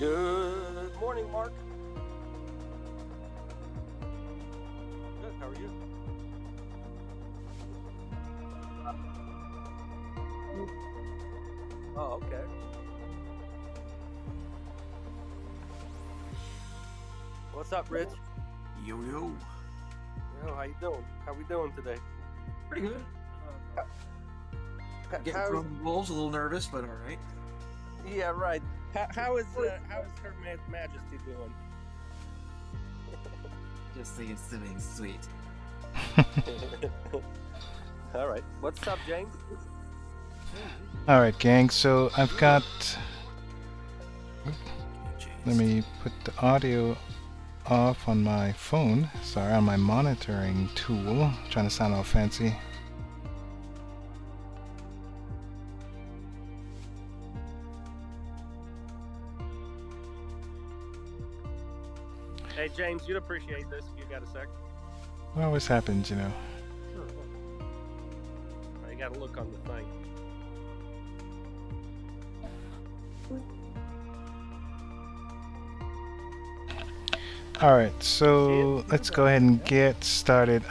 Good morning, Mark. Good. How are you? Oh, okay. What's up, Rich? Yo yo, Yo, how you doing? How we doing today? pretty good. Getting How's? thrown the wolves, a little nervous, but all right. Yeah, right. How is Her Majesty doing? Just thinking something sweet. All right. What's up, James? Alright, gang, so I've got. Let me put the audio off on my phone. Sorry, on my monitoring tool. Trying to sound all fancy. Hey, James, you'd appreciate this if you got a sec. It always happens, you know. Sure. You got to look on the thing. Alright, so let's go ahead and get started.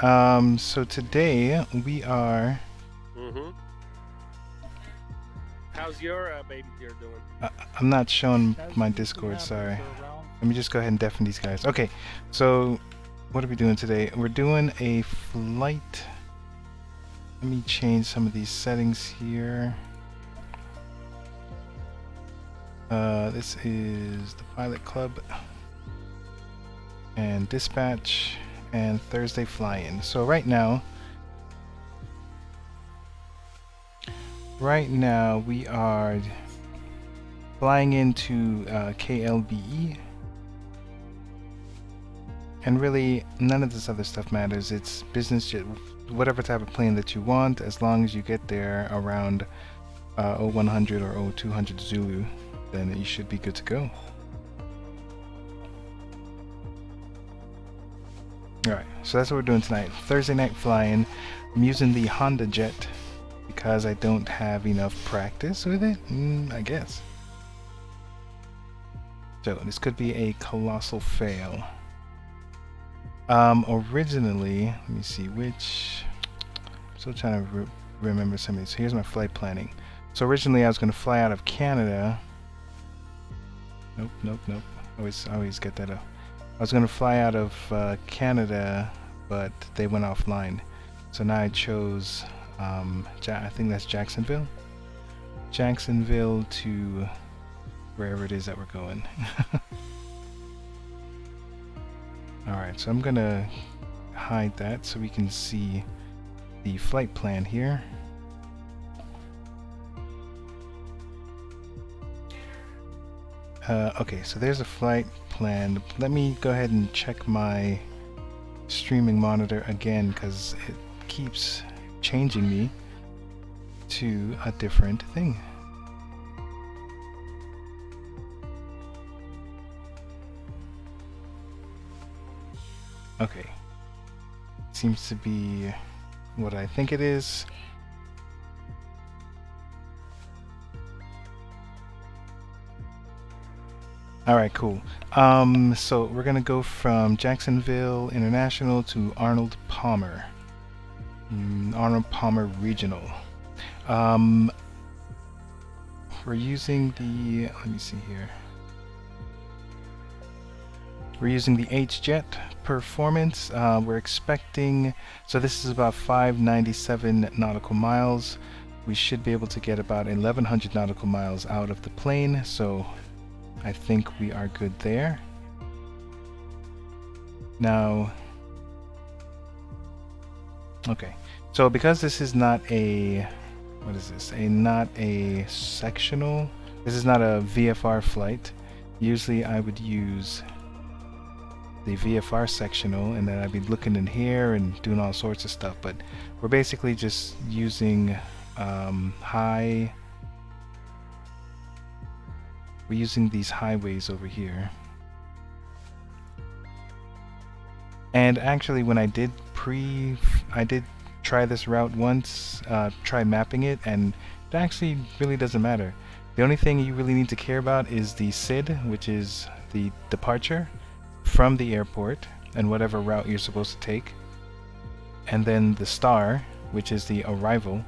So today we are. Mm-hmm. How's your baby deer doing? I'm not showing my Discord, sorry. Let me just go ahead and deafen these guys. Okay, so what are we doing today? We're doing a flight. Let me change some of these settings here. This is the Pilot Club and Dispatch and Thursday Fly-In. So right now we are flying into KLBE, and really none of this other stuff matters. It's business jet, whatever type of plane that you want, as long as you get there around 0100 or 0200 Zulu, then you should be good to go. Alright, so that's what we're doing tonight. Thursday night flying. I'm using the Honda Jet because I don't have enough practice with it, I guess. So this could be a colossal fail. Originally, let me see which. I'm still trying to remember some of these. Here's my flight planning. So originally I was going to fly out of Canada. Nope. Always get that up. I was going to fly out of Canada, but they went offline. So now I chose, I think that's Jacksonville. Jacksonville to wherever it is that we're going. Alright, so I'm going to hide that so we can see the flight plan here. Okay, so there's a flight plan. Let me go ahead and check my streaming monitor again because it keeps changing me to a different thing. Okay, seems to be what I think it is. Alright, cool. So we're gonna go from Jacksonville International to Arnold Palmer. Arnold Palmer Regional. We're using the, let me see here. We're using the H-Jet Performance. We're expecting, so this is about 597 nautical miles. We should be able to get about 1100 nautical miles out of the plane, so I think we are good there. Now, okay, so because this is not a, what is this? Not a sectional. This is not a VFR flight. Usually I would use the VFR sectional, and then I'd be looking in here and doing all sorts of stuff. But we're basically just using high. We're using these highways over here. And actually, when I did try this route once, try mapping it, and it actually really doesn't matter. The only thing you really need to care about is the SID, which is the departure from the airport and whatever route you're supposed to take. And then the star, which is the arrival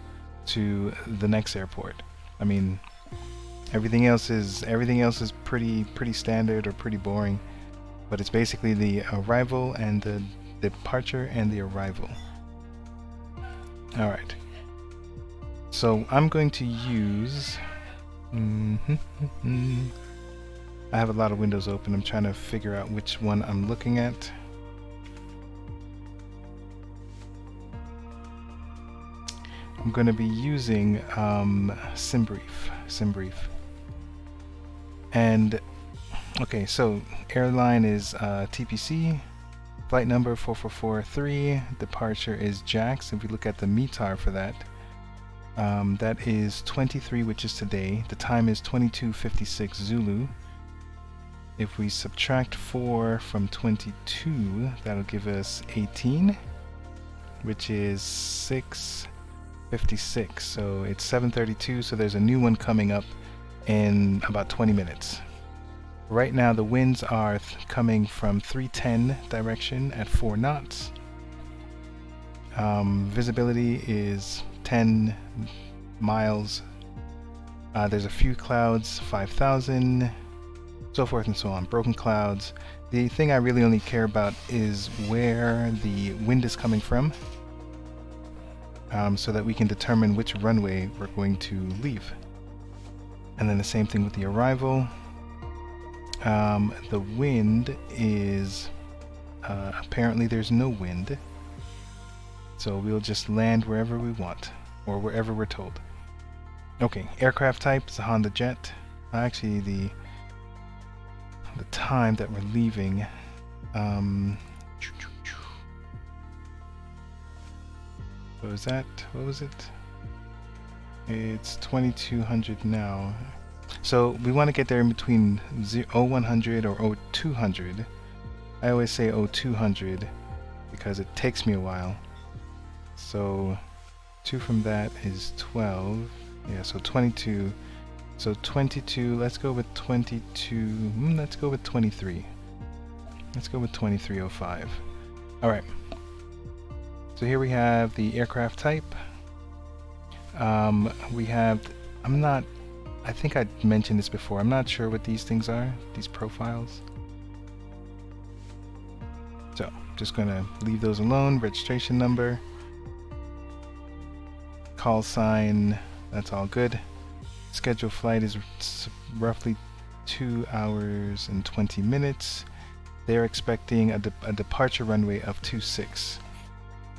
to the next airport. I mean, everything else is pretty standard or pretty boring, but it's basically the arrival and the departure and the arrival. All right. So I'm going to use. I have a lot of windows open. I'm trying to figure out which one I'm looking at. I'm going to be using SimBrief. And okay, so airline is TPC, flight number 4443, departure is JAX. If we look at the METAR for that, that is 23, which is today. The time is 22:56 Zulu. If we subtract 4 from 22, that'll give us 18, which is 6:56. So it's 7:32, so there's a new one coming up in about 20 minutes. Right now the winds are coming from 310 direction at 4 knots. Visibility is 10 miles. There's a few clouds, 5,000, so forth and so on. Broken clouds. The thing I really only care about is where the wind is coming from, so that we can determine which runway we're going to leave. And then the same thing with the arrival. The wind is apparently there's no wind, so we'll just land wherever we want or wherever we're told. Okay, aircraft type is a Honda Jet. Actually, the time that we're leaving, what was that? What was it? It's 2200 now. So we want to get there in between 0100 or 0200. I always say 0200 because it takes me a while. So 2 from that is 12. Yeah, so 22. So 22, let's go with 22. Let's go with 23. Let's go with 2305. All right. So here we have the aircraft type. We have, I think I mentioned this before. I'm not sure what these things are, these profiles. So just gonna leave those alone. Registration number, call sign, that's all good. Scheduled flight is roughly 2 hours and 20 minutes. They're expecting a departure runway of 26.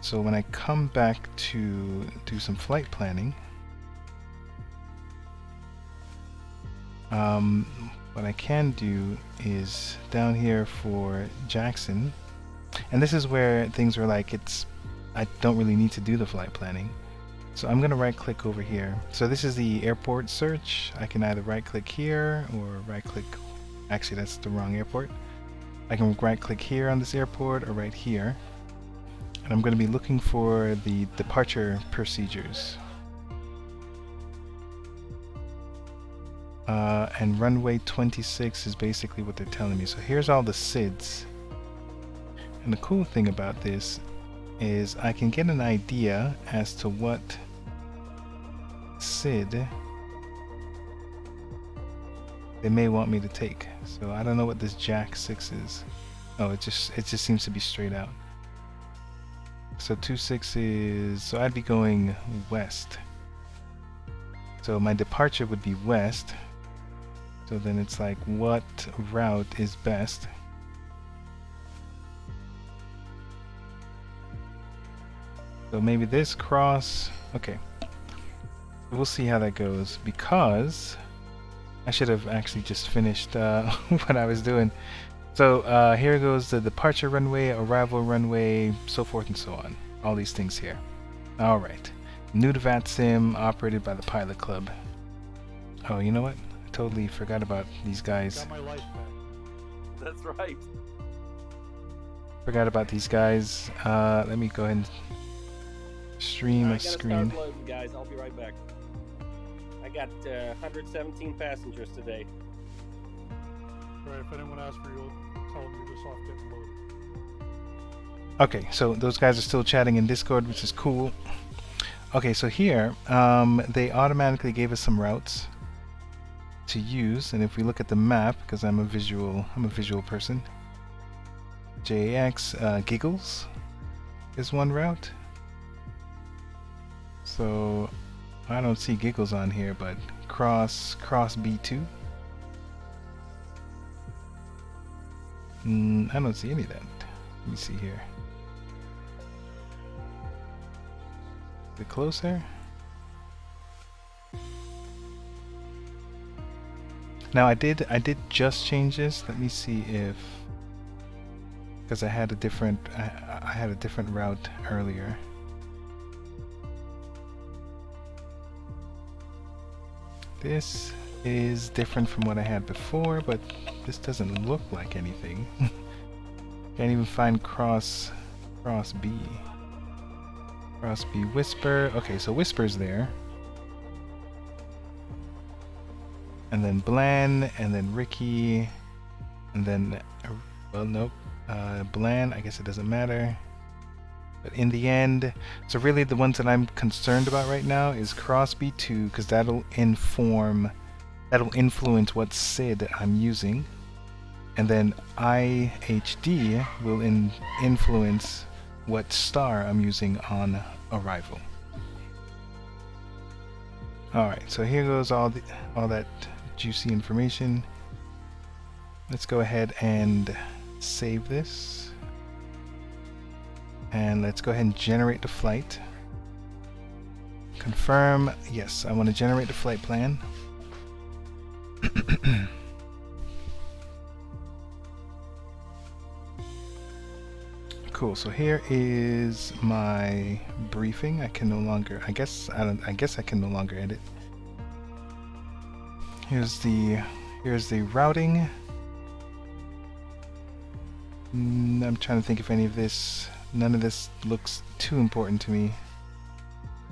So when I come back to do some flight planning, what I can do is down here for Jackson, and this is where things are like, I don't really need to do the flight planning. So I'm gonna right click over here. So this is the airport search. I can either right click here or right click, actually that's the wrong airport. I can right click here on this airport or right here. And I'm gonna be looking for the departure procedures. And runway 26 is basically what they're telling me. So here's all the SIDs. And the cool thing about this is I can get an idea as to what SID they may want me to take. So I don't know what this Jack 6 is. Oh, it just seems to be straight out. So 26 is, so I'd be going west. So my departure would be west. So then it's like, what route is best? So maybe this cross, okay. We'll see how that goes, because I should have actually just finished what I was doing. So here goes the departure runway, arrival runway, so forth and so on. All these things here. All right. New to VATSIM, operated by the Pilot Club. Oh, you know what? I totally forgot about these guys. Got my life back. That's right. Forgot about these guys. Let me go ahead and stream a screen. Start loading, guys. I'll be right back. I got 117 passengers today. Right, if anyone asks for you, tell them you're just off getting loaded. Okay, so those guys are still chatting in Discord, which is cool. Okay, so here, they automatically gave us some routes to use, and if we look at the map, because I'm a visual person, JAX Giggles is one route. So I don't see Giggles on here, but cross B2. I don't see any of that. Let me see here. Is it closer? Now I did just change this. Let me see if, because I had a different route earlier. This is different from what I had before, but this doesn't look like anything. Can't even find cross B. Cross B Whisper. Okay, so Whisper's there. And then Bland, and then Ricky, and then, well, nope. Bland, I guess it doesn't matter. But in the end, so really the ones that I'm concerned about right now is Cross B2, because that'll influence what SID I'm using. And then IHD will influence what star I'm using on arrival. Alright, so here goes all that juicy information. Let's go ahead and save this. And let's go ahead and generate the flight. Confirm, yes, I want to generate the flight plan. Cool, so here is my briefing. I can no longer, I guess I can no longer edit. Here's the routing. I'm trying to think if any of this, none of this looks too important to me.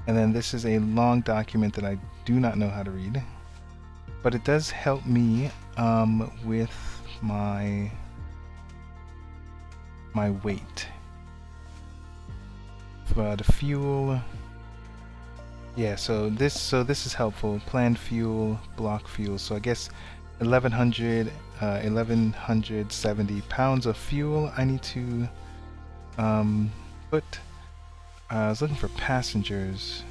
And then this is a long document that I do not know how to read, but it does help me with my weight. The fuel. Yeah, so this is helpful. Planned fuel, block fuel. So I guess 1170 pounds of fuel I need to put. I was looking for passengers.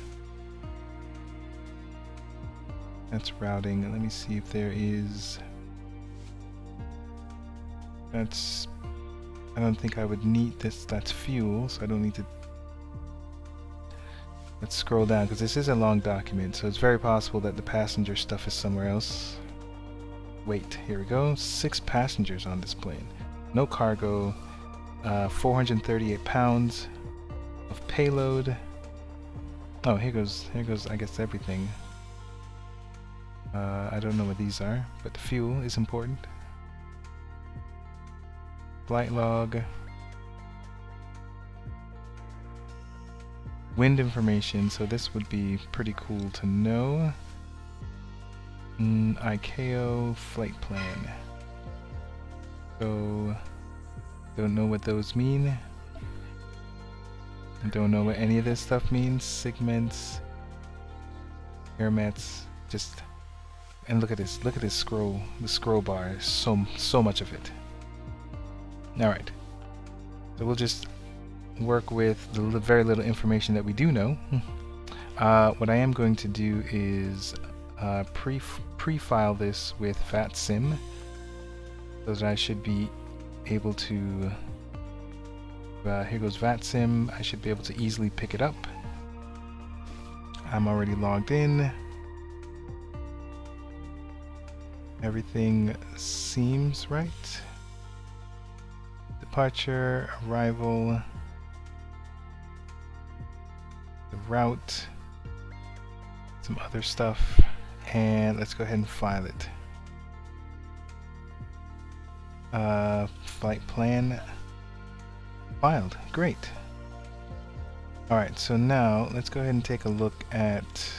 That's routing. Let me see if there is. That's. I don't think I would need this. That's fuel, so I don't need to. Let's scroll down because this is a long document, so it's very possible that the passenger stuff is somewhere else. Wait, here we go. 6 passengers on this plane. No cargo. 438 pounds of payload. Oh, here goes I guess everything. I don't know what these are, but the fuel is important. Flight log. Wind information, so this would be pretty cool to know. ICAO flight plan. So, don't know what those mean. Don't know what any of this stuff means. Segments, airmets, just, and look at this scroll, the scroll bar, so much of it. Alright, so we'll just work with the very little information that we do know. What I am going to do is pre-file this with VATSIM, so that I should be able to, here goes VATSIM, I should be able to easily pick it up. I'm already logged in. Everything seems right. Departure, arrival, the route, some other stuff, and let's go ahead and file it. Flight plan filed. Great. Alright, so now let's go ahead and take a look at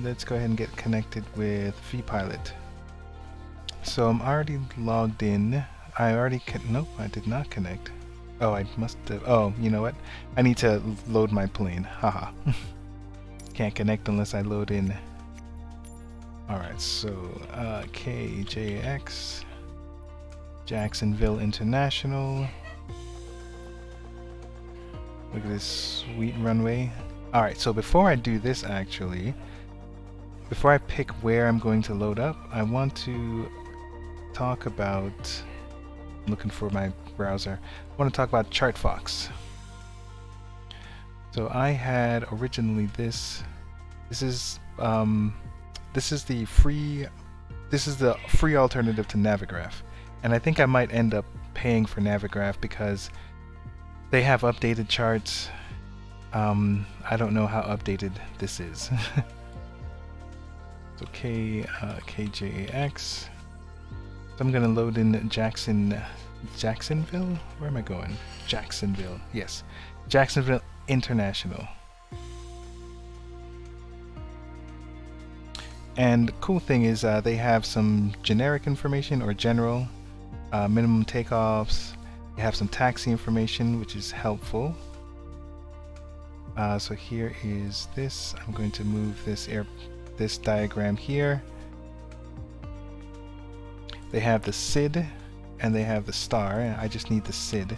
let's go ahead and get connected with vPilot. So I'm already logged in. I already nope, I did not connect. Oh, I must have. Oh, you know what? I need to load my plane. Haha. Can't connect unless I load in. Alright, so KJX, Jacksonville International. Look at this sweet runway. Alright, so before I do this actually, before I pick where I'm going to load up, I want to talk about, I'm looking for my browser, I want to talk about ChartFox. So I had originally this is the free alternative to Navigraph, and I think I might end up paying for Navigraph because they have updated charts. I don't know how updated this is. So KJAX. So I'm gonna load in Jacksonville. Where am I going? Jacksonville. Yes, Jacksonville International. And the cool thing is they have some generic information or general minimum takeoffs. They have some taxi information, which is helpful. So here is this. I'm going to move this diagram here. They have the SID and they have the star. I just need the SID.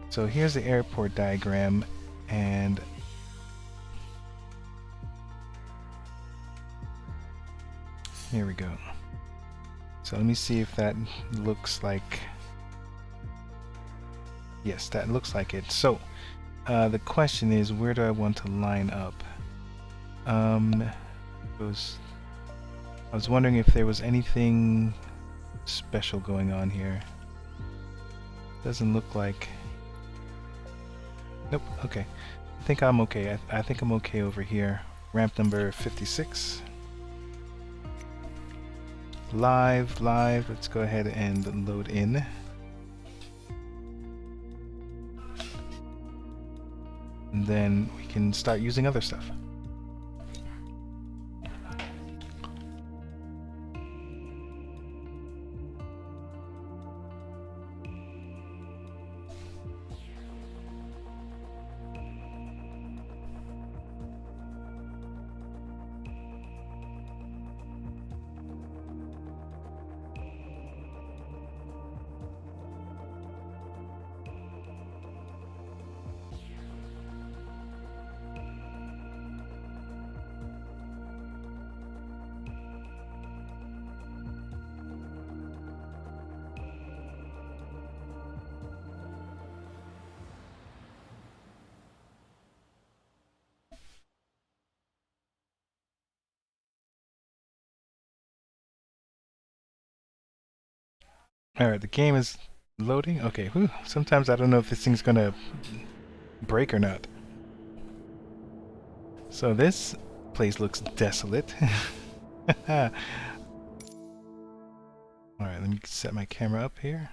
So here's the airport diagram, and here we go. So let me see if that looks like, yes, that looks like it. So the question is, where do I want to line up? I was wondering if there was anything special going on here. Doesn't look like. Nope. Okay. I think I'm okay. I think I'm okay over here. Ramp number 56. Live. Let's go ahead and load in. And then we can start using other stuff. Alright, the game is loading. Okay, whew. Sometimes I don't know if this thing's gonna break or not. So this place looks desolate. Alright, let me set my camera up here.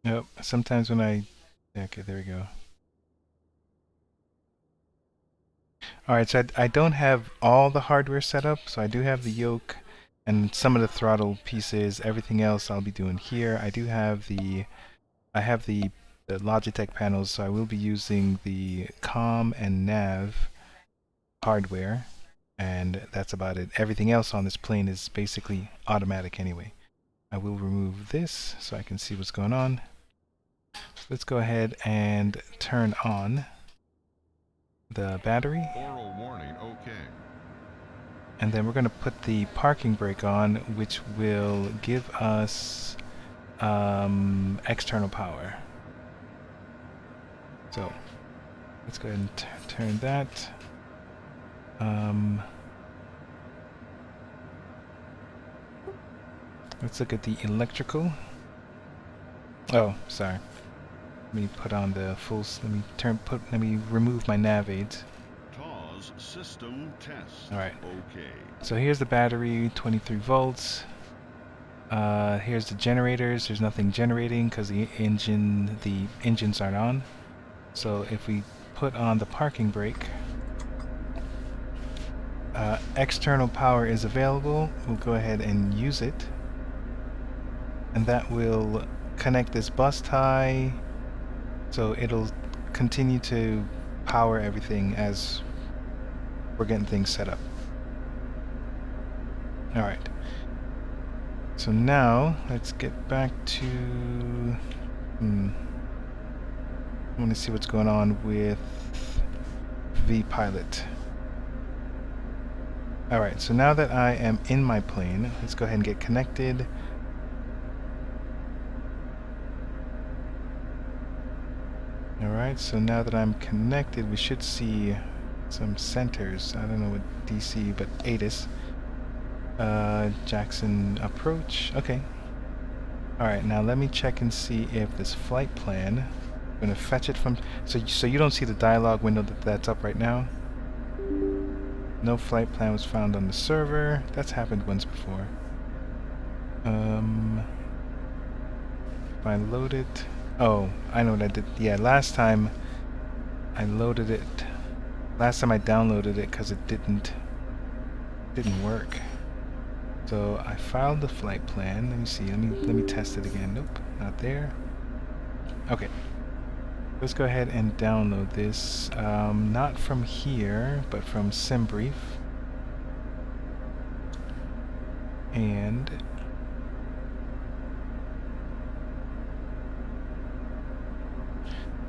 Nope, sometimes when okay, there we go. Alright, so I don't have all the hardware set up, so I do have the yoke and some of the throttle pieces. Everything else I'll be doing here. I have the Logitech panels, so I will be using the comm and nav hardware, and that's about it. Everything else on this plane is basically automatic anyway. I will remove this so I can see what's going on. So let's go ahead and turn on the battery. Oral warning, okay. And then we're going to put the parking brake on, which will give us external power. So let's go ahead and turn that. Let's look at the electrical. Oh, sorry. Let me put on the full. Let me remove my nav aids. Toss Pause system test. All right. Okay. So here's the battery, 23 volts. Here's the generators. There's nothing generating because the engines aren't on. So if we put on the parking brake, external power is available. We'll go ahead and use it, and that will connect this bus tie, so it'll continue to power everything as we're getting things set up. Alright, so now let's get back to I want to see what's going on with vPilot. Alright, so now that I am in my plane, let's go ahead and get connected. Alright, so now that I'm connected, we should see some centers. I don't know what DC, but ATIS. Jackson approach. Okay. Alright, now let me check and see if this flight plan, I'm going to fetch it from... So you don't see the dialog window that's up right now? No flight plan was found on the server. That's happened once before. If I load it... Oh, I know what I did. Yeah, last time I loaded it... Last time I downloaded it because it didn't work. So I filed the flight plan. Let me see. Let me test it again. Nope, not there. Okay. Let's go ahead and download this. Not from here, but from SimBrief. And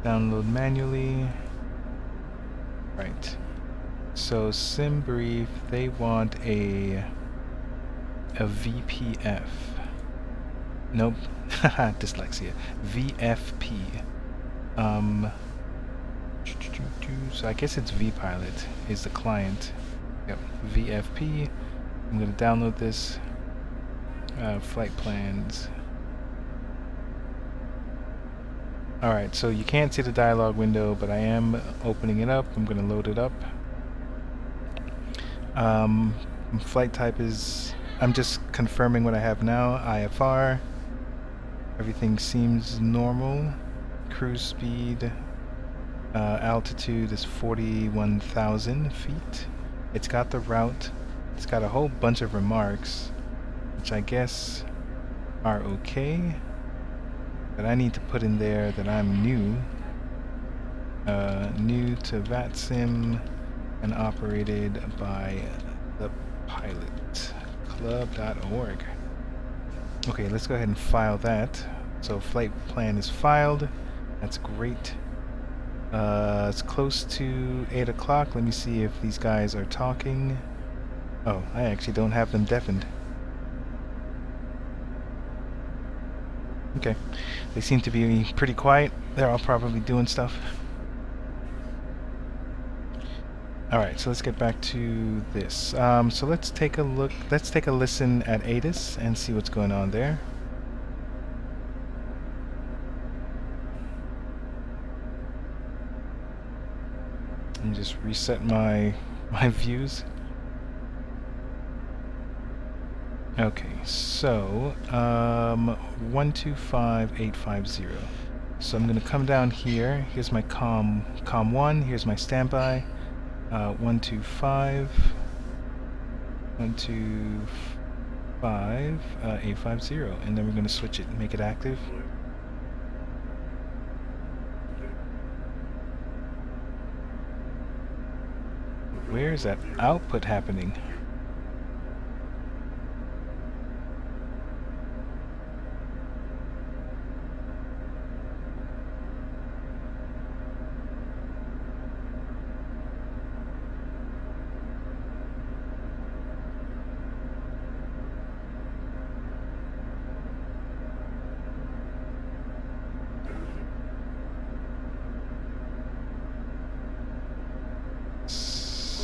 download manually. Right. So SimBrief, they want a VPF. Nope. Dyslexia. VFP. So I guess it's vPilot is the client. Yep. VFP. I'm gonna download this. Flight plans. Alright, so you can't see the dialog window, but I am opening it up. I'm gonna load it up. Flight type is... I'm just confirming what I have now. IFR. Everything seems normal. Cruise speed. Altitude is 41,000 feet. It's got the route. It's got a whole bunch of remarks, which I guess are okay. But I need to put in there that I'm new. New to VATSIM and operated by the pilot. Club.org. Okay, let's go ahead and file that. So flight plan is filed. That's great. It's close to 8 o'clock. Let me see if these guys are talking. Oh, I actually don't have them deafened. Okay. They seem to be pretty quiet. They're all probably doing stuff. Alright, so let's get back to this. So let's take a look, let's take a listen at ATIS and see what's going on there. Let me just reset my views. Okay, so 125850. So I'm gonna come down here. Here's my com 1. Here's my standby. 125 850, and then we're gonna switch it and make it active. Where is that output happening?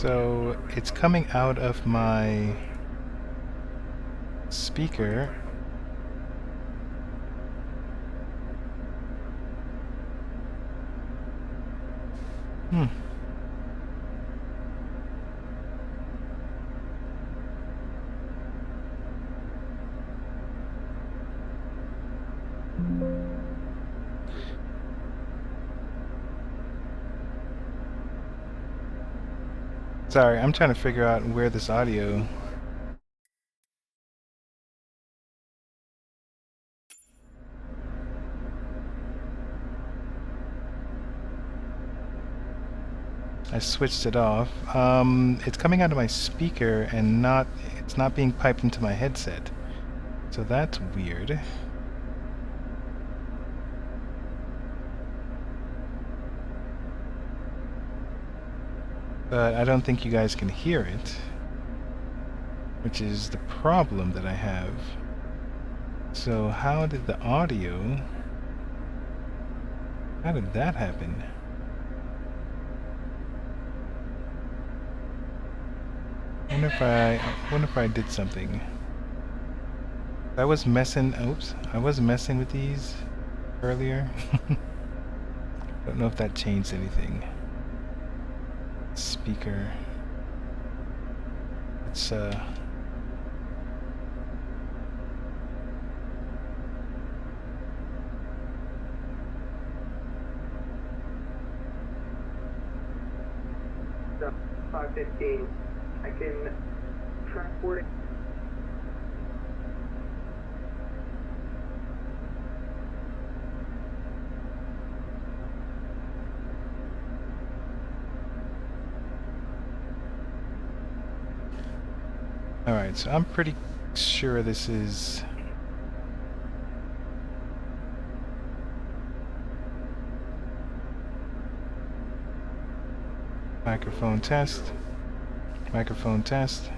So it's coming out of my speaker. Sorry, I'm trying to figure out where this audio... I switched it off. It's coming out of my speaker and it's not being piped into my headset. So that's weird. But I don't think you guys can hear it, which is the problem that I have. So how did the audio... How did that happen? I wonder if I did something. I was messing with these earlier. Don't know if that changed anything. Speaker. It's The 515. I can transport it. alright, so I'm pretty sure this is... Microphone test. Microphone test.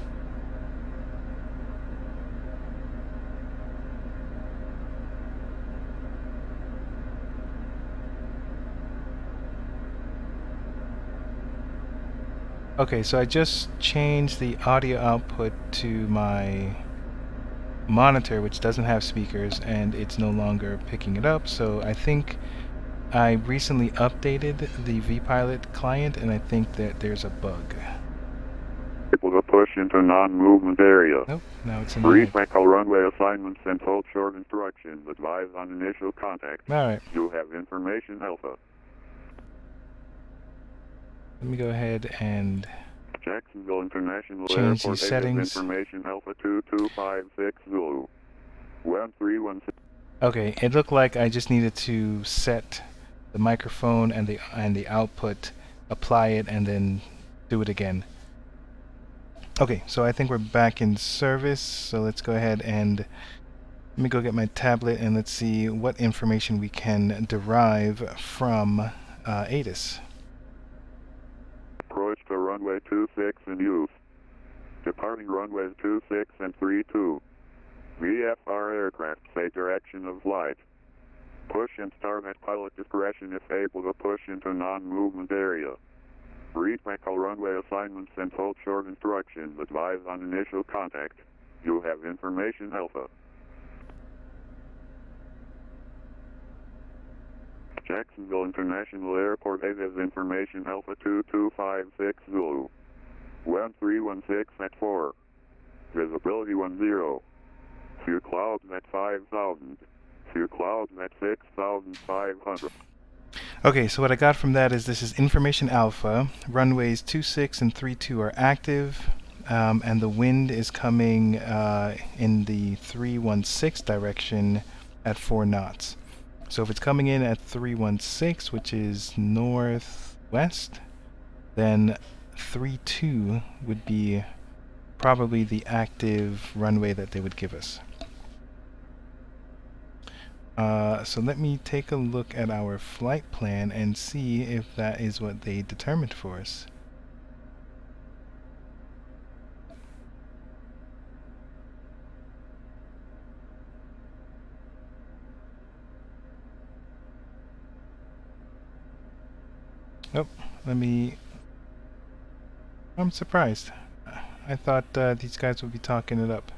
Okay, so I just changed the audio output to my monitor, which doesn't have speakers, and it's no longer picking it up. So I think I recently updated the vPilot client, and I think that there's a bug. Able to push into non-movement area. Nope, now it's in Read the... medical runway assignments and hold short instructions. Advise on initial contact. Alright, You have information alpha. let me go ahead and Jacksonville International change Airport these settings. information alpha 2256 Zulu 1316. Okay, it looked like I just needed to set the microphone and the output, apply it, and then do it again. Okay, so I think we're back in service, so let's go ahead and let me go get my tablet and let's see what information we can derive from ATIS. Approach to runway 26 in use. Departing runways 26 and 32. VFR aircraft say direction of flight. Push and start at pilot discretion if able to push into non-movement area. Read medical runway assignments and hold short instructions. Advise on initial contact. You have information alpha. Jacksonville International Airport has information alpha 2256 Zulu 1316 at 4. Visibility 10. Few clouds at 5,000. Few clouds at 6,500. Okay, so what I got from that is this is information alpha. Runways 26 and 32 are active, and the wind is coming in the 316 direction at 4 knots. So if it's coming in at 316, which is northwest, then 32 would be probably the active runway that they would give us. So let me take a look at our flight plan and see if that is what they determined for us. Nope, I'm surprised. I thought these guys would be talking it up.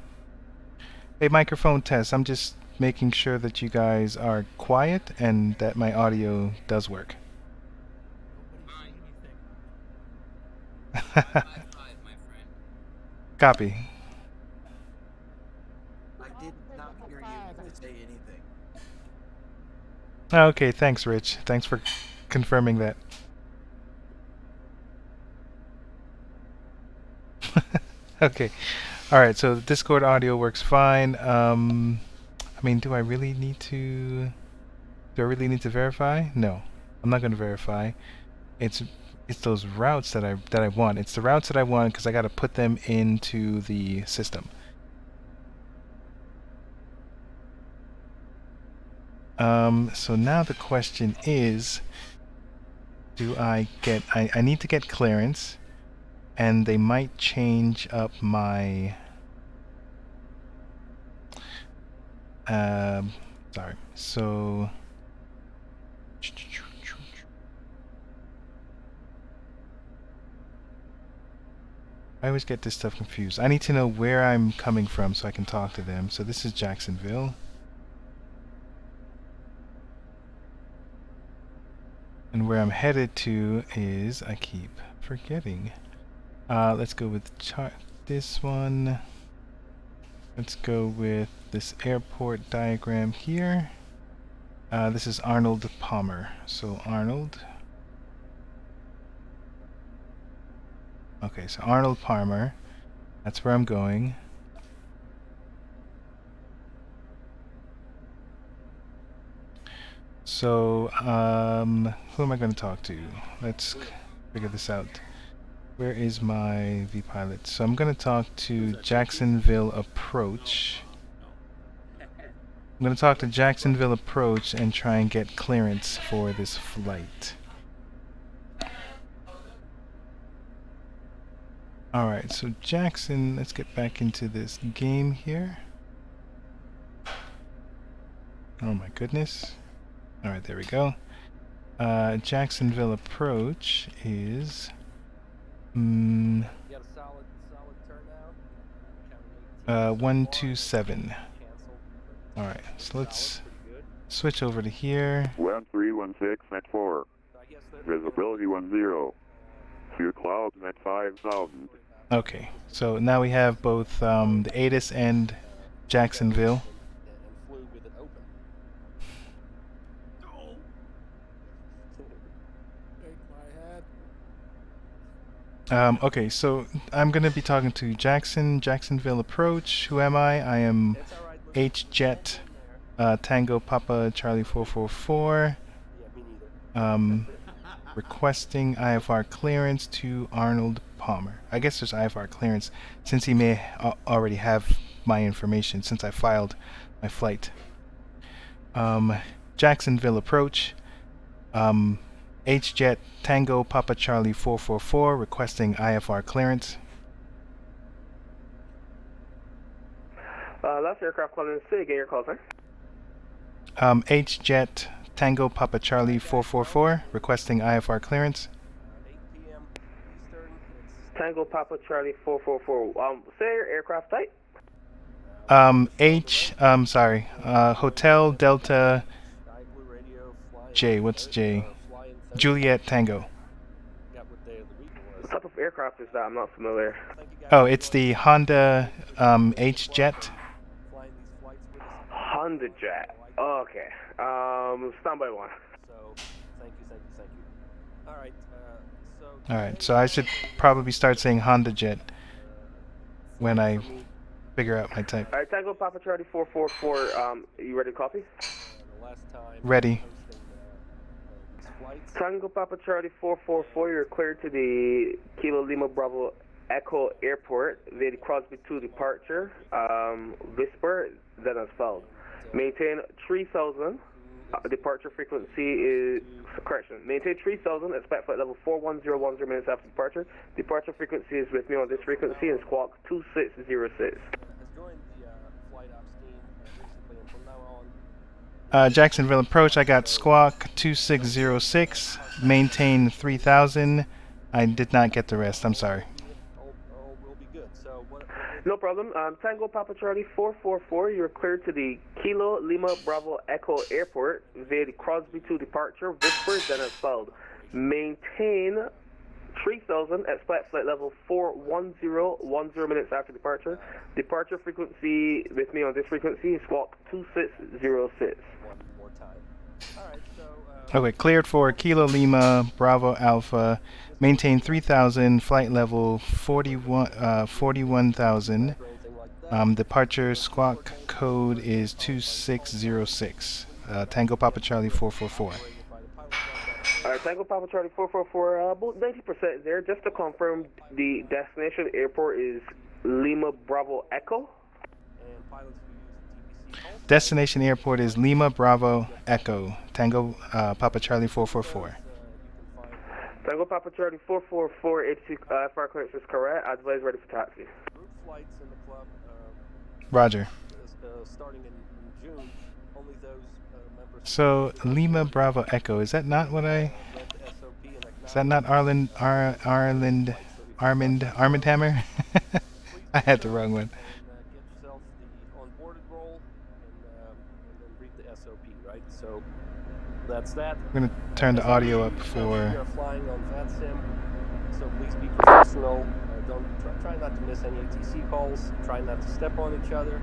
Hey, microphone test, I'm just making sure that you guys are quiet and that my audio does work. Copy. I did not hear you say anything. Okay, thanks, Rich. Thanks for confirming that. Okay. All right. So the Discord audio works fine. I mean, do I really need to? Do I really need to verify? No, I'm not going to verify. It's those routes that I want. It's the routes that I want because I got to put them into the system. So now the question is, do I get? I need to get clearance, and they might change up my. Sorry. So. I always get this stuff confused. I need to know where I'm coming from so I can talk to them. So this is Jacksonville. And where I'm headed to is, I keep forgetting. Let's go with this one. Let's go with this airport diagram here. This is Arnold Palmer. So Arnold. Okay, so Arnold Palmer. That's where I'm going. So, who am I going to talk to? Let's figure this out. Where is my VPilot? So I'm going to talk to Jacksonville Approach. I'm going to talk to Jacksonville Approach and try and get clearance for this flight. Alright, so Jackson, let's get back into this game here. Oh my goodness. Alright, there we go. Jacksonville Approach is... 127. Alright, so let's switch over to here. 1316 at 4. Visibility 10. Few clouds at 5,000. Okay, so now we have both the ATIS and Jacksonville. Okay, so I'm gonna be talking to Jacksonville Approach. Who am I? I am H-Jet Tango Papa Charlie 444. Requesting IFR clearance to Arnold Palmer. I guess there's IFR clearance since he may already have my information since I filed my flight. Jacksonville Approach. H-Jet Tango Papa Charlie 444 requesting IFR clearance. Last aircraft calling in city. Get your call, sir. H-Jet Tango Papa Charlie 444 requesting IFR clearance. 8 p.m. Eastern. Tango Papa Charlie 444. Say your aircraft type. Hotel Delta Sky Blue Radio, flying J. What's J? flying Juliet Tango. Got what day of the week it was. What type of aircraft is that? I'm not familiar. Thank you guys Oh, so it's much the for Honda H-Jet. flying these flights with us. Honda Jet. Okay. Standby one. So, thank you. All right. Alright, so I should probably start saying Honda Jet when I figure out my type. Alright, Tango Papa Charlie 444. You ready to copy? The last time Ready. hosting these flights. Tango Papa Charlie 444. You're cleared to the Kilo Lima Bravo Echo Airport via the Crosby 2 departure. Whisper, then as spelled. Maintain 3000. Departure frequency is correction. Maintain 3000. Expect flight level 41010 minutes after departure. Departure frequency is with me on this frequency and squawk 2606. Has joined the flight ops team recently, and from now on, Jacksonville Approach, I got Squawk 2606, maintain 3000. I did not get the rest, I'm sorry. all will be good. So what No problem. Tango Papa Charlie 444. You're cleared to the Kilo Lima Bravo Echo Airport via the Crosby 2 departure. Whisper, then as spelled. Maintain 3000. Expect flight level 41010 minutes after departure. Departure frequency with me on this frequency is squawk 2606. one more time. All right. So Okay, cleared for Kilo Lima, Bravo Alpha, maintain 3,000, flight level 41,000. or anything like that. Departure squawk code is 2606. Tango Papa Charlie 444. Alright, Tango Papa Charlie 444, about 90% there. Just to confirm, the destination airport is Lima Bravo Echo. And pilots who use the TPC pulse Destination airport is Lima Bravo Echo. Tango Papa Charlie 444. Tango Papa Charlie 444, FR clearance is correct. Advise ready for taxi. group flights in the club Roger. starting in June. Only those members. So Lima Bravo Echo, is that not what I? Read the SOP and Is that not Armand Hammer? I had the wrong one. get yourself the onboarded role and then read the SOP, right? So that's that. I'm gonna turn the audio up We for. are flying on VATSIM, so please be professional. Don't try not to miss any ATC calls. Try not to step on each other.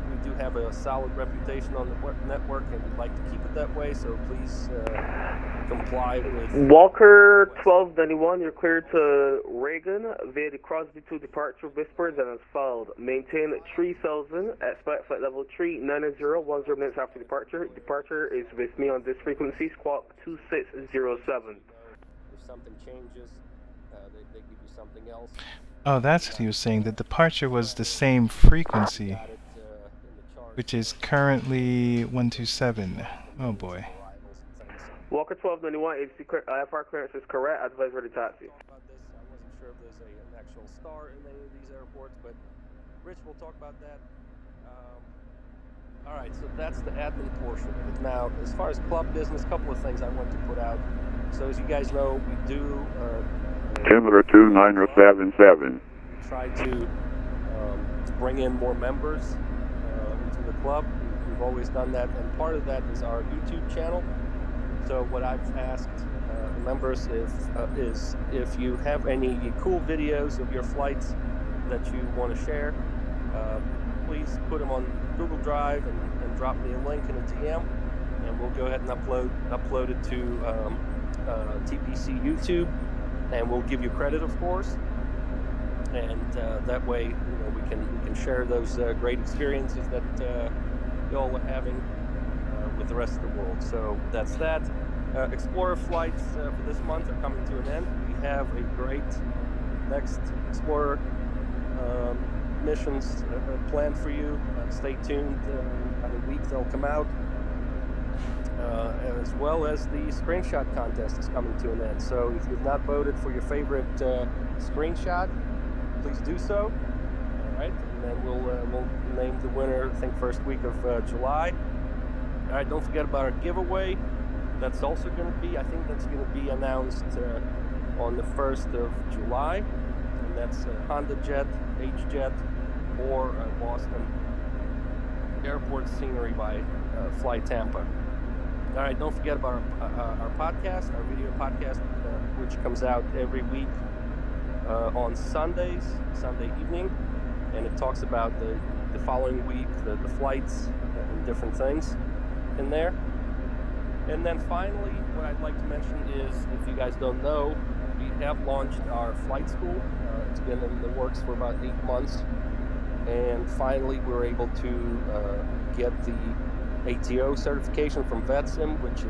We do have a solid reputation on the network, and we'd like to keep it that way. So please comply with. Walker 1291, you're cleared to Reagan via the Crosby 2 departure Whispers and as followed. Maintain 3000 at flight level 390, 10 minutes after departure. Departure is with me on this frequency, squawk 2607. If something changes, they give you something else. Oh, that's what he was saying. The departure was the same frequency, Got it in the chart. which is currently 127. Oh boy. Walker 1291, FR clearance is correct. Advise ready taxi. About this, I wasn't sure if there's an actual star in any of these airports, but Rich will talk about that. All right, so that's the admin portion of it. Now, as far as club business, a couple of things I want to put out. So as you guys know, we do Timber 2977. we try to bring in more members into the club. We've always done that, and part of that is our YouTube channel. So what I've asked the members is if you have any cool videos of your flights that you want to share, please put them on Google Drive and drop me a link in a DM, and we'll go ahead and upload it to TPC YouTube, and we'll give you credit, of course. And that way, we can share those great experiences that y'all are having with the rest of the world. So that's that. Explorer flights for this month are coming to an end. We have a great next Explorer missions planned for you. Stay tuned. About a week they'll come out. As well as the screenshot contest is coming to an end. So if you've not voted for your favorite screenshot, please do so. All right, and then we'll name the winner, I think, first week of July. All right, don't forget about our giveaway. That's also going to be, I think that's going to be announced on the 1st of July. And that's Honda Jet, H-Jet, or Boston Airport Scenery by Fly Tampa. All right, don't forget about our podcast, our video podcast, which comes out every week on Sundays, Sunday evening. And it talks about the following week, the flights and different things in there. And then finally, what I'd like to mention is, if you guys don't know, we have launched our flight school. It's been in the works for about 8 months. And finally, we're able to get the ATO certification from VATSIM, which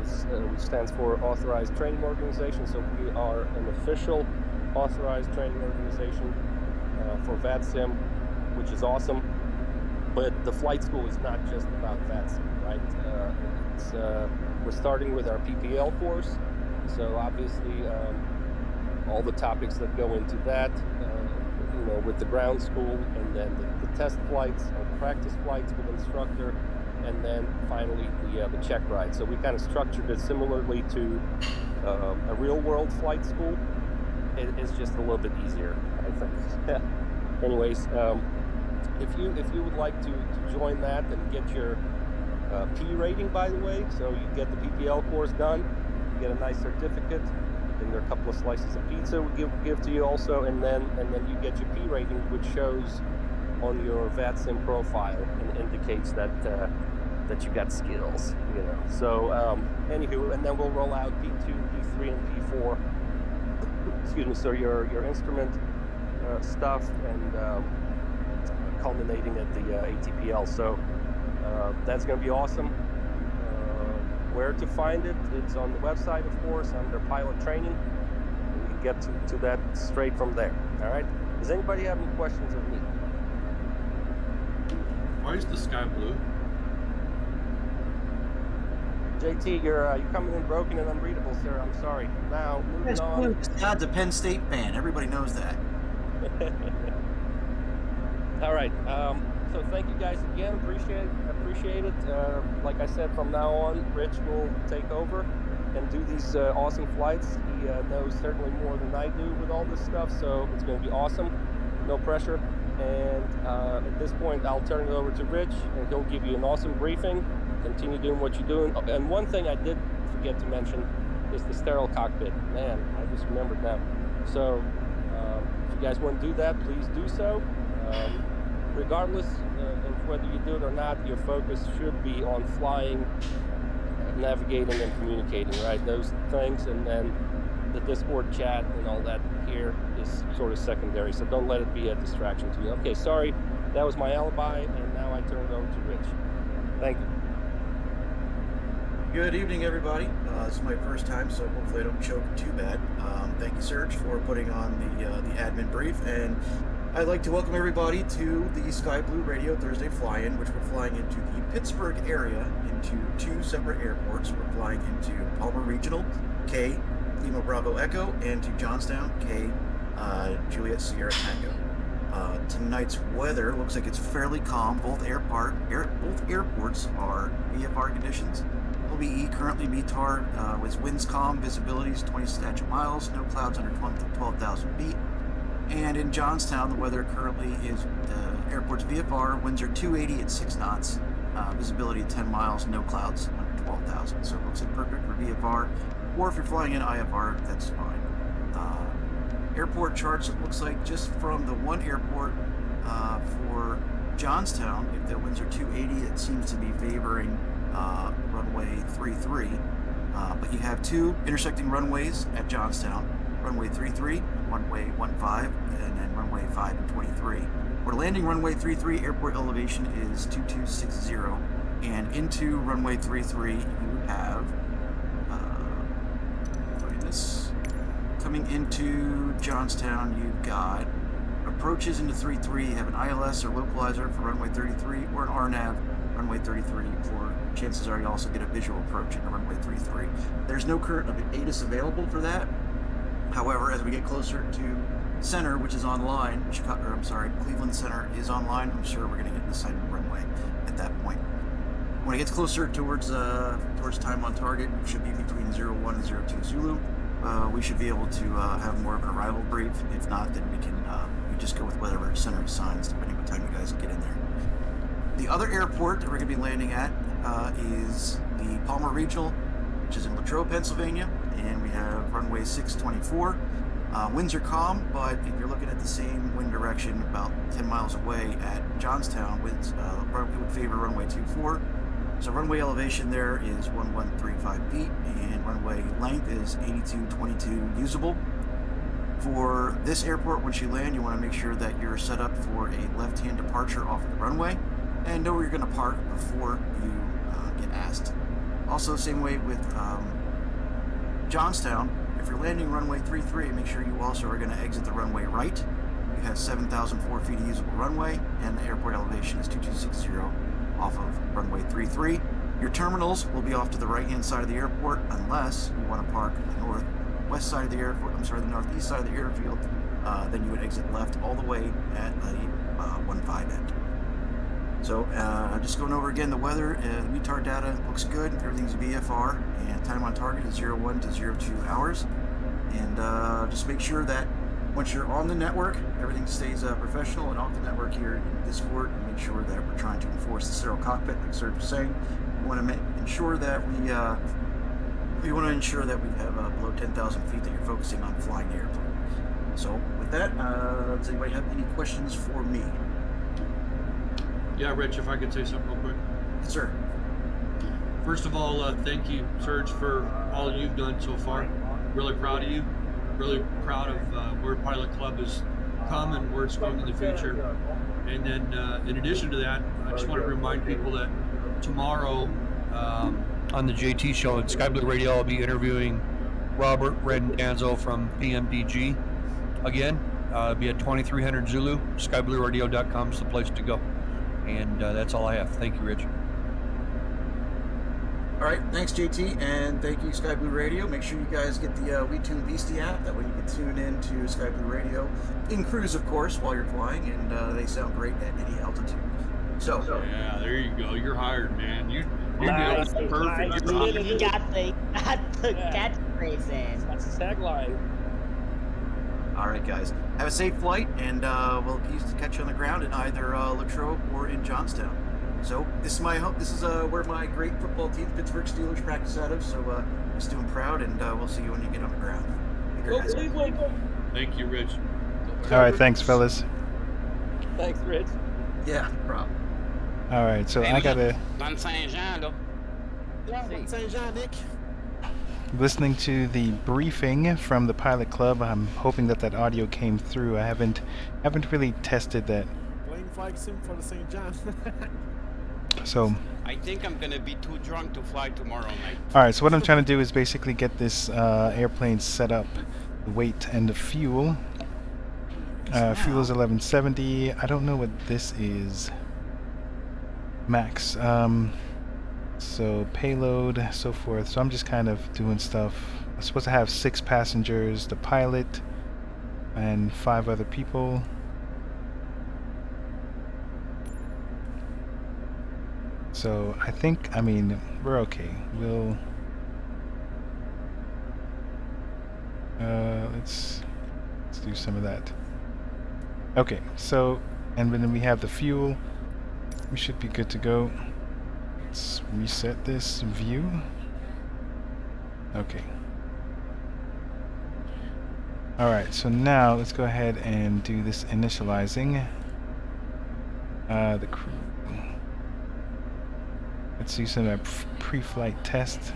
stands for Authorized Training Organization. So we are an official authorized training organization for VATSIM, which is awesome. But the flight school is not just about VATSIM, right? We're starting with our PPL course. So obviously, all the topics that go into that, with the ground school, and then the test flights, or the practice flights with instructor, and then finally the check ride. So we kind of structured it similarly to a real-world flight school. It's just a little bit easier, I think. Anyways, if you would like to join that and get your P rating, by the way, so you get the PPL course done, you get a nice certificate, and there are a couple of slices of pizza we give to you also, and then you get your P rating, which shows on your VATSIM profile and indicates that that you got skills, you know. So, anywho, and then we'll roll out P2, P3, and P4. Excuse me. So your instrument stuff and culminating at the ATPL. So that's going to be awesome. Where to find it? It's on the website, of course, under pilot training. You can get to that straight from there. All right. Does anybody have any questions of me? Why is the sky blue? JT, you're coming in broken and unreadable, sir. I'm sorry. Now, moving It's on. blue. God's a Penn State fan. Everybody knows that. All right. So thank you guys again. Appreciate it. Like I said, from now on, Rich will take over and do these awesome flights. He knows certainly more than I do with all this stuff, so it's going to be awesome. No pressure. And at this point, I'll turn it over to Rich, and he'll give you an awesome briefing. Continue doing what you're doing. Oh, and one thing I did forget to mention is the sterile cockpit. Man, I just remembered now. So if you guys want to do that, please do so. Regardless of whether you do it or not, your focus should be on flying, navigating, and communicating, right? Those things, and then the Discord chat and all that here is sort of secondary, so don't let it be a distraction to you. Okay, sorry, that was my alibi, and now I turn it over to Rich. Thank you. Good evening, everybody. This is my first time, so hopefully I don't choke too bad. Thank you, Serge, for putting on the admin brief, and I'd like to welcome everybody to the Sky Blue Radio Thursday fly-in, which we're flying into the Pittsburgh area, into two separate airports. We're flying into Palmer Regional, K, Lima Bravo Echo, and to Johnstown, K, Juliet Sierra Tango. Tonight's weather looks like it's fairly calm. Both airports are VFR conditions. LBE currently METAR with winds calm, visibilities 20 statute miles, no clouds under 12,000 feet. And in Johnstown, the weather currently is airport's VFR, winds are 280 at 6 knots, visibility 10 miles, no clouds under 12,000. So it looks like perfect for VFR, or if you're flying in IFR, that's fine. Airport charts, it looks like just from the one airport for Johnstown, if the winds are 280, it seems to be favoring runway 33. But you have two intersecting runways at Johnstown, runway 33, runway 15, and then runway 5 and 23. We're landing runway 33, airport elevation is 2260, and into runway 33 you have coming into Johnstown, you've got approaches into 33, you have an ILS or localizer for runway 33, or an RNAV runway 33, or chances are you also get a visual approach into runway 33. There's no current ATIS available for that. However, as we get closer to Center, which is online, Cleveland Center is online, I'm sure we're going to get an assignment runway at that point. When it gets closer towards time on target, it should be between 01 and 02 Zulu. We should be able to have more of an arrival brief. If not, then we just go with whatever Center assigns, depending on what time you guys get in there. The other airport that we're going to be landing at is the Palmer Regional, which is in Latrobe, Pennsylvania, and we have runway 624. Winds are calm, but if you're looking at the same wind direction about 10 miles away at Johnstown, winds would favor runway 24. So runway elevation there is 1135 feet, and runway length is 8222 usable. For this airport, once you land, you want to make sure that you're set up for a left-hand departure off of the runway, and know where you're going to park before you get asked. Also, same way with Johnstown, if you're landing runway 33, make sure you also are going to exit the runway right. You have 7,004 feet of usable runway, and the airport elevation is 2260 off of runway 33. Your terminals will be off to the right-hand side of the airport, unless you want to park the northwest side of the airport. The northeast side of the airfield. Then you would exit left all the way at the 15 end. So just going over again the weather, the METAR data looks good. Everything's VFR, and time on target is 01 to 02 hours. And just make sure that once you're on the network, everything stays professional, and off the network here in Discord, and make sure that we're trying to enforce the sterile cockpit, like Serge was saying. We want to ensure that we have below 10,000 feet that you're focusing on flying the airport. So with that, does anybody have any questions for me? Yeah, Rich, if I could say something real quick. Yes, sir. First of all, thank you, Serge, for all you've done so far. Really proud of you. Really proud of where Pilot Club has come and where it's going in the future. And then, in addition to that, I just want to remind people that tomorrow on the JT show at Sky Blue Radio, I'll be interviewing Robert Redendanzo from PMDG. Again, it'll be at 2300 Zulu. SkyBlueRadio.com is the place to go. And that's all I have. Thank you, Rich. All right, thanks JT, and thank you Sky Blue Radio. Make sure you guys get the WeTune Beastie app. That way you can tune in to Sky Blue Radio in cruise, of course, while you're flying, and they sound great at any altitude. So yeah, there you go. You're hired, man. You Nice. did it perfect. You're Nice. on. You got the catchphrase in. That's the tagline. all right, guys, have a safe flight, and we'll catch you on the ground in either Latrobe or in Johnstown. So this is my home. This is where my great football team, Pittsburgh Steelers, practice out of. So I'm still proud, and we'll see you when you get on the ground. Take care, guys. Thank you, Rich. All right, thanks, fellas. Thanks, Rich. Yeah, no problem. All right, so I gotta Van Saint Jean, though. Yeah, St. John, Nick. listening to the briefing from the Pilot Club. I'm hoping that audio came through. I haven't really tested that. Playing flag sim for the St. John. So, I think I'm gonna be too drunk to fly tomorrow night. all right. So what I'm trying to do is basically get this airplane set up, the weight and the fuel. Fuel is 1170. I don't know what this is. Max. So payload, so forth. So I'm just kind of doing stuff. I'm supposed to have 6 passengers, the pilot, and 5 other people. So I mean, we're okay. We'll let's do some of that. Okay, so and then we have the fuel. We should be good to go. Let's reset this view. Okay. Alright, so now let's go ahead and do this initializing. The crew. Let's do some pre-flight test.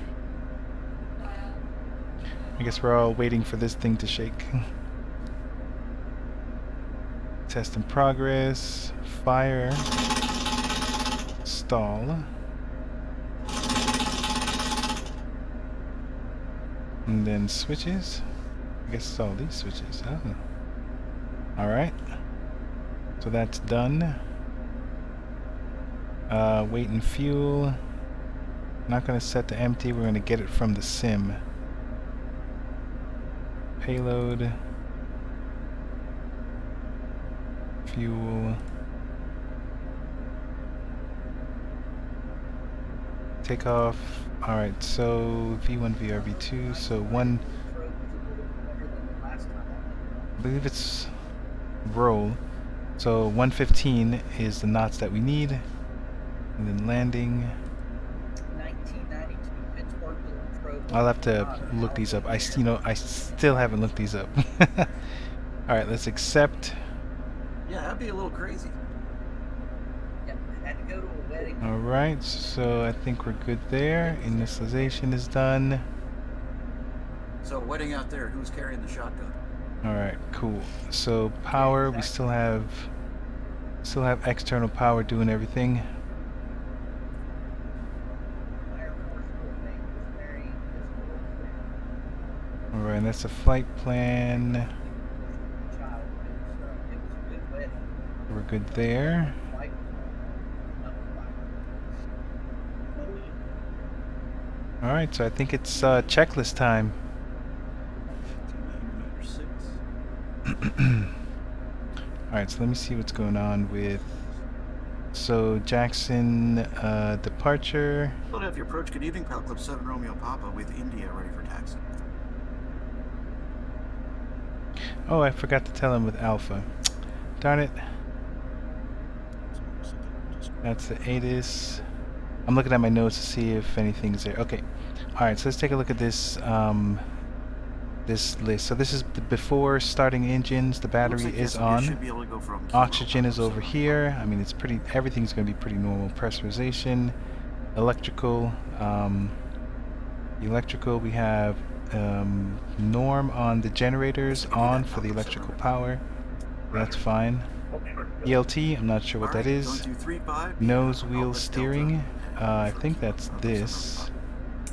I guess we're all waiting for this thing to shake. Test in progress. Fire. Stall. And then switches. I guess it's all these switches. Oh. Alright. So that's done. Weight and fuel. Not going to set to empty. We're going to get it from the sim. Payload. Fuel. Takeoff. Alright, so V1, VR, V2. So one. I believe it's roll. So 115 is the knots that we need. And then landing. 1992 Pittsburgh Latrobe. I'll have to look these up. I still haven't looked these up. Alright, let's accept. Yeah, that'd be a little crazy. Yep, had to go to a wedding. Alright, so I think we're good there. Initialization is done. So wedding out there, who's carrying the shotgun? Alright, cool. So power, we still have external power doing everything. Alright, and that's a flight plan. We're good there. Alright, so I think it's checklist time. Alright, so let me see what's going on with... So, Jackson, departure. Philadelphia approach, good evening, Pilot Club 7 Romeo Papa with India ready for taxi. Oh, I forgot to tell him with Alpha. Darn it. That's the ATIS. I'm looking at my notes to see if anything's there. Okay. Alright, so let's take a look at this this list. So this is the before starting engines. The battery Like, is yes, on. you should be able to go from Oxygen Kilo is over Papa here. I mean, it's pretty. Everything's going to be pretty normal. Pressurization. Electrical. Electrical, we have norm on the generators, on for the electrical power. That's fine. ELT, I'm not sure what that is. 1235, Nose wheel Alpha steering. Delta, I think that's this,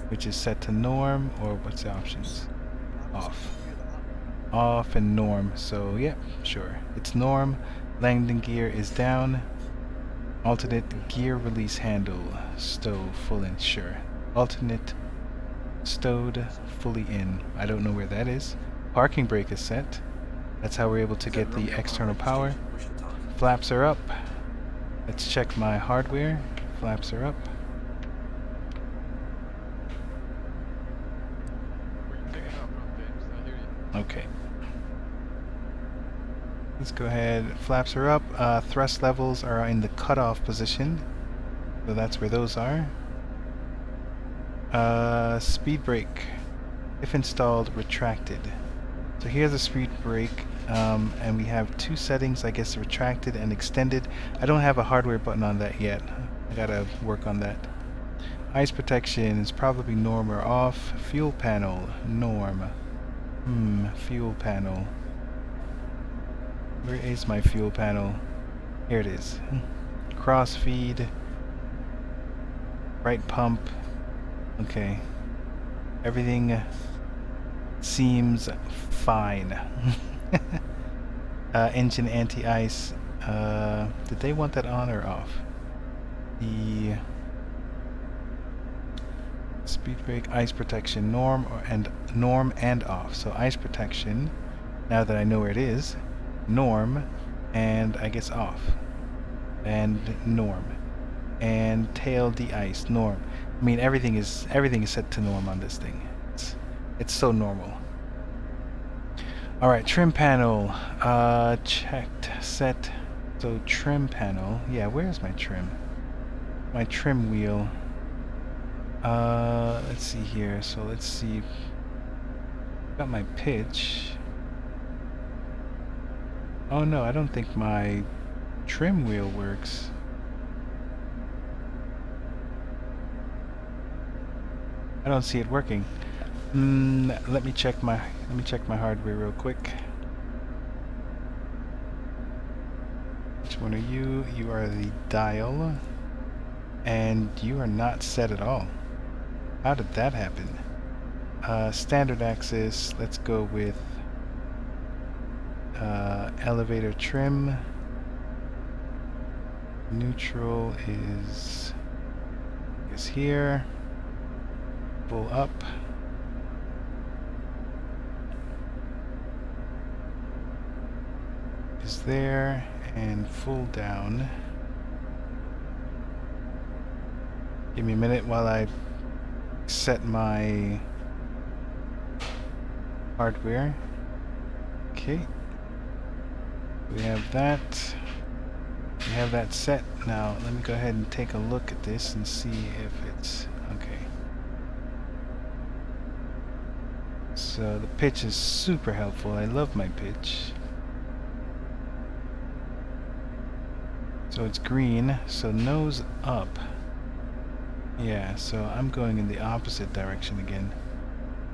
which is set to norm, or what's the options? Off. Off and norm. So yeah, sure. It's norm. Landing gear is down. Alternate gear release handle. Stow full in. Sure. Alternate stowed fully in. I don't know where that is. Parking brake is set. That's how we're able to get the external power. Flaps are up. Let's check my hardware. Flaps are up. Okay. Let's go ahead. Flaps are up. Thrust levels are in the cutoff position. So that's where those are. Speed brake. If installed, retracted. So here's the speed brake. And we have two settings, I guess, retracted and extended. I don't have a hardware button on that yet. I gotta work on that. Ice protection is probably norm or off. Fuel panel, norm. Fuel panel. Where is my fuel panel? Here it is. Cross feed. Right pump. Okay. Everything seems fine. Engine anti-ice. Did they want that on or off? The speed brake, ice protection, norm and off. So ice protection, now that I know where it is, norm, and I guess off, and norm, and tail de-ice, norm. I mean, everything is set to norm on this thing. It's so normal. All right, trim panel, checked, set. So trim panel, yeah. Where's my trim? My trim wheel. Let's see here. So let's see. Got my pitch. Oh no, I don't think my trim wheel works. I don't see it working. Let me check my hardware real quick. Which one are you? You are the dial, and you are not set at all. How did that happen? Standard axis. Let's go with elevator trim. Neutral is here. Full up. Is there, and full down. Give me a minute while I set my hardware. Okay. We have that. We have that set. Now let me go ahead and take a look at this and see if it's okay. So the pitch is super helpful. I love my pitch. So it's green, so nose up. Yeah, so I'm going in the opposite direction again.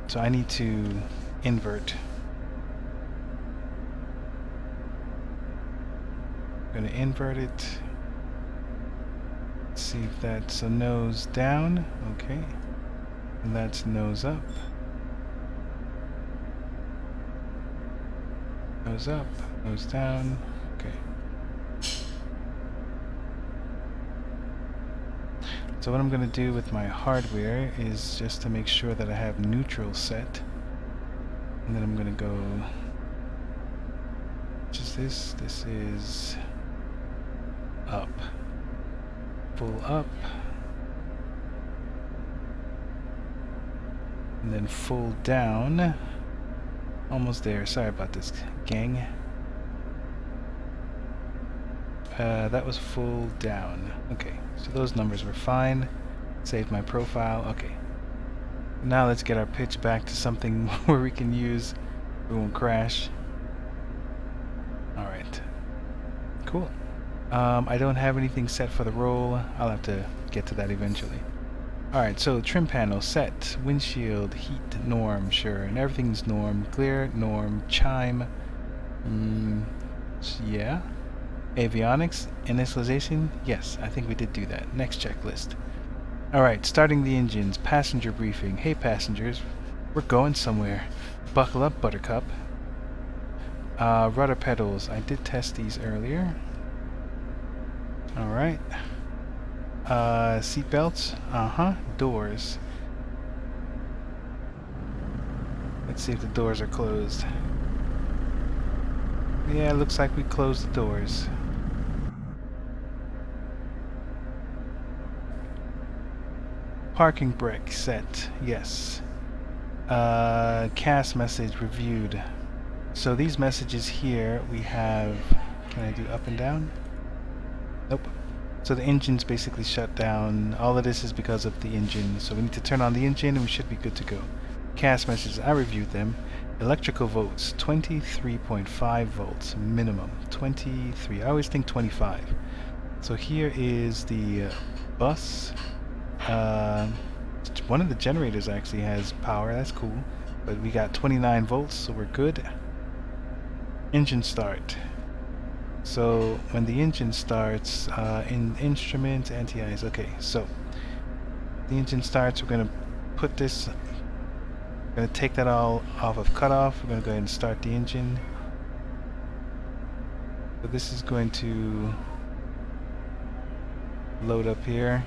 So I need to invert. I'm gonna invert it. Let's see if that's so nose down, okay. And that's nose up. Nose up, nose down, okay. So what I'm going to do with my hardware is just to make sure that I have neutral set. And then I'm going to go... Which is this? This is... up. Full up. And then full down. Almost there. Sorry about this, gang. That was full down. Okay, so those numbers were fine. Save my profile. Okay. Now let's get our pitch back to something where we can use. We won't crash. Alright. Cool. I don't have anything set for the roll. I'll have to get to that eventually. Alright, so trim panel set, windshield, heat, norm, sure, and everything's norm, clear, norm, chime, yeah. Avionics, initialization, yes, I think we did do that. Next checklist. Alright, starting the engines, passenger briefing. Hey passengers, we're going somewhere. Buckle up, Buttercup. Rudder pedals, I did test these earlier. Alright. Seat belts, doors. Let's see if the doors are closed. Yeah, looks like we closed the doors. Parking brake set, yes. Cast message reviewed. So these messages here we have, can I do up and down? Nope. So the engine's basically shut down. All of this is because of the engine. So we need to turn on the engine and we should be good to go. Cast messages, I reviewed them. Electrical volts, 23.5 volts minimum. 23, I always think 25. So here is the bus. One of the generators actually has power, that's cool. But we got 29 volts, so we're good. Engine start. So when the engine starts, in instruments, anti-ice, okay, so the engine starts, we're gonna put this, gonna take that all off of cutoff, we're gonna go ahead and start the engine. So this is going to load up here.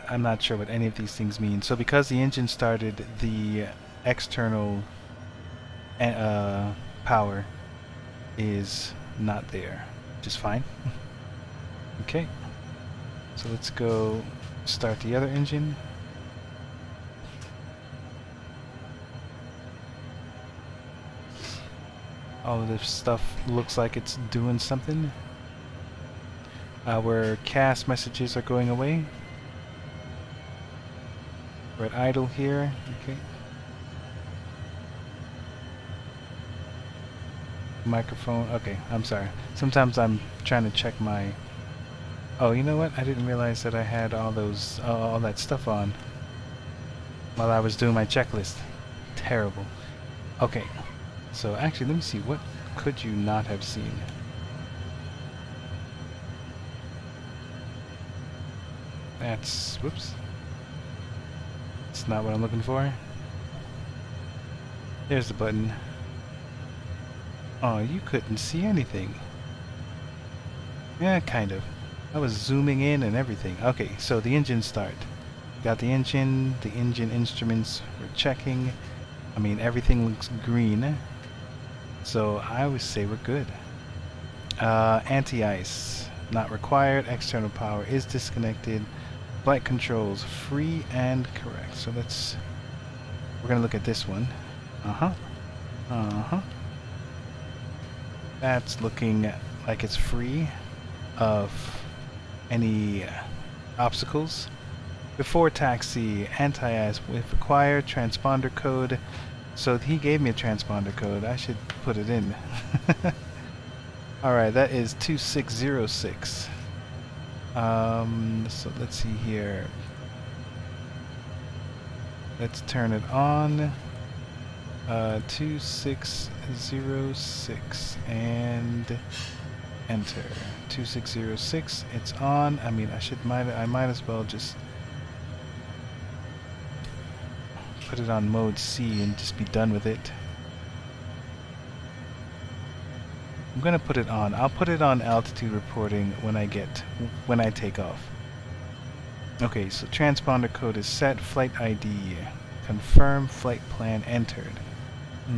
I'm not sure what any of these things mean. So because the engine started, the external power is not there, which is fine. Okay, so let's go start the other engine. All of this stuff looks like it's doing something. Our cast messages are going away. We're at idle here, okay. Microphone, okay, I'm sorry. Sometimes I'm trying to check my... Oh, you know what? I didn't realize that I had all those, all that stuff on while I was doing my checklist. Terrible. Okay, so actually let me see, what could you not have seen? That's, whoops. That's not what I'm looking for. There's the button. Oh, you couldn't see anything. Yeah, kind of. I was zooming in and everything. Okay, so the engine start. Got the engine instruments we're checking. I mean, everything looks green. So I would say we're good. Anti-ice, not required. External power is disconnected. Flight controls, free and correct. So we're gonna look at this one. That's looking like it's free of any obstacles. Before taxi, anti-ice if required, transponder code. So he gave me a transponder code. I should put it in. Alright, that is 2606. So let's see here. Let's turn it on. 2606 and enter. 2606. It's on. I mean, I might as well just put it on mode C and just be done with it. I'm gonna put it on. I'll put it on altitude reporting when I take off. Okay, so transponder code is set. Flight ID. Confirm flight plan entered.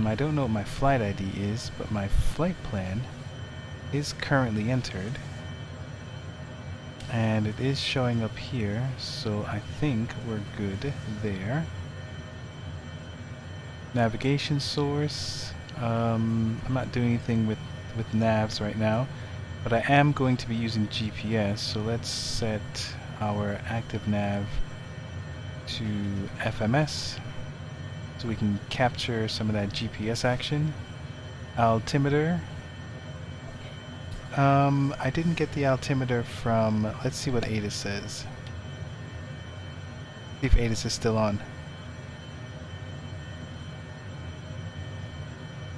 I don't know what my flight ID is, but my flight plan is currently entered. And it is showing up here, so I think we're good there. Navigation source. I'm not doing anything with navs right now, but I am going to be using GPS, so let's set our active nav to FMS so we can capture some of that GPS action. Altimeter, I didn't get the altimeter from. Let's see what ATIS says. See if ATIS is still on.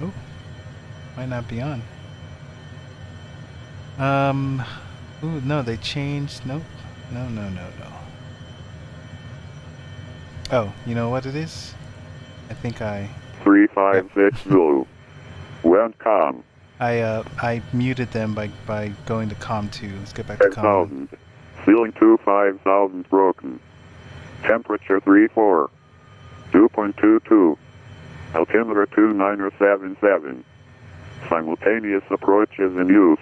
Oh, might not be on. Ooh, no, they changed. Nope. No. Oh, you know what it is? I think I. 356 Zulu. Welcome. I muted them by going to COM 2. Let's get back to COM 1. 5,000. Ceiling 5,000 broken. Temperature 34. 2.22. Altimeter 2977. Simultaneous approaches in use.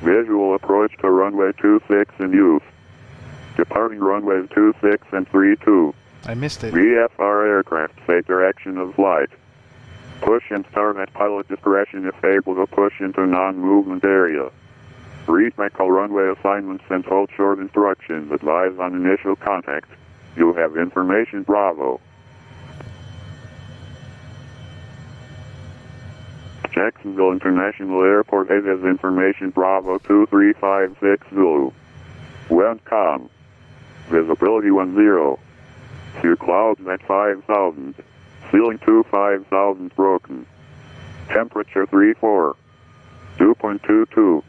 Visual approach to runway 26 in use. Departing runways 26 and 32. I missed it. VFR aircraft take direction of flight. Push and start at pilot discretion if able to push into non-movement area. Read all runway assignments and hold short instructions. Advise on initial contact. You have information Bravo. Jacksonville International Airport has information Bravo 2356 Zulu. Welcome. Visibility 10. Few clouds at 5,000. Ceiling 5,000 broken. Temperature 34. 2.22.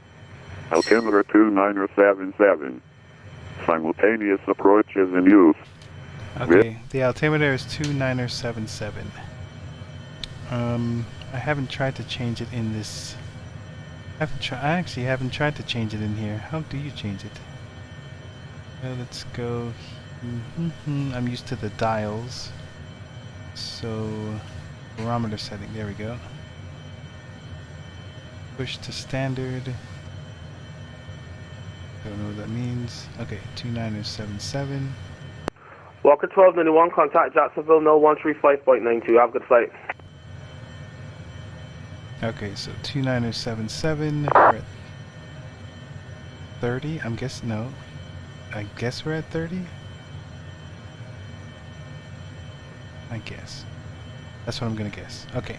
Altimeter 2977. Simultaneous approaches in use. Okay, the altimeter is 2977. I haven't tried to change it in this. I actually haven't tried to change it in here. How do you change it? Let's go. I'm used to the dials. So, barometer setting. There we go. Push to standard. Don't know what that means. Okay, 2977. Walker 1291, contact Jacksonville, no 135.92. Have a good flight. Okay, so 2977. We're at 30. I'm guessing no. I guess we're at 30. I guess. That's what I'm gonna guess. Okay.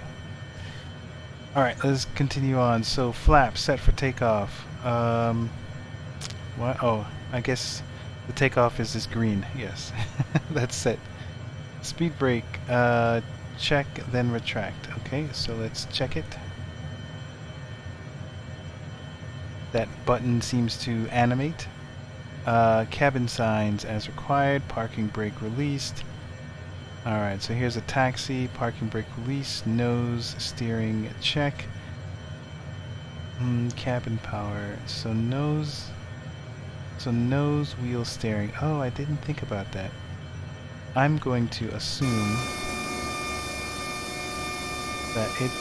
Alright, let's continue on. So flap set for takeoff. What? Oh, I guess the takeoff is this green. Yes. That's set. Speed brake. Check, then retract. Okay, so let's check it. That button seems to animate. Cabin signs as required. Parking brake released. Alright, so here's a taxi. Parking brake release. Nose steering check. Cabin power. So nose wheel steering. Oh, I didn't think about that. I'm going to assume that it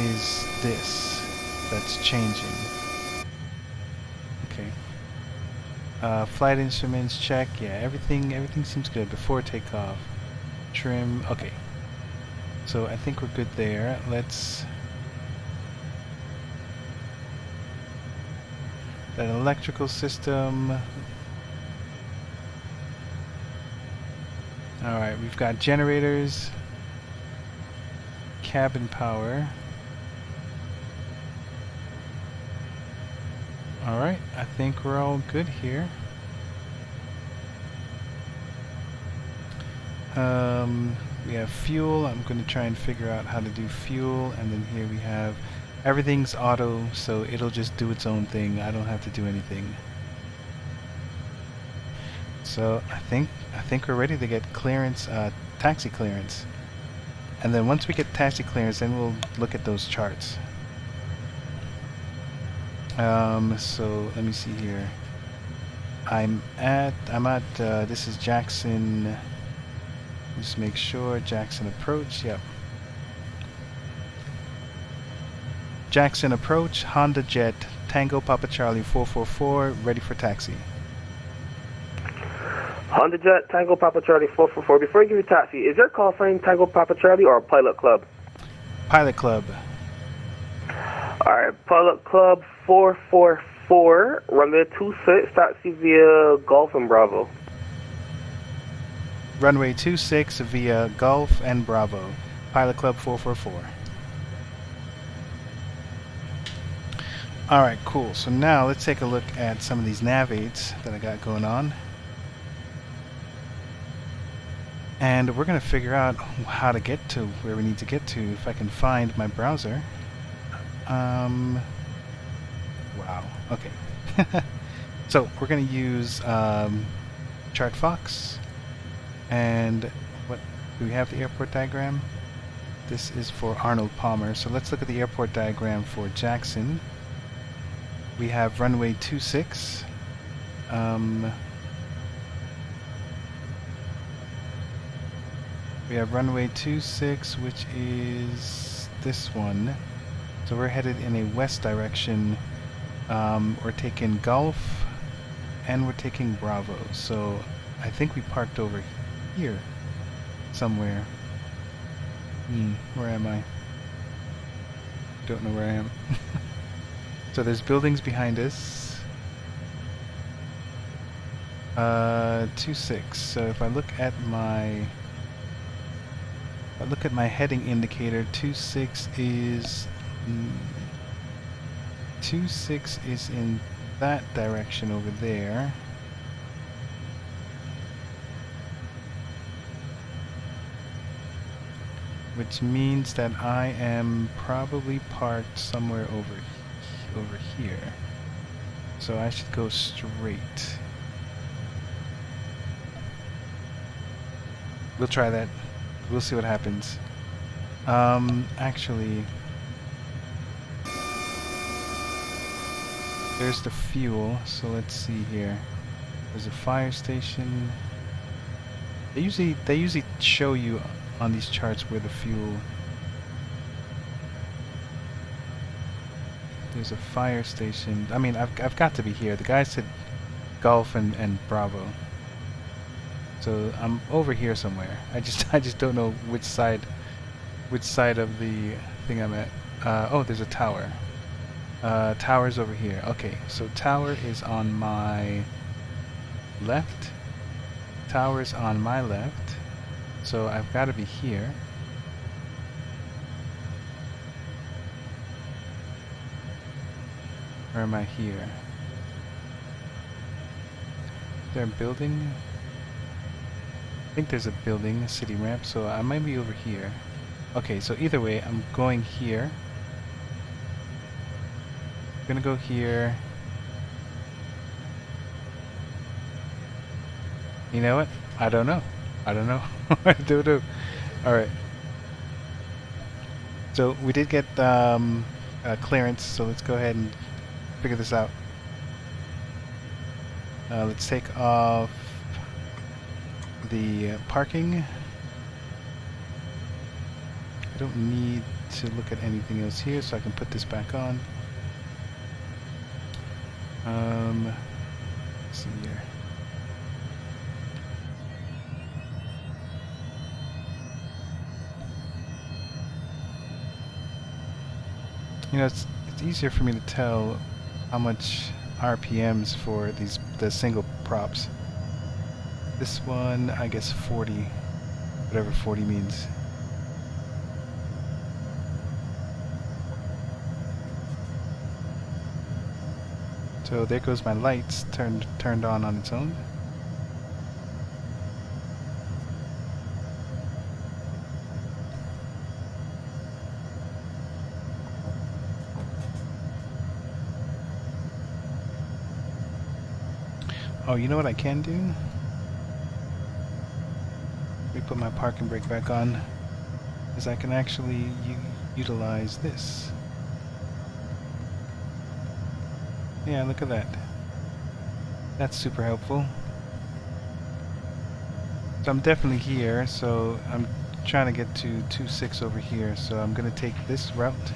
is this that's changing. Okay. Flight instruments check. Yeah, everything seems good before takeoff. Trim. Okay. So I think we're good there. Let's. That electrical system. Alright, we've got generators. Cabin power. Alright, I think we're all good here. We have fuel. I'm going to try and figure out how to do fuel. And then here we have everything's auto, so it'll just do its own thing. I don't have to do anything. So I think we're ready to get clearance, taxi clearance. And then once we get taxi clearance, then we'll look at those charts. So let me see here. I'm at this is Jackson. Just make sure Jackson approach. Yep. Jackson approach, Honda Jet, Tango Papa Charlie 444, ready for taxi. Honda Jet, Tango Papa Charlie 444. Before you give your taxi, is your call sign Tango Papa Charlie or Pilot Club? Pilot Club. Alright, Pilot Club 444, runway 26, taxi via Golf and Bravo. Runway 26 via Golf and Bravo. Pilot Club 444. Alright, cool. So now let's take a look at some of these nav aids that I got going on. And we're going to figure out how to get to where we need to get to if I can find my browser. Wow. Okay. So we're going to use ChartFox. And what do we have the airport diagram? This is for Arnold Palmer. So let's look at the airport diagram for Jackson. We have runway 26. We have runway 26, which is this one. So we're headed in a west direction. We're taking Golf and we're taking Bravo. So I think we parked over here somewhere. Where am I? Don't know where I am. So there's buildings behind us. 26. So if I look at my heading indicator, 26 is 26 is in that direction over there. Which means that I am probably parked somewhere over here. So I should go straight. We'll try that. We'll see what happens. Actually, there's the fuel. So let's see here. There's a fire station. They usually show you on these charts where the fuel. There's a fire station. I mean, I've got to be here. The guy said Golf and Bravo. So I'm over here somewhere. I just don't know which side of the thing I'm at. Oh, there's a tower. Tower's over here. Okay, so tower is on my left. Tower's on my left. So I've got to be here. Or am I here? Is there a building? I think there's a building, a city ramp, so I might be over here. Okay, so either way, I'm going here. I'm gonna go here. You know what? I don't know. I don't know. I don't know. Alright. So we did get clearance, so let's go ahead and figure this out. Let's take off the parking. I don't need to look at anything else here, so I can put this back on. Let's see here. You know, it's easier for me to tell how much RPMs for the single props. This one, I guess 40, whatever 40 means. So there goes my lights turned on its own. Oh, you know what I can do? Let me put my parking brake back on. Is I can actually utilize this. Yeah, look at that. That's super helpful. So I'm definitely here, so I'm trying to get to 26 over here. So I'm going to take this route.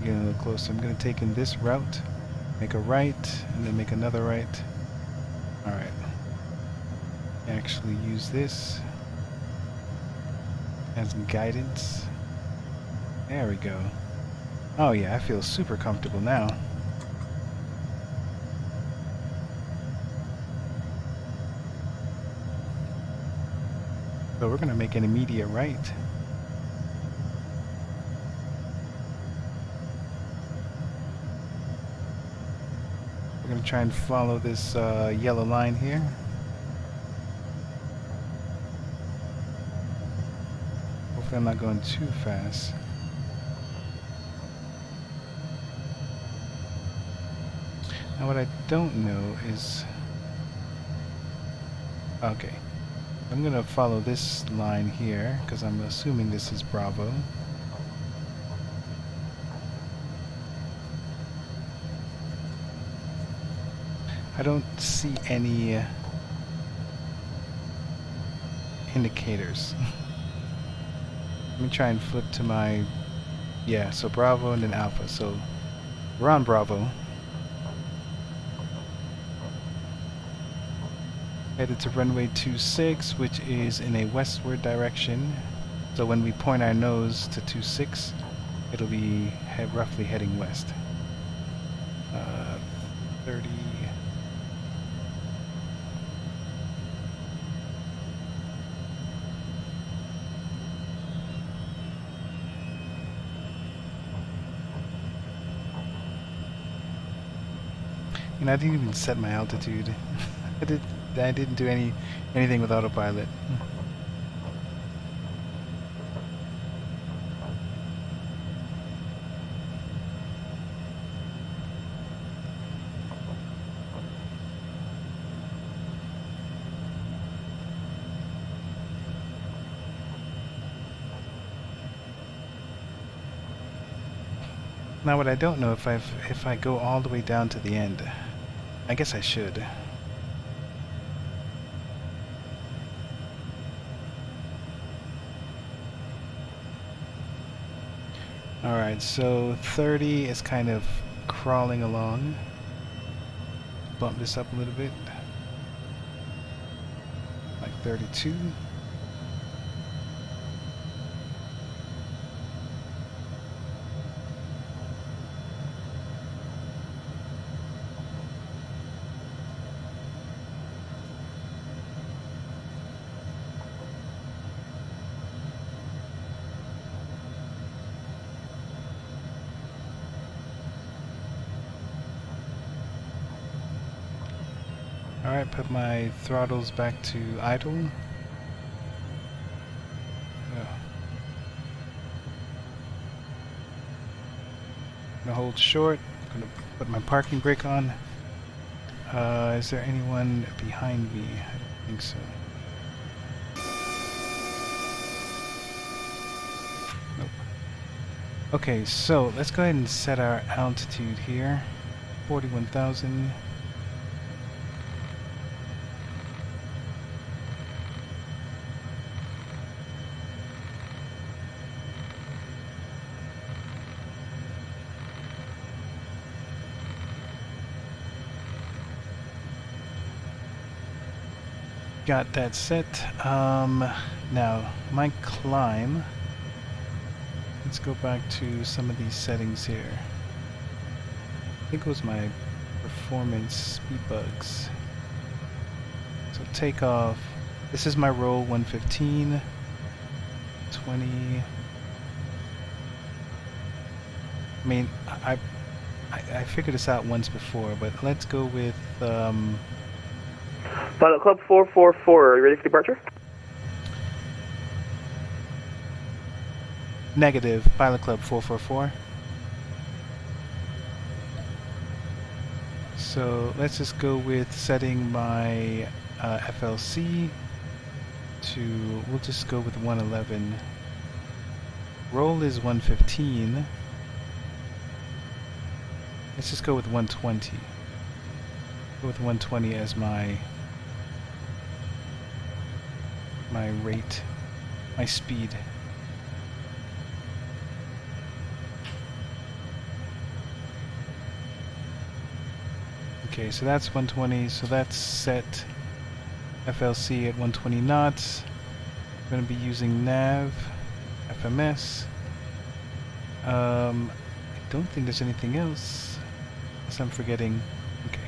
Getting a little closer. I'm going to take in this route, make a right, and then make another right. Alright. Actually use this as guidance. There we go. Oh yeah, I feel super comfortable now. So we're gonna make an immediate right. gonna try and follow this yellow line here. Hopefully I'm not going too fast. Now what I don't know is... Okay. I'm gonna follow this line here, because I'm assuming this is Bravo. I don't see any indicators. Let me try and flip to my... Yeah, so Bravo and then Alpha. So we're on Bravo. Headed to runway 26, which is in a westward direction. So when we point our nose to 26, it'll be roughly heading west. 30... And I didn't even set my altitude. I didn't do anything with autopilot. Now what I don't know if I go all the way down to the end. I guess I should. Alright, so 30 is kind of crawling along. Bump this up a little bit. Like 32. Alright, put my throttles back to idle. Gonna hold short. Gonna put my parking brake on. Is there anyone behind me? I don't think so. Nope. Okay, so let's go ahead and set our altitude here. 41,000. Got that set. Now, my climb. Let's go back to some of these settings here. I think it was my performance speed bugs. So takeoff. This is my roll 115. 20. I mean, I figured this out once before, but let's go with Pilot Club 444, are you ready for departure? negative. Pilot Club 444. So let's just go with setting my FLC to, we'll just go with 111. Roll is 115. Let's just go with 120. Go with 120 as my rate, my speed. Okay, so that's 120, so that's set FLC at 120 knots. I'm going to be using nav, FMS. I don't think there's anything else, unless I'm forgetting. Okay.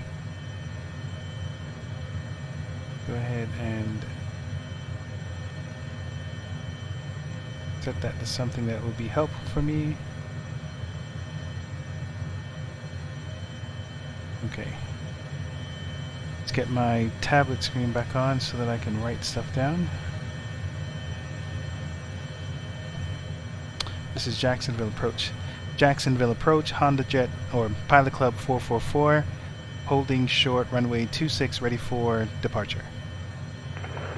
Go ahead and set that to something that will be helpful for me. Okay. get my tablet screen back on so that I can write stuff down. This is Jacksonville Approach. Jacksonville Approach, Honda Jet or Pilot Club 444, holding short, runway 26, ready for departure.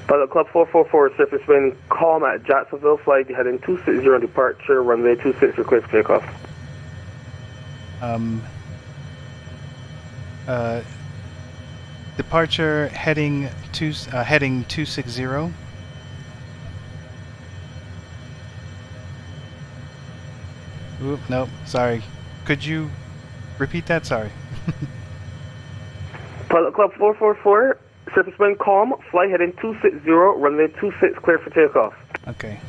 Pilot Club 444, surface wind calm at Jacksonville, flight heading 260 departure, runway 26, clear for takeoff. Departure heading 260. Oop, nope, sorry. Could you repeat that? Sorry. Pilot Club 444, surface wind calm, flight heading 260, runway 26, clear for takeoff. Okay.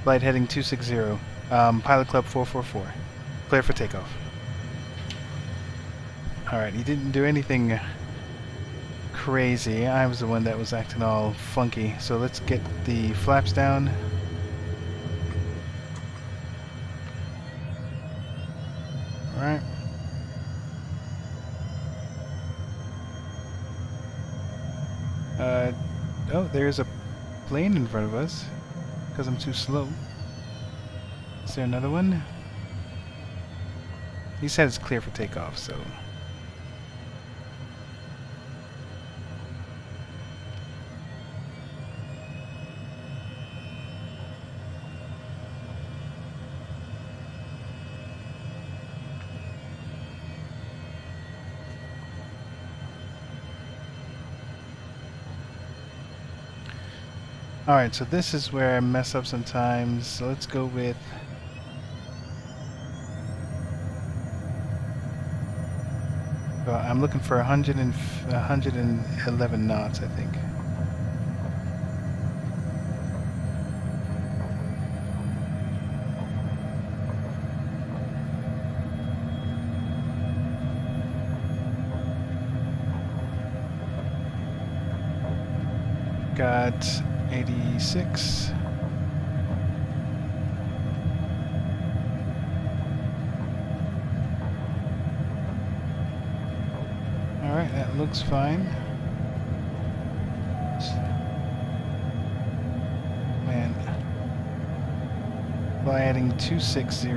Flight heading 260. Pilot Club 444. Clear for takeoff. Alright, he didn't do anything crazy. I was the one that was acting all funky. So let's get the flaps down. Alright. Oh, there's a plane in front of us. Because I'm too slow. Is there another one? He said it's clear for takeoff, so... Alright, so this is where I mess up sometimes. So let's go with... Well, I'm looking for 111 knots, I think. Got 86. Alright, that looks fine. Man. By adding 260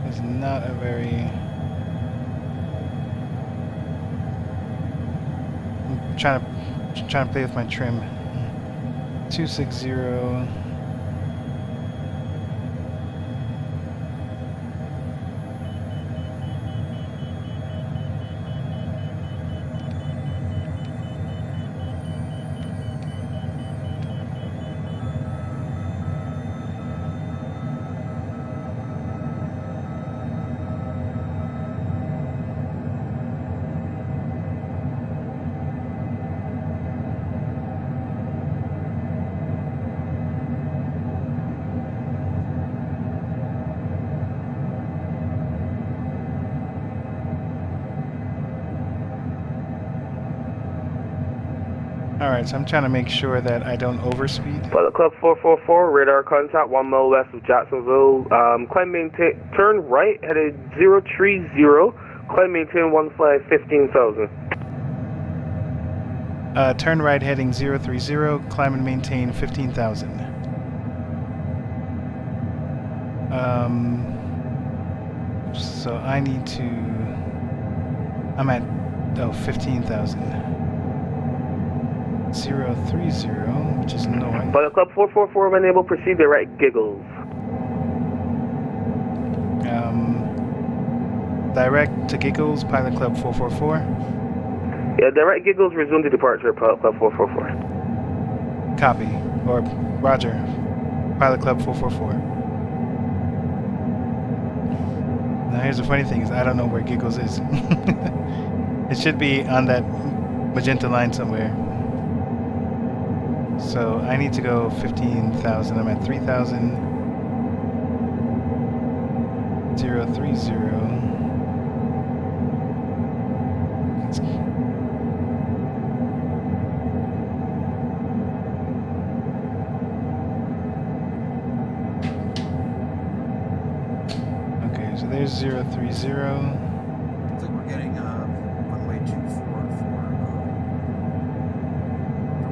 is not a very... I'm trying to play with my trim. 260. Alright, so I'm trying to make sure that I don't overspeed. Pilot Club 444, radar contact 1 mile west of Jacksonville. Climb maintain, turn right, headed 030. Climb maintain 1 flight 15,000. Turn right heading 030, climb and maintain 15,000. So I need to... I'm at, 15,000. 030, which is north. Pilot Club 444, when able, proceed direct Giggles. Direct to Giggles, Pilot Club 444. Yeah, direct Giggles, resume the departure, Pilot Club 444. Copy. Or, Roger. Pilot Club 444. Now here's the funny thing is I don't know where Giggles is. It should be on that magenta line somewhere. So I need to go 15,000. I'm at 3,000. 030. There's 030. Looks like we're getting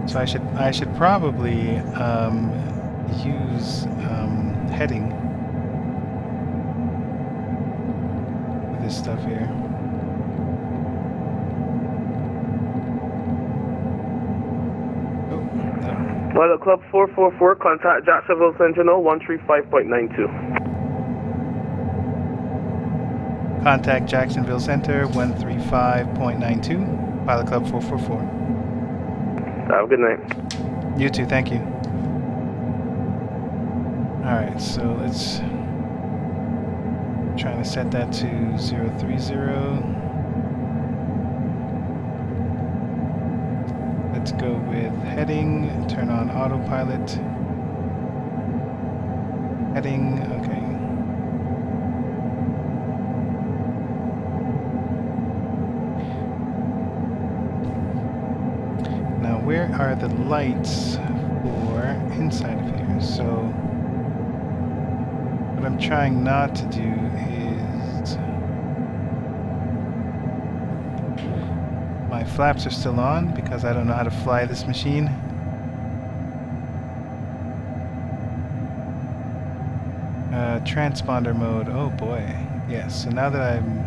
So I should probably use heading with this stuff here. Oh, no. Pilot Club 444, contact Jacksonville Sentinel 135.92. Contact Jacksonville Center 135.92. Pilot Club 444. Have a good night. You too, thank you. Alright, so let's try to set that to 030. Let's go with heading, turn on autopilot. Heading, okay. Now where are the lights for inside of here? So what I'm trying not to do is my flaps are still on because I don't know how to fly this machine. Transponder mode, oh boy. Yes, so now that I'm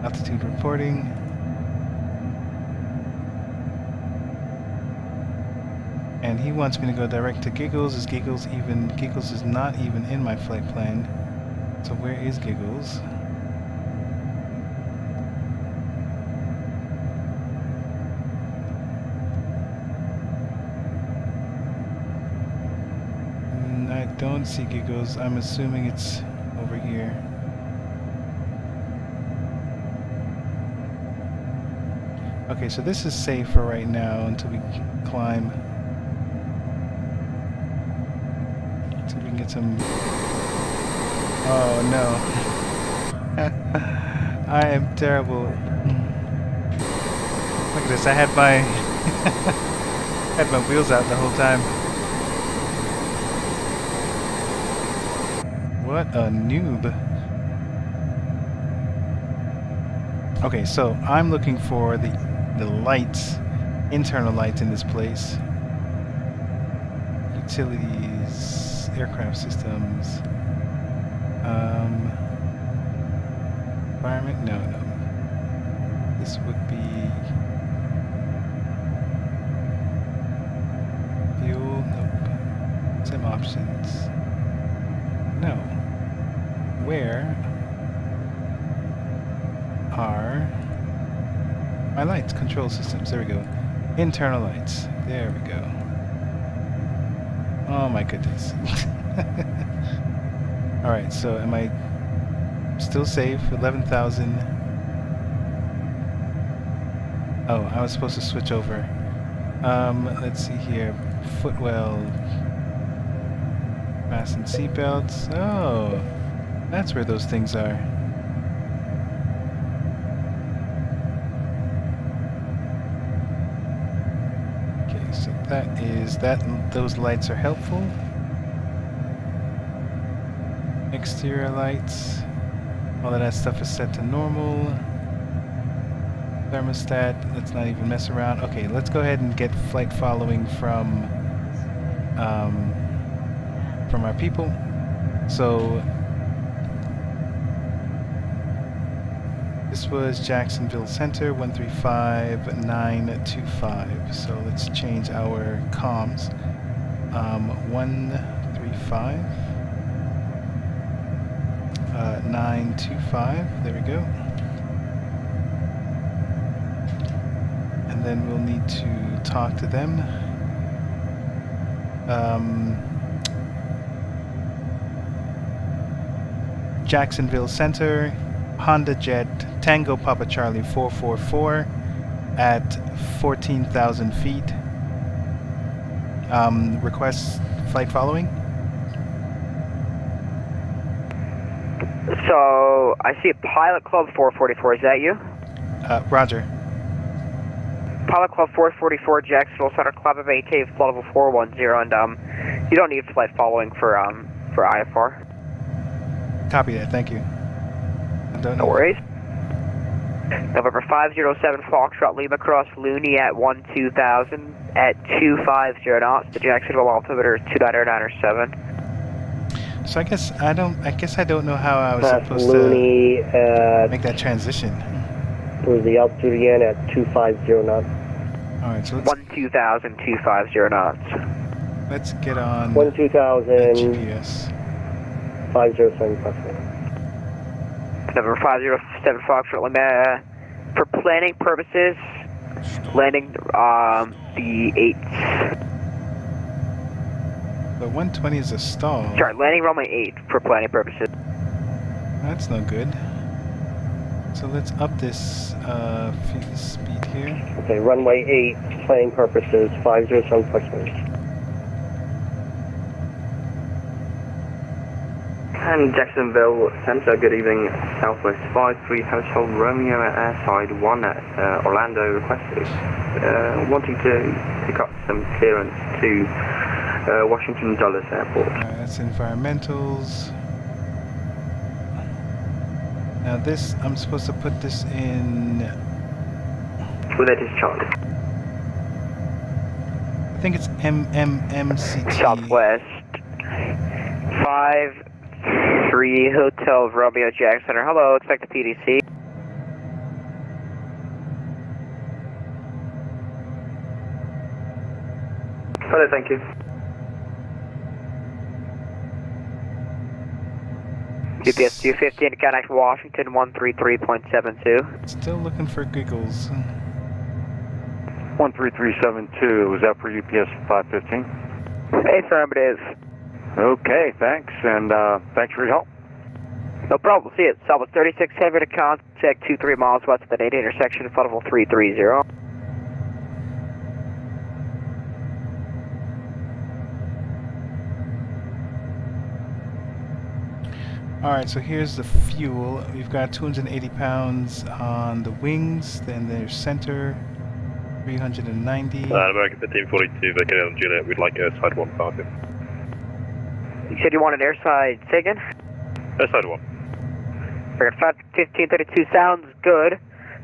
altitude reporting, and he wants me to go direct to Giggles. Is Giggles is not even in my flight plan. So where is Giggles? I don't see Giggles. I'm assuming it's over here. Okay, so this is safe for right now until we climb. So we can get some... Oh no. I am terrible. Look at this, I had my... had my wheels out the whole time. What a noob. Okay, so I'm looking for the lights, internal lights in this place. Utilities, aircraft systems, environment, no. This would be fuel, nope. Some options. No. Where are my lights? Control systems. There we go. Internal lights. There we go. Oh my goodness. Alright, so am I still safe? 11,000. Oh, I was supposed to switch over. Let's see here. Footwell. Fasten seatbelts. Oh, that's where those things are. Okay, so that is that. Those lights are helpful. Exterior lights. All of that stuff is set to normal. Thermostat. Let's not even mess around. Okay, let's go ahead and get flight following from our people. So this was Jacksonville Center 135.925. So let's change our comms. 135 925. There we go. And then we'll need to talk to them. Jacksonville Center, Honda Jet, Tango Papa Charlie 444 at 14,000 feet. Request flight following. So, I see Pilot Club 444, is that you? Roger. Pilot Club 444, Jacksonville Center, Club of AT, flight level 410, and you don't need flight following for IFR. Copy that, thank you. I don't know. No worries. November 507 Foxtrot Lima cross Looney at 12000 at 250 knots to Jacksonville altimeter 29907. So I guess I don't know how I was Pass supposed Looney to at make that transition. towards the altitude again at 250 knots. All right, so 12000 250 knots. let's get on 12000 GPS. 507 approximately. November 507 Foxtrot Lima for planning purposes, landing the 8. But 120 is a stall. Sorry, landing runway 8 for planning purposes. That's no good. So let's up this speed here. Okay, runway 8, planning purposes, 507 approximately. And Jacksonville Center, good evening, Southwest 53 Household Romeo at airside 1 at Orlando requested. Wanting to pick up some clearance to Washington Dulles Airport. Alright, that's environmentals. Now this, I'm supposed to put this in... With it is Charlie. I think it's MCT. Southwest 53 Hotel Romeo Jack Center. Hello, expect the PDC. Hello, thank you. GPS 215 to contact Washington 133.72. Still looking for giggles. 13372, was that for UPS 515? Affirmative. Okay, thanks, and thanks for your help. No problem, see it. Southwest 36 heavy to contact 23 miles west of the data intersection, flight level 330. Alright, so here's the fuel. We've got 280 pounds on the wings, then there's center, 390. American 1542, vacated on Juliet, we'd like airside 1 parking. You said you wanted airside, say again? Airside 1. American 1532 sounds good.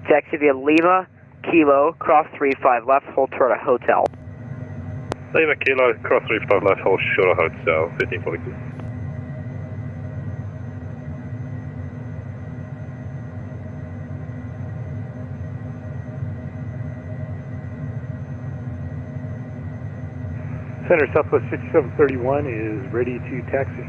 Taxi via Lima, Kilo, cross 35 left, hold toward a hotel. Lima, Kilo, cross 35 left, hold short of hotel, 1542. Center Southwest 5731 is ready to taxi.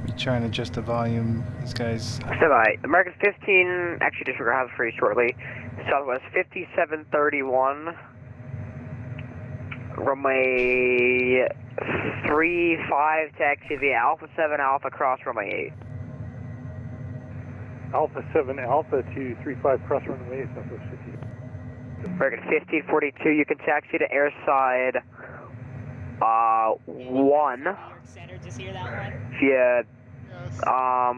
We're trying to adjust the volume. These guys. Stand by. American 15, actually just we're going to have it for you shortly. Southwest 5731. Runway 35 taxi via Alpha 7 Alpha cross runway 8. Alpha 7 Alpha to 35 cross runway Southwest 50. American 1542, you can taxi to airside 1. Via,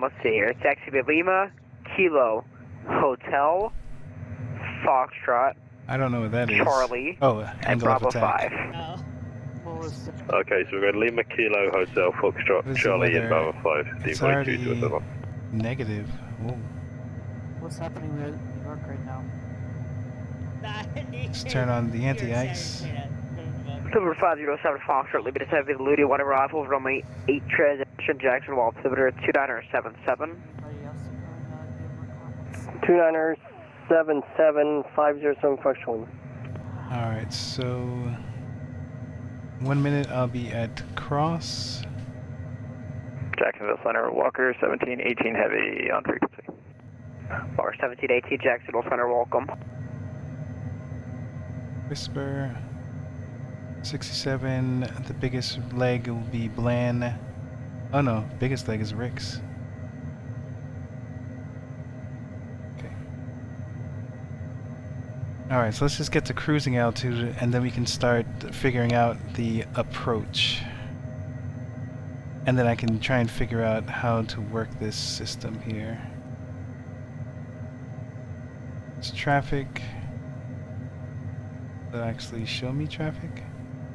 let's see here, taxi via Lima, Kilo, Hotel, Foxtrot, I don't know what that is. Charlie, oh, and angle of Bravo attack. 5. Okay, so we've got Lima, Kilo, Hotel, Foxtrot, Charlie, and Bravo 5, It's 1542 already to us. negative. Whoa. What's happening with New York right now? Let's turn on the anti-ice. Number 507 Foxtrot, Lima to 7 Ludia, 1 arrival, runway 8 transition, Jacksonville, altimeter 2977. 2977 507 Foxtrot. Alright, so 1 minute I'll be at cross. Jacksonville Center, Walker 1718 heavy on frequency. Walker 1718, Jacksonville Center, welcome. Whisper 67, the biggest leg will be Bland. Oh no, biggest leg is Rick's. Okay. Alright, so let's just get to cruising altitude and then we can start figuring out the approach. And then I can try and figure out how to work this system here. It's traffic. Will it actually show me traffic?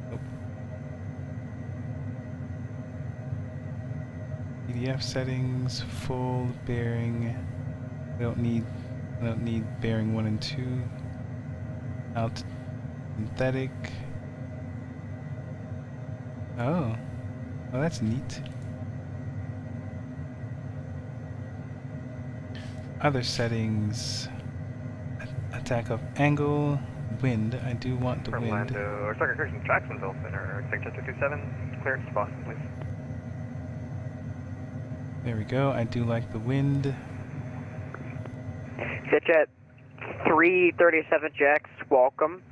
Nope. VF settings, full bearing. I don't need bearing 1 and 2. Synthetic. Oh, well that's neat. Other settings. Attack of angle, wind. I do want the wind. Orlando, or sorry, Christian Jacksonville Center, Chester 27, clearance to Boston, please. There we go. I do like the wind. Pitch at 337 Jacks, welcome.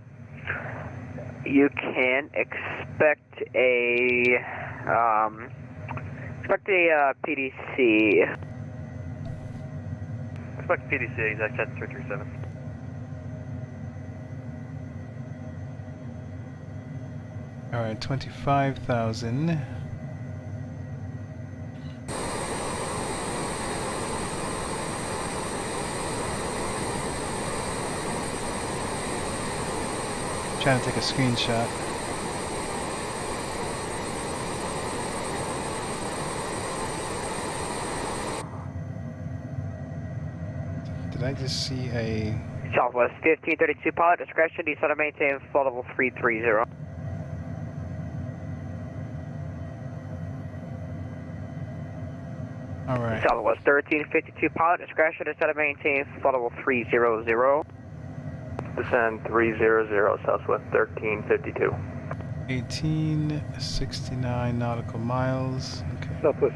You can expect a PDC. Expect PDC, exact jet 337. Alright, 25,000. Trying to take a screenshot. Did I just see a... Southwest 1532 pilot discretion, descend and maintain flight level 330. Alright. Southwest 1352 pilot discretion, descend and maintain flight level 300. Descend 300, Southwest 1352. 1869 nautical miles. Okay. Southwest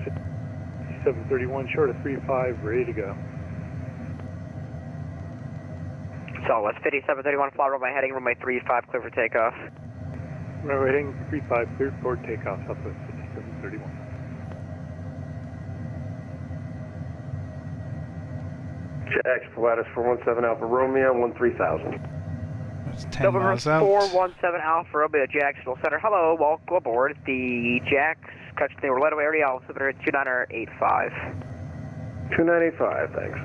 731, short of 35, ready to go. Southwest 5731, fly runway heading runway 35, clear for takeoff. Runway heading 35, cleared for takeoff, Southwest 5731. Jax, Pilatus 417 Alpha Romeo, 13,000. That's 10 miles out. 417 Alpha Romeo, Jacksonville Center. Hello, welcome aboard the Jax, touching the Orlando area, altimeter 2985. 2985, thanks.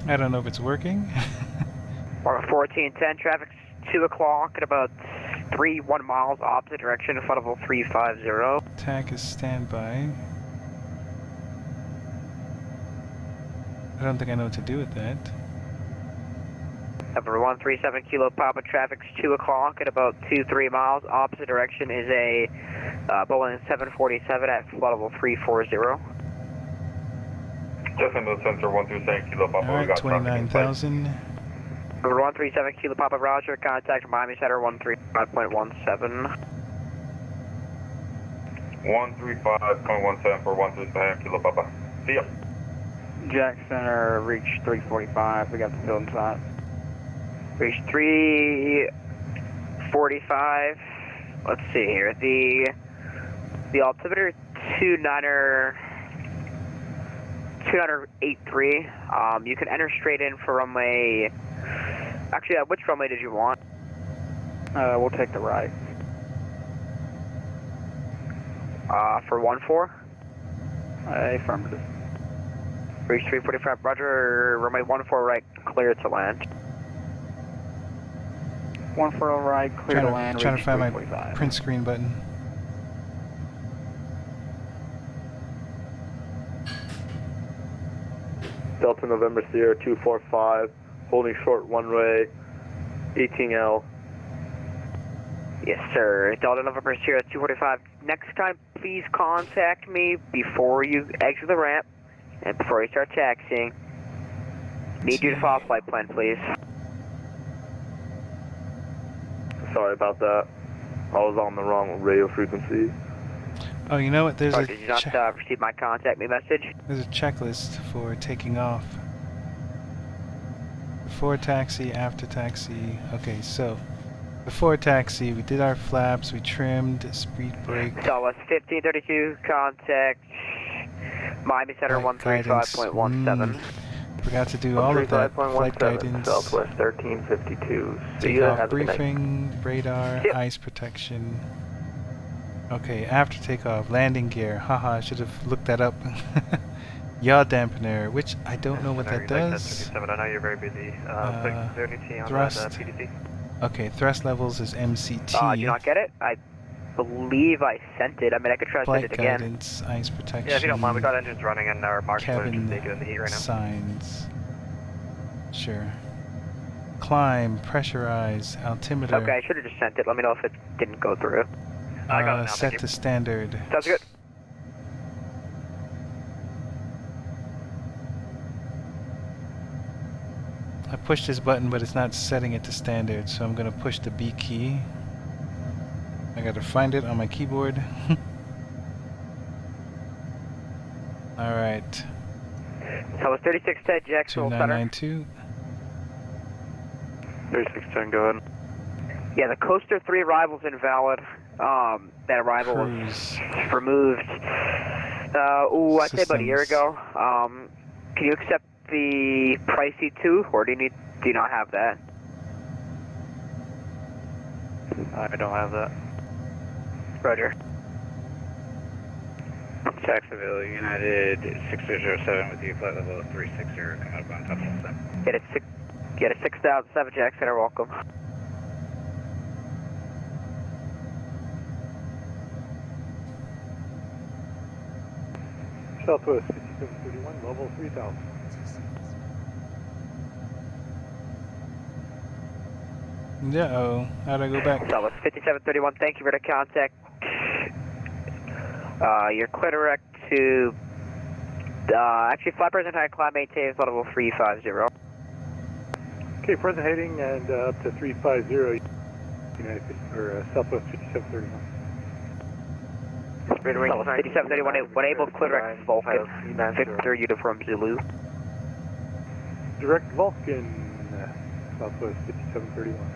I don't know if it's working. 1410, traffic's 2 o'clock at about 31 miles opposite direction, in front of 350. Attack is standby. I don't think I know what to do with that. Number 137 Kilo Papa, traffic's 2 o'clock at about 23 miles opposite direction is a Boeing 747 at flight level 340. Jacksonville Center 137 Kilo Papa. Alright, 29,000. Number 137 Kilo Papa, roger, contact Miami Center 135.17. 135.17 for 137 Kilo Papa. See ya. Jack Center, reach 345. We got the field inside. Reach 345. Let's see here. The altimeter 2983. You can enter straight in for runway. Actually, which runway did you want? We'll take the right. For 14? Affirmative. Reach 345, roger, runway 14 right, clear to land. 14 right, clear to land, Trying reach to find my 345. print screen button. Delta November Sierra 245, holding short runway 18L. Yes, sir. Delta November Sierra 245. Next time, please contact me before you exit the ramp and before you start taxiing. Need you to follow flight plan, please. Sorry about that. I was on the wrong radio frequency. Oh, you know what? There's Sorry, a did you not receive my contact me message? there's a checklist for taking off. Before taxi, after taxi. Okay, so before taxi, we did our flaps, we trimmed, speed brake. Southwest 1532, contact Miami Center 135.17. Forgot to do all of that. Flight guidance, Southwest 1352. takeoff briefing, radar, ice protection. Okay, after takeoff, landing gear. Haha, I should have looked that up. Yaw dampener, which I don't know what that does. I know you're very busy. Quick clarity on Thrust. that PDC. Okay, thrust levels is MCT. Do you not get it? I believe I sent it. I mean, I could try to send Flight it again. guidance, ice protection. Yeah, if you don't mind, we got engines running and our marks are just cabin naked in the heat right now. signs. Sure. Climb, pressurize, altimeter. Okay, I should have just sent it. Let me know if it didn't go through. I got it now, Set thank you. to standard. Sounds good. I pushed this button, but it's not setting it to standard, so I'm gonna push the B key. I gotta find it on my keyboard. Alright. So it's 3610 Jacksonville Center. 2992. 3610, go ahead. Yeah, the Coaster 3 arrival's invalid. That arrival was removed. I'd say about a year ago. Can you accept the pricey 2, or do you not have that? I don't have that. Roger. Jacksonville United 6007 with you, flight level 360, come out of on top of them. Get a 6007 Jack Center, welcome. Southwest 5731, level 3000. Uh-oh. How'd I go back? Southwest 5731, thank you for the contact. You're clear direct to, actually flight present high climb maintain flight level 350. Okay, present heading and up to 350, United, or Southwest 5731. Southwest 5731, enable clear direct Vulcan, Victor Uniform Zulu. Direct Vulcan, Southwest 5731.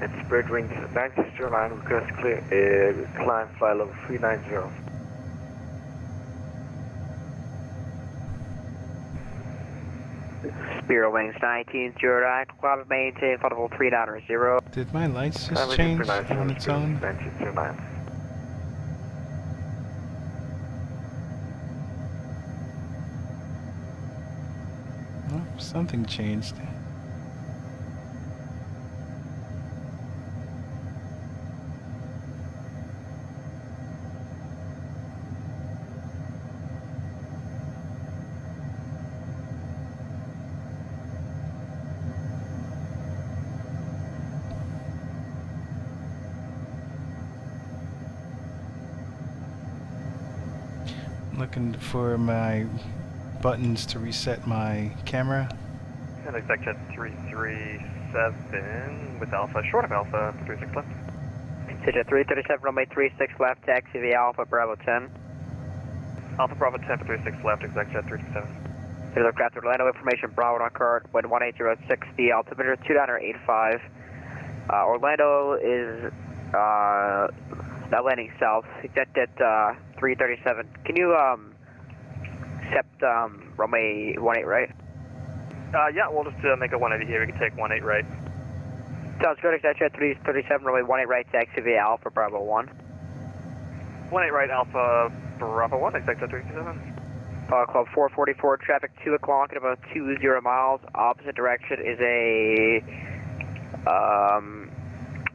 And Spirit Wings Manchester line request clear, climb flight level 390. Spirit Wings 1909, climb maintain flight level 390. Did my lights just change on its own? Manchester line. Oh, something changed. Looking for my buttons to reset my camera. And exec jet 337 with Alpha, short of Alpha, 36 left. Jet 337, runway 36 left, taxi via Alpha Bravo 10. Alpha Bravo 10 for 36 left, exec jet 337. Here's aircraft Orlando information, Bravo on card, wind 18060, altimeter 2985. Orlando is now landing south, jet at 337. Can you accept runway 18 right? Yeah, we'll just make a 180 here. We can take 18 right. Sounds good, jet 337, runway 18 right, taxi via Alpha Bravo 1. 18 right, Alpha Bravo 1, exec jet 337. Club 444, traffic 2 o'clock at about 20 miles. Opposite direction is a, I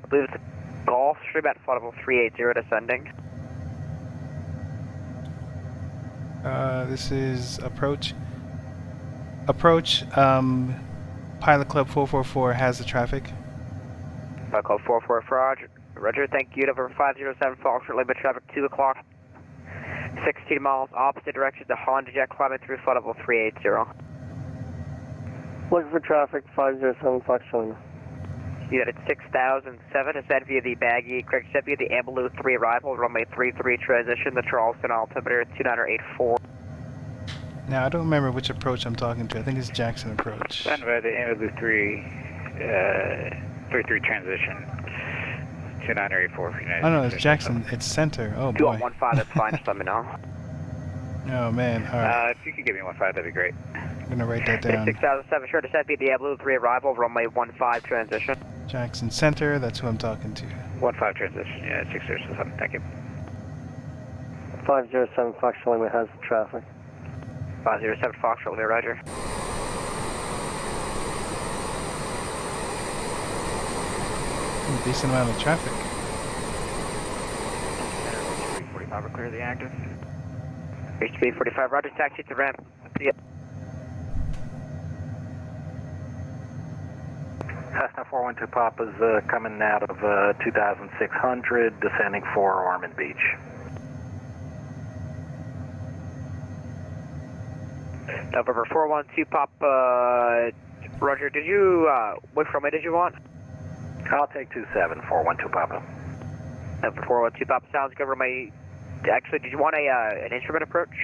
believe it's a Gulfstream at flight level 380 descending. This is approach. Approach, Pilot Club 444 has the traffic. Pilot Club 444, Roger. Roger, thank you. Number 507, Foxtrot, limit traffic 2 o'clock. 16 miles, opposite direction to Honda Jet, climbing through flight level 380. Looking for traffic, 507 Foxtrot. You got it 6007, ascend via the Baggy, correct, ascend via the Ambaloo 3 arrival, runway 33 transition, the Charleston altimeter 2984. Now, I don't remember which approach I'm talking to. I think it's Jackson approach. Stand by the Ambaloo 33 transition. 2984 for United. Oh no, it's Jackson. It's center. Oh boy. 2115, that's fine, just let me know. Oh man, alright. If you could give me 15, that'd be great. I'm gonna write that down. 6007, sure to set via the Ambaloo 3 arrival, runway 15 transition. Jackson Center, that's who I'm talking to. 15 transition, yeah, 607, thank you. 507 Foxtrot has the traffic. 507 Foxtrot, roger. A decent amount of traffic. 345 will clear the active. HP 45, roger, taxi to ramp. See ya. Cessna 412 Papa's coming out of 2600, descending for Ormond Beach. November 412 Papa, roger, did you, which runway did you want? I'll take 27, 412 Papa. November 412 Papa, sounds good. Runway, actually, did you want an instrument approach?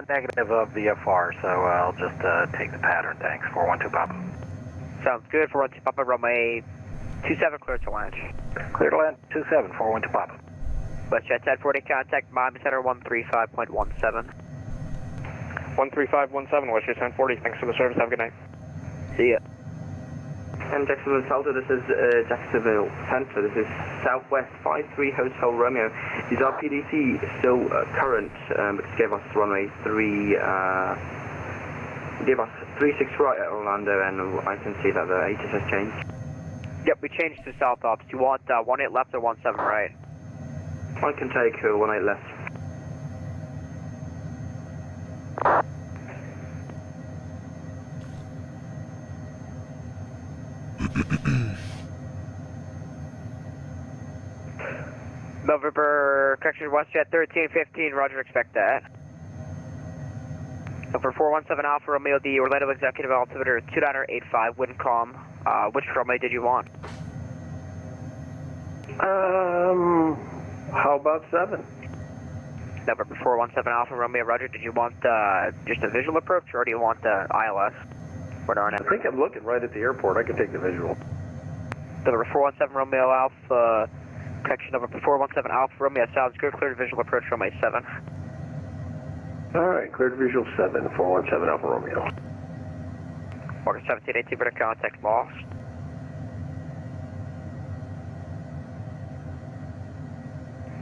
Negative of VFR, so I'll just take the pattern, thanks. 412 Papa. Sounds good. 412 Papa, runway 27, clear to land. Clear to land, 27, 412 Papa. WestJet 1040, contact Miami Center 135.17. 13517, WestJet 1040, thanks for the service, have a good night. See ya. And Jacksonville Delta, this is Jacksonville Center, this is Southwest 53 Hotel Romeo. Is our PDC still current? Because gave us runway 36 right at Orlando, and I can see that the ATIS has changed. Yep, we changed to South Ops. Do you want 18 left or 17 right? I can take 18 left. November, correction, WestJet 1315, roger, expect that. November 417 Alpha Romeo, the Orlando Executive Altimeter 2985, Windcom. Which runway did you want? How about 7? November 417 Alpha Romeo, roger, did you want just a visual approach, or do you want ILS? I think I'm looking right at the airport. I can take the visual. November 417 Romeo Alpha, correction, November 417 Alpha Romeo, sounds good, cleared visual approach, runway 7. Alright, cleared visual 7, 417 Alpha Romeo. Walker 1718, for the contact lost.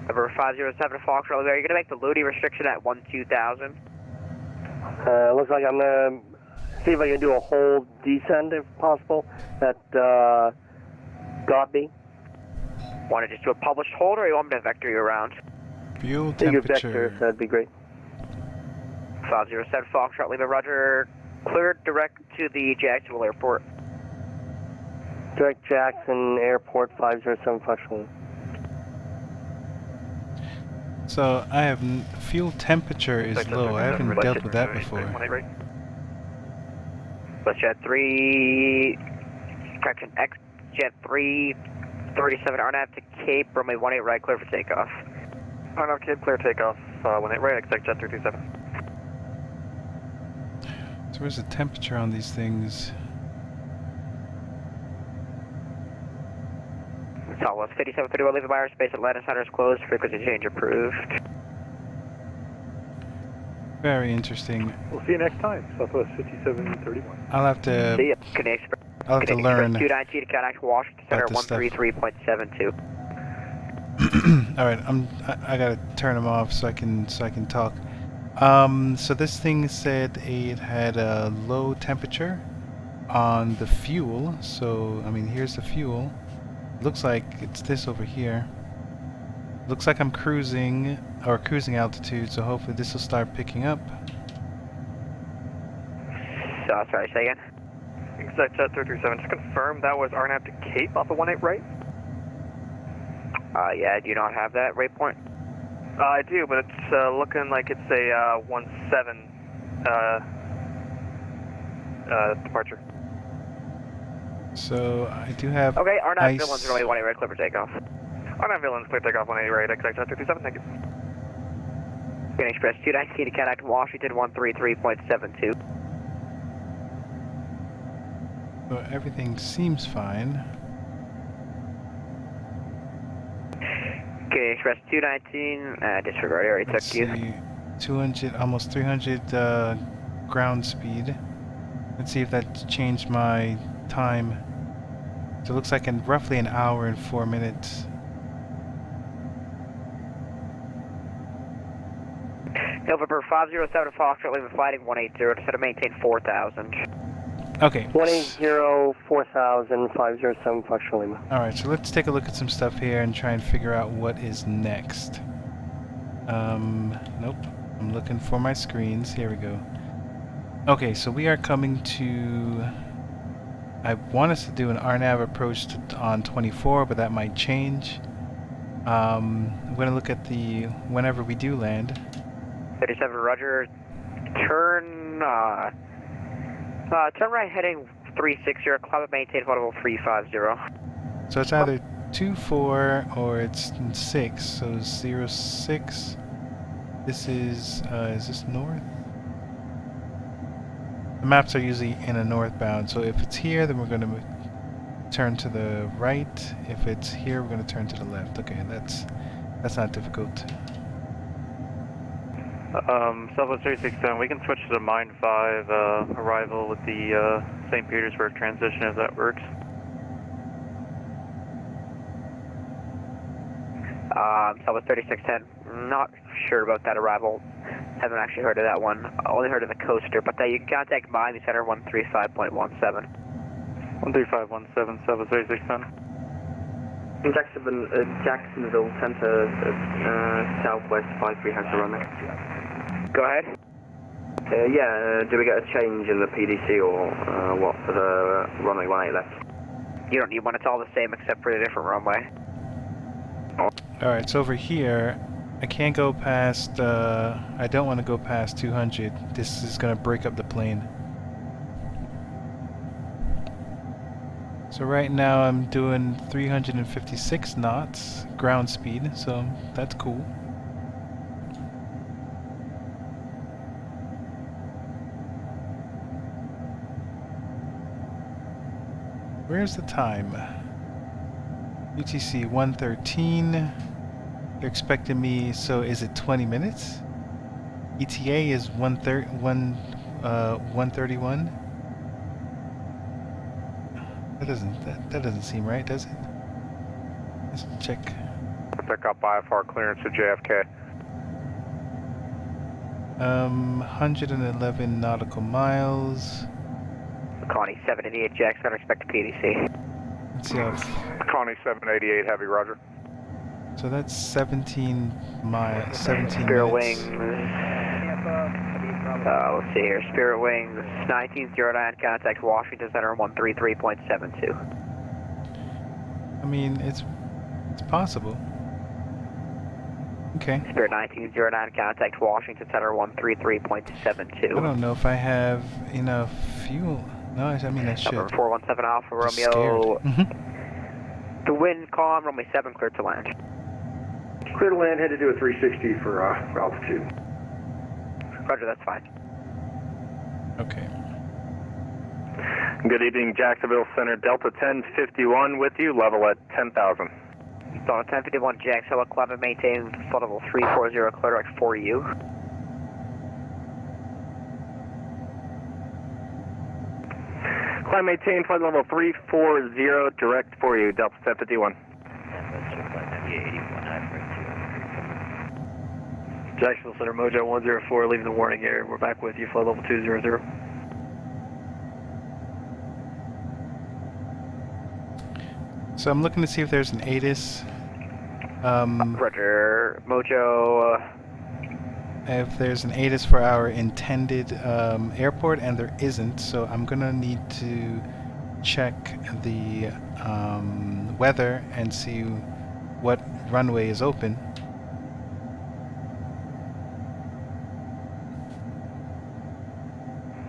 Number 507 Fox, are you going to make the loading restriction at 12,000? Looks like I'm going to see if I can do a hold descend if possible at Godby. Want to just do a published hold, or you want me to vector you around? Fuel Take a temperature. vector, that'd be great. 507 Foxtrot, Lima, roger. Cleared direct to the Jacksonville Airport. Direct Jackson Airport 507 Foxtrot. So I have fuel temperature is low. I haven't dealt with that before. WestJet 3, correction, XJet 337, RNAV to Cape, runway 18 right, clear for takeoff. RNAV Cape, clear takeoff, 18 right, expect Jet 327. So where's the temperature on these things? Southwest 5731, leaving by airspace, Atlanta Center is closed, frequency change approved. Very interesting. We'll see you next time, Southwest 5731. I'll have to. See ya. Canadian Express. I'll have to learn. 219 to contact Washington Center at 133.72. All right, I gotta turn them off so I can talk. So this thing said it had a low temperature on the fuel. So I mean, here's the fuel. Looks like it's this over here. Looks like I'm cruising altitude. So hopefully this will start picking up. Sorry, say again. Exact Jet 337, just confirm that was RNAV to Cape off of 18 right? Yeah, do you not have that rate point? I do, but it's looking like it's a 17 departure. So I do have. Okay, RNAV ice. Villains runway 18 right, clear for takeoff. RNAV Villains, clear takeoff 18 right, exact Jet 337, thank you. Canadian Express 219 to contact Washington 133.72. So everything seems fine. Canadian Express 219, disregard, I already took Let's you. see, 200, almost 300 ground speed. Let's see if that changed my time. So it looks like in roughly an hour and 4 minutes. November 507 Foxtrot, leaving flighting 180, to maintain 4,000. Okay. 180-4000-507 Foxtrot Lima. Alright, so let's take a look at some stuff here and try and figure out what is next. Nope. I'm looking for my screens. Here we go. Okay, so we are coming to... I want us to do an RNAV approach on 24, but that might change. I'm going to look at the... whenever we do land. 37, roger. Turn right heading 360, climb maintain flight level 350. So it's either 24 or it's 6, so 06. This is this north? The maps are usually in a northbound, so if it's here, then we're going to turn to the right. If it's here, we're going to turn to the left. Okay, that's not difficult. Southwest 367, we can switch to the Mine 5 arrival with the St. Petersburg transition if that works. Southwest 3610, not sure about that arrival. Haven't actually heard of that one. Only heard of the coaster, but you can contact Miami Center 135.17. 13517, Southwest 3610. Jacksonville Center, Southwest 53 has to run there. Go ahead. Do we get a change in the PDC or what for the runway 18 left? You don't need one, it's all the same except for a different runway. Alright, so over here, I can't go past, I don't want to go past 200. This is going to break up the plane. So right now I'm doing 356 knots ground speed, so that's cool. Where's the time? UTC 113. They're expecting me, so is it 20 minutes? ETA is 131. That doesn't seem right, does it? Let's check. Pick up IFR clearance to JFK. 111 nautical miles. Connie 788 Jackson, expect a PDC. Let's see how. Connie 788, heavy, roger. So that's 17 miles. 17 Spirit minutes. Wings. Let's see here. Spirit Wings 1909, contact Washington Center 133.72. I mean, it's possible. Okay. Spirit 1909, contact Washington Center 133.72. I don't know if I have enough fuel. No, I mean I should. Number 417 Alpha Just Romeo. scared. The wind calm, runway 7 clear to land. Clear to land, headed to a 360 for altitude. Roger, that's fine. Okay. Good evening, Jacksonville Center, Delta 1051 with you, level at 10,000. Delta 1051 Jacksonville, climb maintain flight level 340, clear direct for you. Climb maintain flight level 340, direct for you, Delta 1051. Jacksonville Center, Mojo 104, leaving the warning area. We're back with you, flight level 200. So I'm looking to see if there's an ATIS. Roger, Mojo. If there's an ATIS for our intended airport, and there isn't, so I'm gonna need to check the weather and see what runway is open.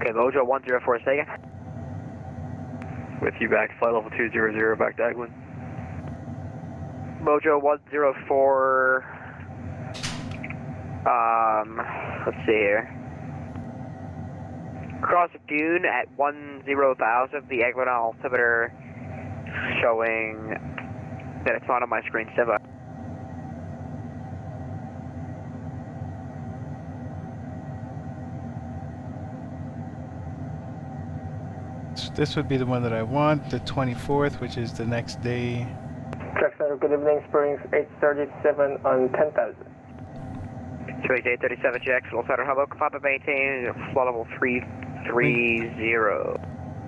Okay, Mojo 104 second. With you back, flight level 200, back to Agwin. Mojo 104. Let's see here. Cross Dune at 10,000. The Agwin altimeter showing that it's not on my screen, Siva. This would be the one that I want, the 24th, which is the next day. Track Center, good evening, Springs 837 on 10,000. Springs 837 Jacksonville Center, hello, climb and maintain, flight level 330.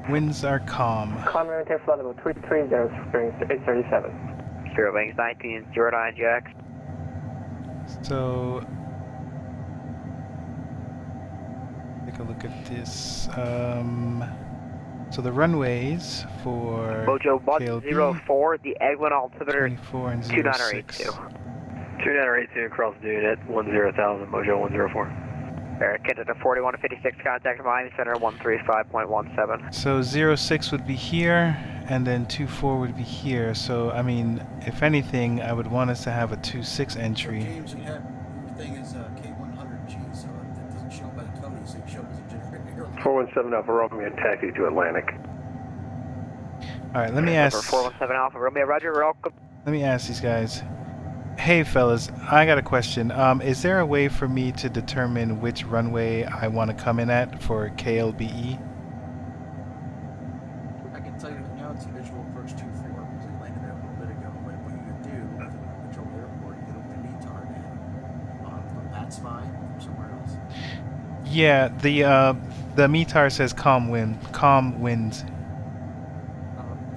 Winds are calm. Climb maintain flight level 330, bearing 837. Zero wings 1909 Jax. So, take a look at this. So the runways for Mojo KLB, 104, the Eglin altimeter 24 and 2982. 2982 across dune at 10,000, Mojo 104. Canada 41 to 56, contact Miami Center 135.17. So 06 would be here, and then 24 would be here. So, I mean, if anything, I would want us to have a 26 entry. So James, you have your thing is K100G, so it doesn't show by the coding, so it shows as a generator. 417 Alpha Romeo, taxi to Atlantic. Alright, let me ask... 417 Alpha Romeo, Roger, welcome. Let me ask these guys. Hey fellas, I got a question. Is there a way for me to determine which runway I want to come in at for KLBE? I can tell you now it's visual approach 24 because I landed there a little bit ago. But what you could do with a control airport, you could open the METAR from VATSIM from somewhere else. Yeah, the METAR says calm winds.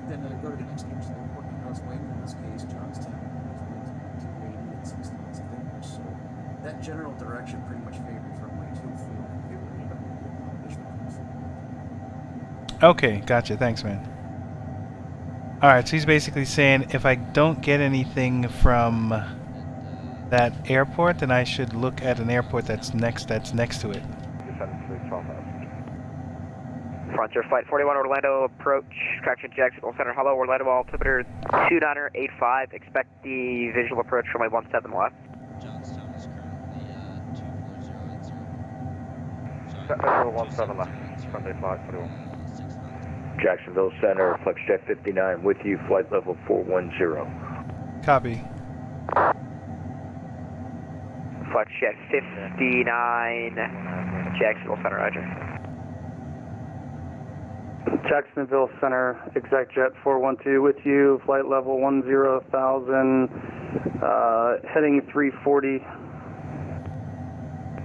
Then go to the next nearest airport, North Wing, in this case, Johnstown, 280 and 6 knots of thickness. So that general direction pretty much favors runway 24. Okay, gotcha. Thanks, man. Alright, so he's basically saying if I don't get anything from that airport, then I should look at an airport that's next to it. Frontier Flight 41 Orlando approach, correction Jacksonville Center, hello, Orlando altimeter 2985, expect the visual approach from my 17 left. Johnstown is currently 24080. 17 left, Sunday flight 41. Jacksonville Center, FlexJet 59 with you, flight level 410. Copy. FlexJet 59, Jacksonville Center, Roger. Jacksonville Center, ExactJet 412 with you, flight level 10,000, heading 340.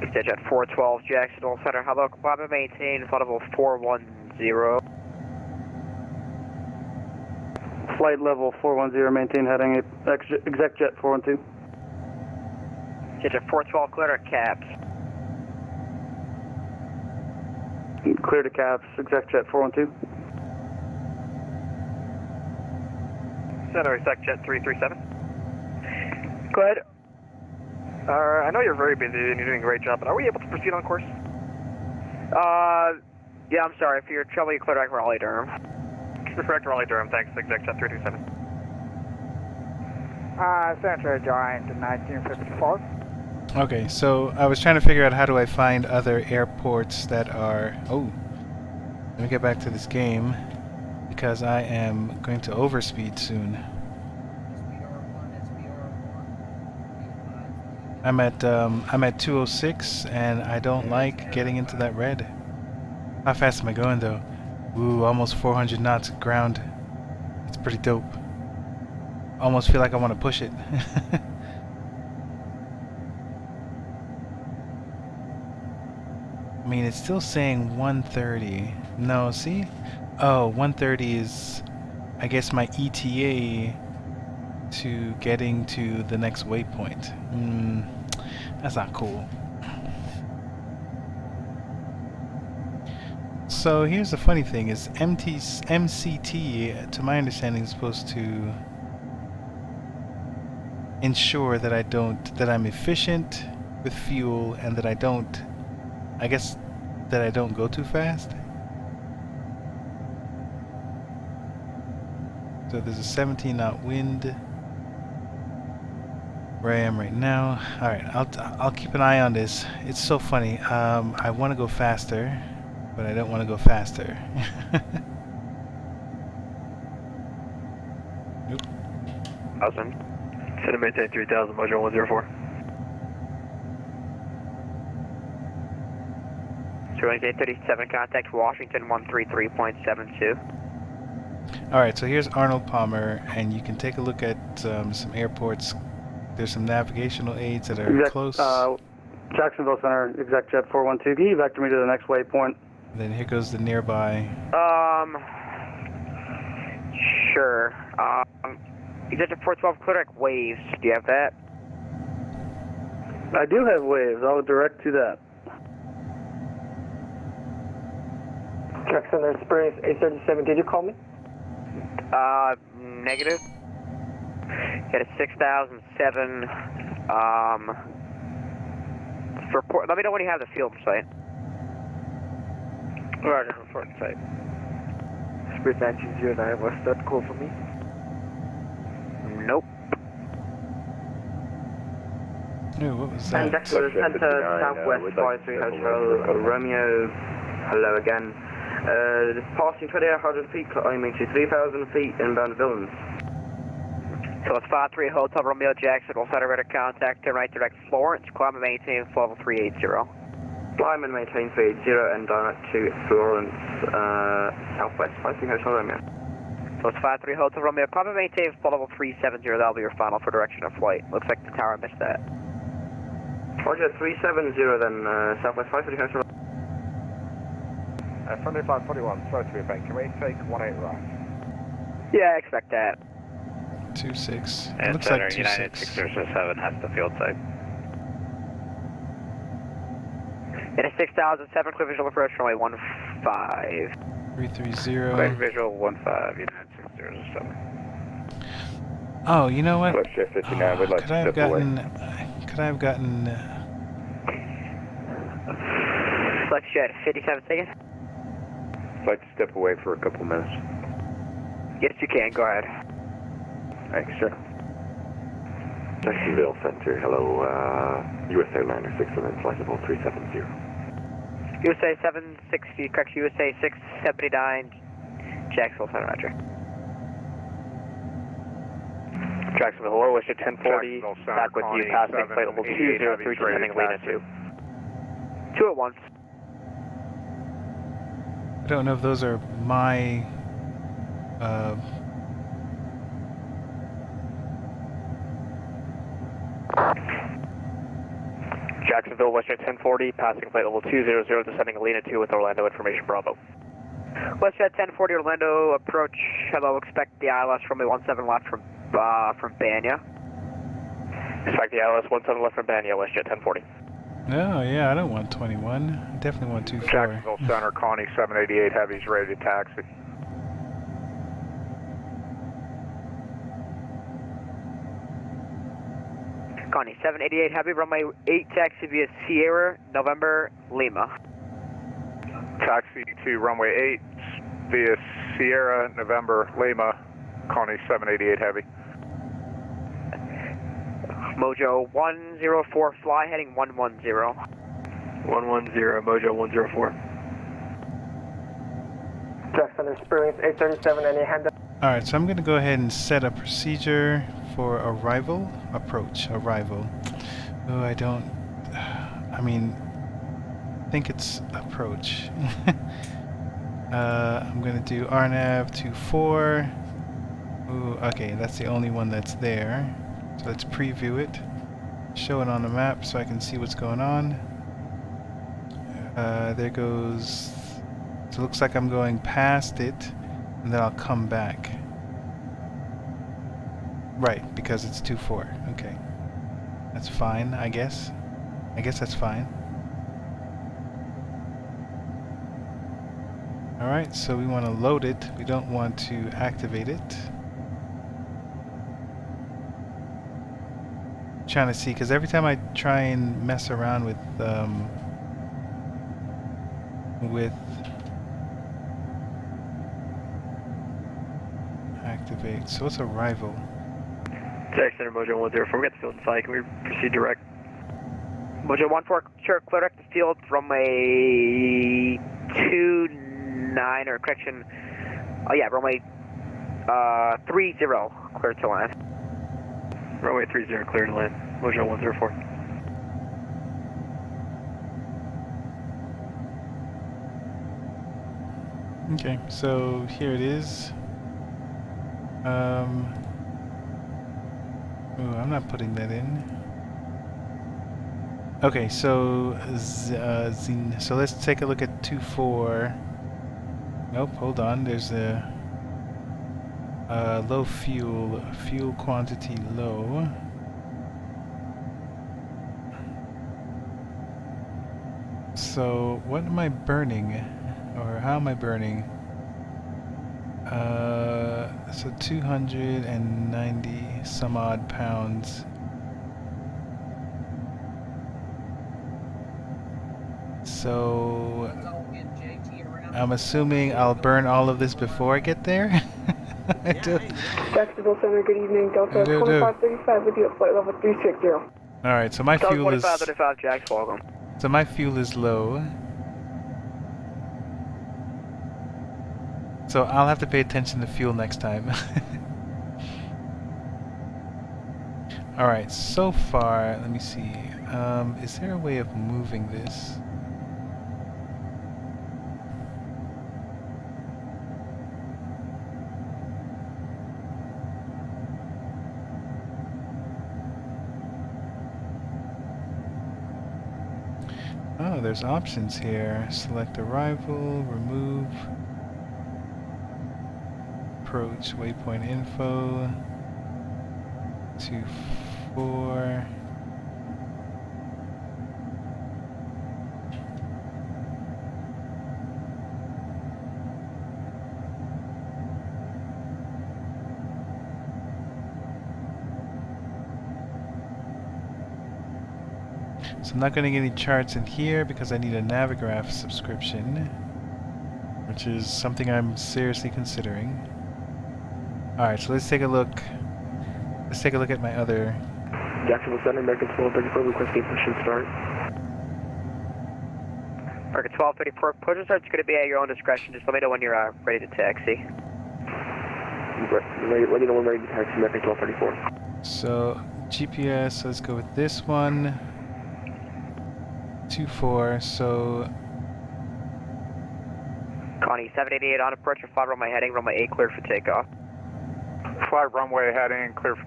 ExactJet 412, Jacksonville Center, hello, comply maintain, flight level 410. Flight level 410, maintain heading, ExactJet 412. ExactJet 412, clear to caps. Clear to caps, ExactJet 412. Center, ExactJet 337. Go ahead. I know you're very busy and you're doing a great job, but are we able to proceed on course? Yeah, I'm sorry. For your trouble, you clear direct Raleigh Durham. Direct Raleigh Durham, thanks, ExactJet 327. Center joined 1954. Okay, so I was trying to figure out how do I find other airports that are... Oh, let me get back to this game because I am going to overspeed soon. I'm at 206 and I don't like getting into that red. How fast am I going though? Ooh, almost 400 knots ground. It's pretty dope. Almost feel like I want to push it. I mean, it's still saying 130. No, see? Oh, 130 is, I guess, my ETA to getting to the next waypoint. That's not cool. So here's the funny thing: is MCT, to my understanding, is supposed to ensure that I'm efficient with fuel and that I don't go too fast. So there's a 17 knot wind where I am right now. All right, I'll keep an eye on this. It's so funny. I want to go faster, but I don't want to go faster. Nope. Awesome. Center maintain 3000, Mojo 104. Survey 37, contact Washington 133.72. Alright, so here's Arnold Palmer, and you can take a look at some airports. There's some navigational aids that are close. Jacksonville Center, ExactJet 412. Can you vector me to the next waypoint? Then here goes the nearby. Sure. Executive 412 clear deck waves. Do you have that? I do have waves. I'll direct to that. Jackson, there's Springs 837. Did you call me? Negative. Got a 6007. Let me know when you have the field site. Roger, front site. Spirit 1909, what's that call for me? Nope. Ooh, what was that? And Jackson, Center Southwest 53 Hotel Romeo. Hello again. Passing 2,800 feet, climbing to 3,000 feet, inbound Villains. So it's 53 Hotel Romeo Jackson. We'll set a radar contact to right direct Florence. Climb and maintain level 380. Climb and maintain 380 and direct to Florence, Southwest 53 Hotel Romeo. So it's 53 Hotel Romeo. Climb and maintain level 370. That'll be your final for direction of flight. Looks like the tower missed that. Roger, 370 then, Southwest 53 Hotel Romeo. Friendly 541, supposed to be bank. Can we take 18 right? Yeah, I expect that. 26. And Looks Center like 26. United 607 has the field site. In a 6007, clear visual approach runway 15. 330. Clear visual 15, United 607. Oh, you know what? Flight 59, we'd like Could to I have step away. gotten? Flex jet 57 seconds. I'd like to step away for a couple minutes. Yes, you can. Go ahead. Thanks, sir. Jacksonville Center, hello, USA Liner 67, flight level 370. USA 760, correct, USA 679, Jacksonville Center, roger. Jacksonville, hello, wish at 1040, back with you, passing flight level 203, descending Lena 2. 2 at once. I don't know if those are my. Jacksonville, Western 1040, passing flight level 200, descending Alina 2 with Orlando information, Bravo. WestJet 1040 Orlando, approach, hello, expect the ILS runway 17 left from Banya. Expect the ILS 17 left from Banya, WestJet 1040. No, yeah, I don't want 21. I definitely want 24. Jacksonville Center, Connie 788 Heavy's ready to taxi. Connie 788 Heavy, runway 8, taxi via Sierra, November, Lima. Taxi to runway 8 via Sierra, November, Lima, Connie 788 Heavy. Mojo 104, fly heading 110. 110, Mojo 104. Jackson Experience 837, any hand? Alright, so I'm going to go ahead and set a procedure for arrival, arrival. Oh, I don't, I mean, I think it's approach. I'm going to do RNAV 24. Ooh, okay, that's the only one that's there. So let's preview it, show it on the map so I can see what's going on. There goes, so it looks like I'm going past it, and then I'll come back. Right, because it's 24. Okay. That's fine, I guess. I guess that's fine. Alright, so we want to load it. We don't want to activate it. Trying to see, because every time I try and mess around with activate. So it's arrival. Jackson Center, Mojo 104, we got the field in sight. Can we proceed direct? Mojo 14, sure, clear direct the field from a 29, or correction, oh yeah, runway 30, clear to land. Runway 30, clear to land. Mojo 104. Okay, so here it is. Ooh, I'm not putting that in. Okay, so so let's take a look at 2-4. Nope, hold on. There's a low fuel quantity low. So what am I burning, or how am I burning? So 290 some odd pounds. So I'm assuming I'll burn all of this before I get there. I don't Center, good evening. Delta know. 2535 with you at flight level 360. All right, so my fuel is 2535 Jax, welcome. so my fuel is low. So I'll have to pay attention to fuel next time. All right, so far, let me see. Is there a way of moving this? Oh, there's options here. Select arrival, remove, approach, waypoint info, 2-4. So I'm not going to get any charts in here because I need a Navigraph subscription, which is something I'm seriously considering. Alright, so let's take a look. Let's take a look at my other... Jacksonville Center, American 1234, requesting push and start. American 1234, push and start's going to be at your own discretion. Just let me know when you're ready to taxi. Let me know when ready to taxi, American 1234. So, GPS, let's go with this one. 2-4, so... Connie, 788 on approach, or flight runway heading, runway 8 clear for takeoff. Flight runway heading, clear for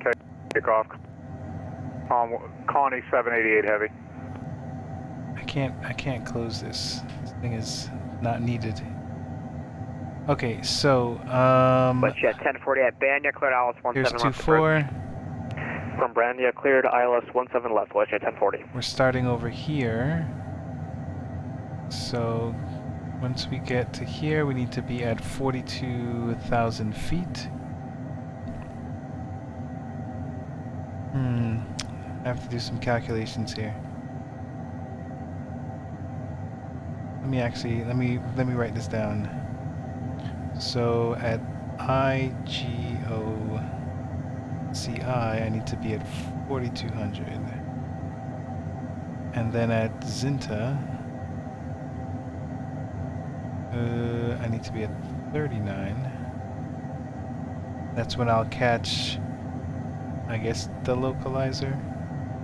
takeoff. Connie 788 heavy. I can't close this. This thing is not needed. Okay, so, Westjet 1040 at Banya, cleared ILS 17 here's left. 2-4. From Brandia, cleared ILS 17 left, Westjet 1040. We're starting over here. So, once we get to here, we need to be at 42,000 feet. I have to do some calculations here. Let me write this down. So at IGOCI, I need to be at 4,200, and then at Zinta, I need to be at 39. That's when I'll catch, I guess, the localizer.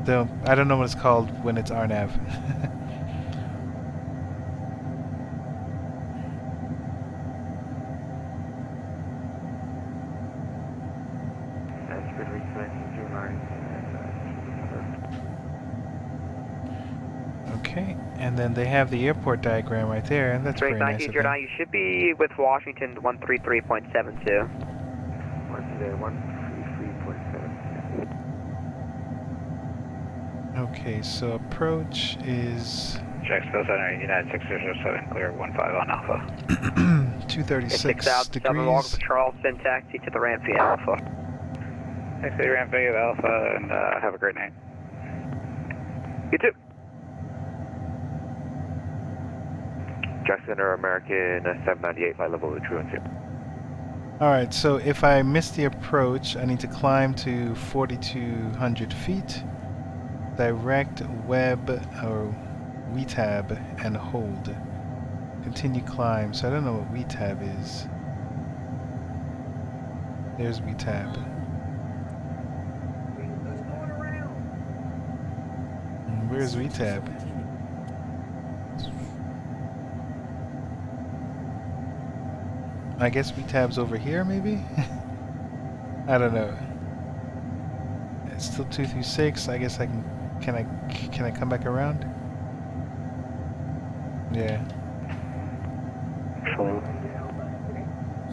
Though I don't know what it's called when it's RNAV. Okay, and then they have the airport diagram right there, and that's very nice of them. You should be with Washington 133.72. 133.7. Okay, so approach is... Jacksonville Center, United 607, clear 15 on Alpha. 236 degrees. Welcome to Charleston, taxi to the ramp via Alpha. Taxi to ramp via Alpha, and have a great night. You too. Jackson Center, American 798, flight level of truancy. Alright, so if I miss the approach, I need to climb to 4,200 feet, direct web or WETAB and hold. Continue climb, so I don't know what WETAB is. There's WETAB. Where's WETAB? I guess WETAB's over here, maybe? I don't know. It's still 236. I guess I can can I come back around? Yeah.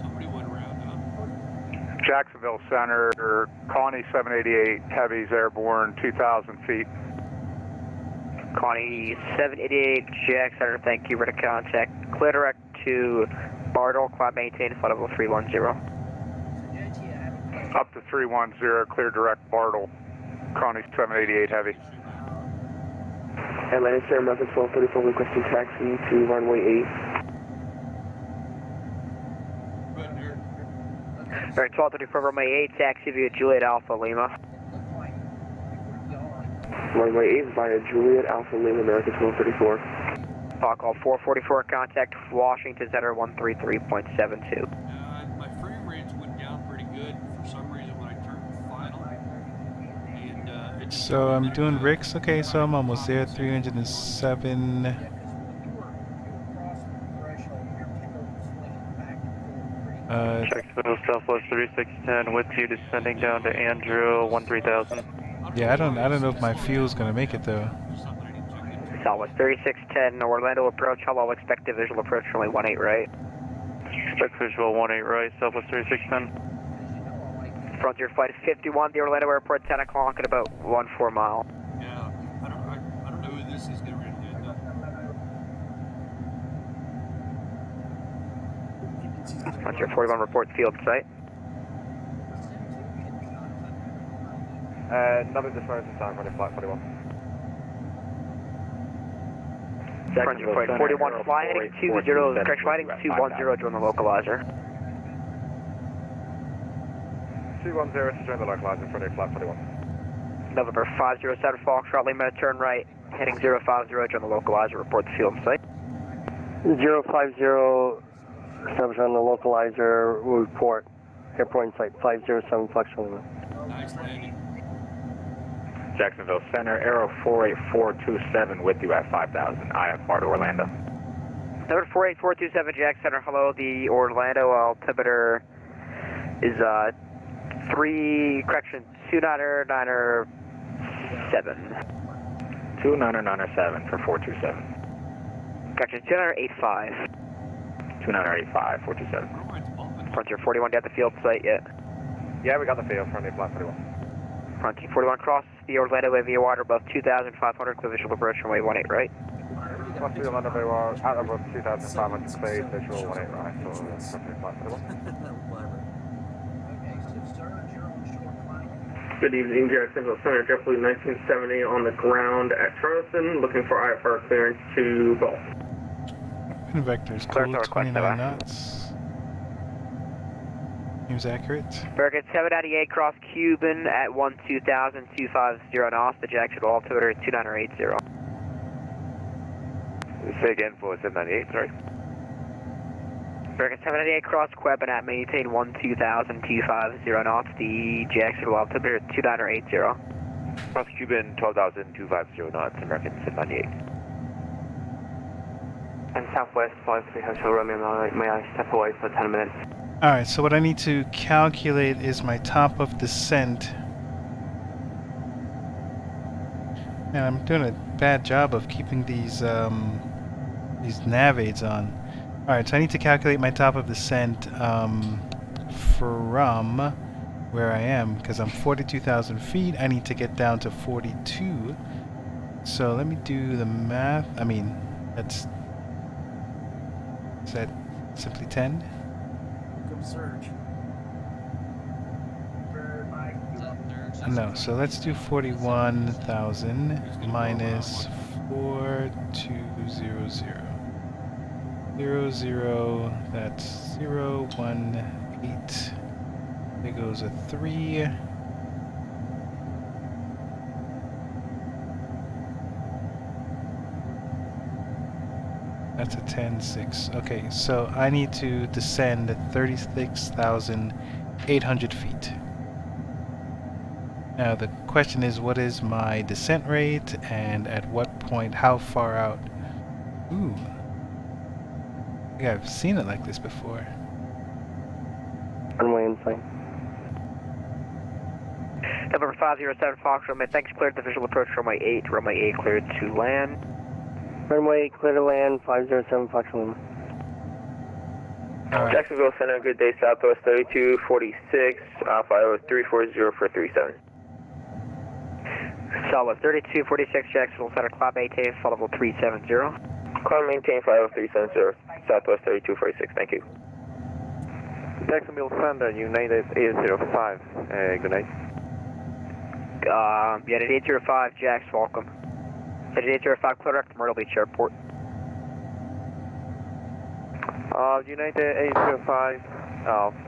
Somebody went around, huh? Jacksonville Center, Connie 788, heavies airborne, 2,000 feet. Connie 788, Jack Center, thank you for the contact. Clear direct to Bartle, climb maintain, flight level 310. Up to 310, clear direct Bartle, Connie 788, heavy. Atlantic Air American 1234 requesting taxi to runway 8. Alright, 1234 runway 8, taxi via Juliet Alpha Lima. Runway 8 via Juliet Alpha Lima, American 1234. Call 444, contact Washington Center 133.72. My frame rates went down pretty good for some reason when I turned final. And it just So I'm doing Ricks. Okay, so I'm almost there. 307. Jacksonville Southwest 3610 with you descending down to Andrew 13000. Yeah, I don't know if my fuel's gonna make it though. Southwest 3610, Orlando approach, hello, expected visual approach, runway 18 right. Expect visual 18 right, Southwest 3610. Frontier flight 51, the Orlando airport, 10 o'clock at about 14 mile. Yeah, I don't know who this is getting ready to do. Frontier 41, report field site. Nothing disposed of time, running flight 41. Frontier flight 41, fly heading 20, correct, fly heading 210 during the localizer. 210 to join the localizer, Frontier flight 41. November 507, Foxtrot Lima, turn right, heading 050 during the localizer, report the field site. 050, establish on the localizer, report, airport in sight, 507 Foxtrot Lima. Nice landing. Jacksonville Center, Aero 48427 with you at 5,000, IFR to Orlando. Number 48427, Jack Center, hello, the Orlando altimeter is 29997. 29997 for 427. Gotcha, 285. 2985, 427. Frontier 41, got the field site yet? Yeah, we got the field, Frontier flight 41. Frontier 41, cross the Orlando via water above 2,500, clear visual approach runway 18 right. Cross the Orlando Bay Wire, out above 2,500, clear visual 18 right, for Frontier flight 41. Good evening, Jacksonville Center, JetBlue 1970 on the ground at Charleston, looking for IFR clearance to Gulf. Vector's cool, 29 knots. Seems accurate. American 798, cross Cuban at 12,000, 250 knots, the Jacksonville altimeter 2980. Say again for 798, sorry. American 798, cross Quebec at maintain 12,000, 250 knots, the Jacksonville altimeter 2980. Cross Cuban 12,000, 250 knots, American 798. And Southwest 53 Hotel Romeo, may I step away for 10 minutes? Alright, so what I need to calculate is my top of descent. Man, I'm doing a bad job of keeping these nav aids on. Alright, so I need to calculate my top of descent from where I am, because I'm 42,000 feet. I need to get down to 42. So let me do the math. I mean, is that simply 10? Surge. No, so let's do 41,000 minus 4200. 00, that's 018. There goes a 3. That's a 10.6. Okay, so I need to descend 36,800 feet. Now the question is, what is my descent rate, and at what point, how far out? Ooh. I think I've seen it like this before. Runway in sight. November 507 Fox, runway thanks, cleared to visual approach, runway 8 cleared to land. Runway clear to land, 507 Fox Lima. All right. Jacksonville Center, good day, Southwest 3246, Alpha 340 for 37. Southwest 3246, Jacksonville Center, climb maintain, flight level 370. Climb maintain, flight level 370, Southwest 3246, thank you. Jacksonville Center, United 805, good night. United 805, Jax, welcome. United 805, clear direct to Myrtle Beach Airport. United 805,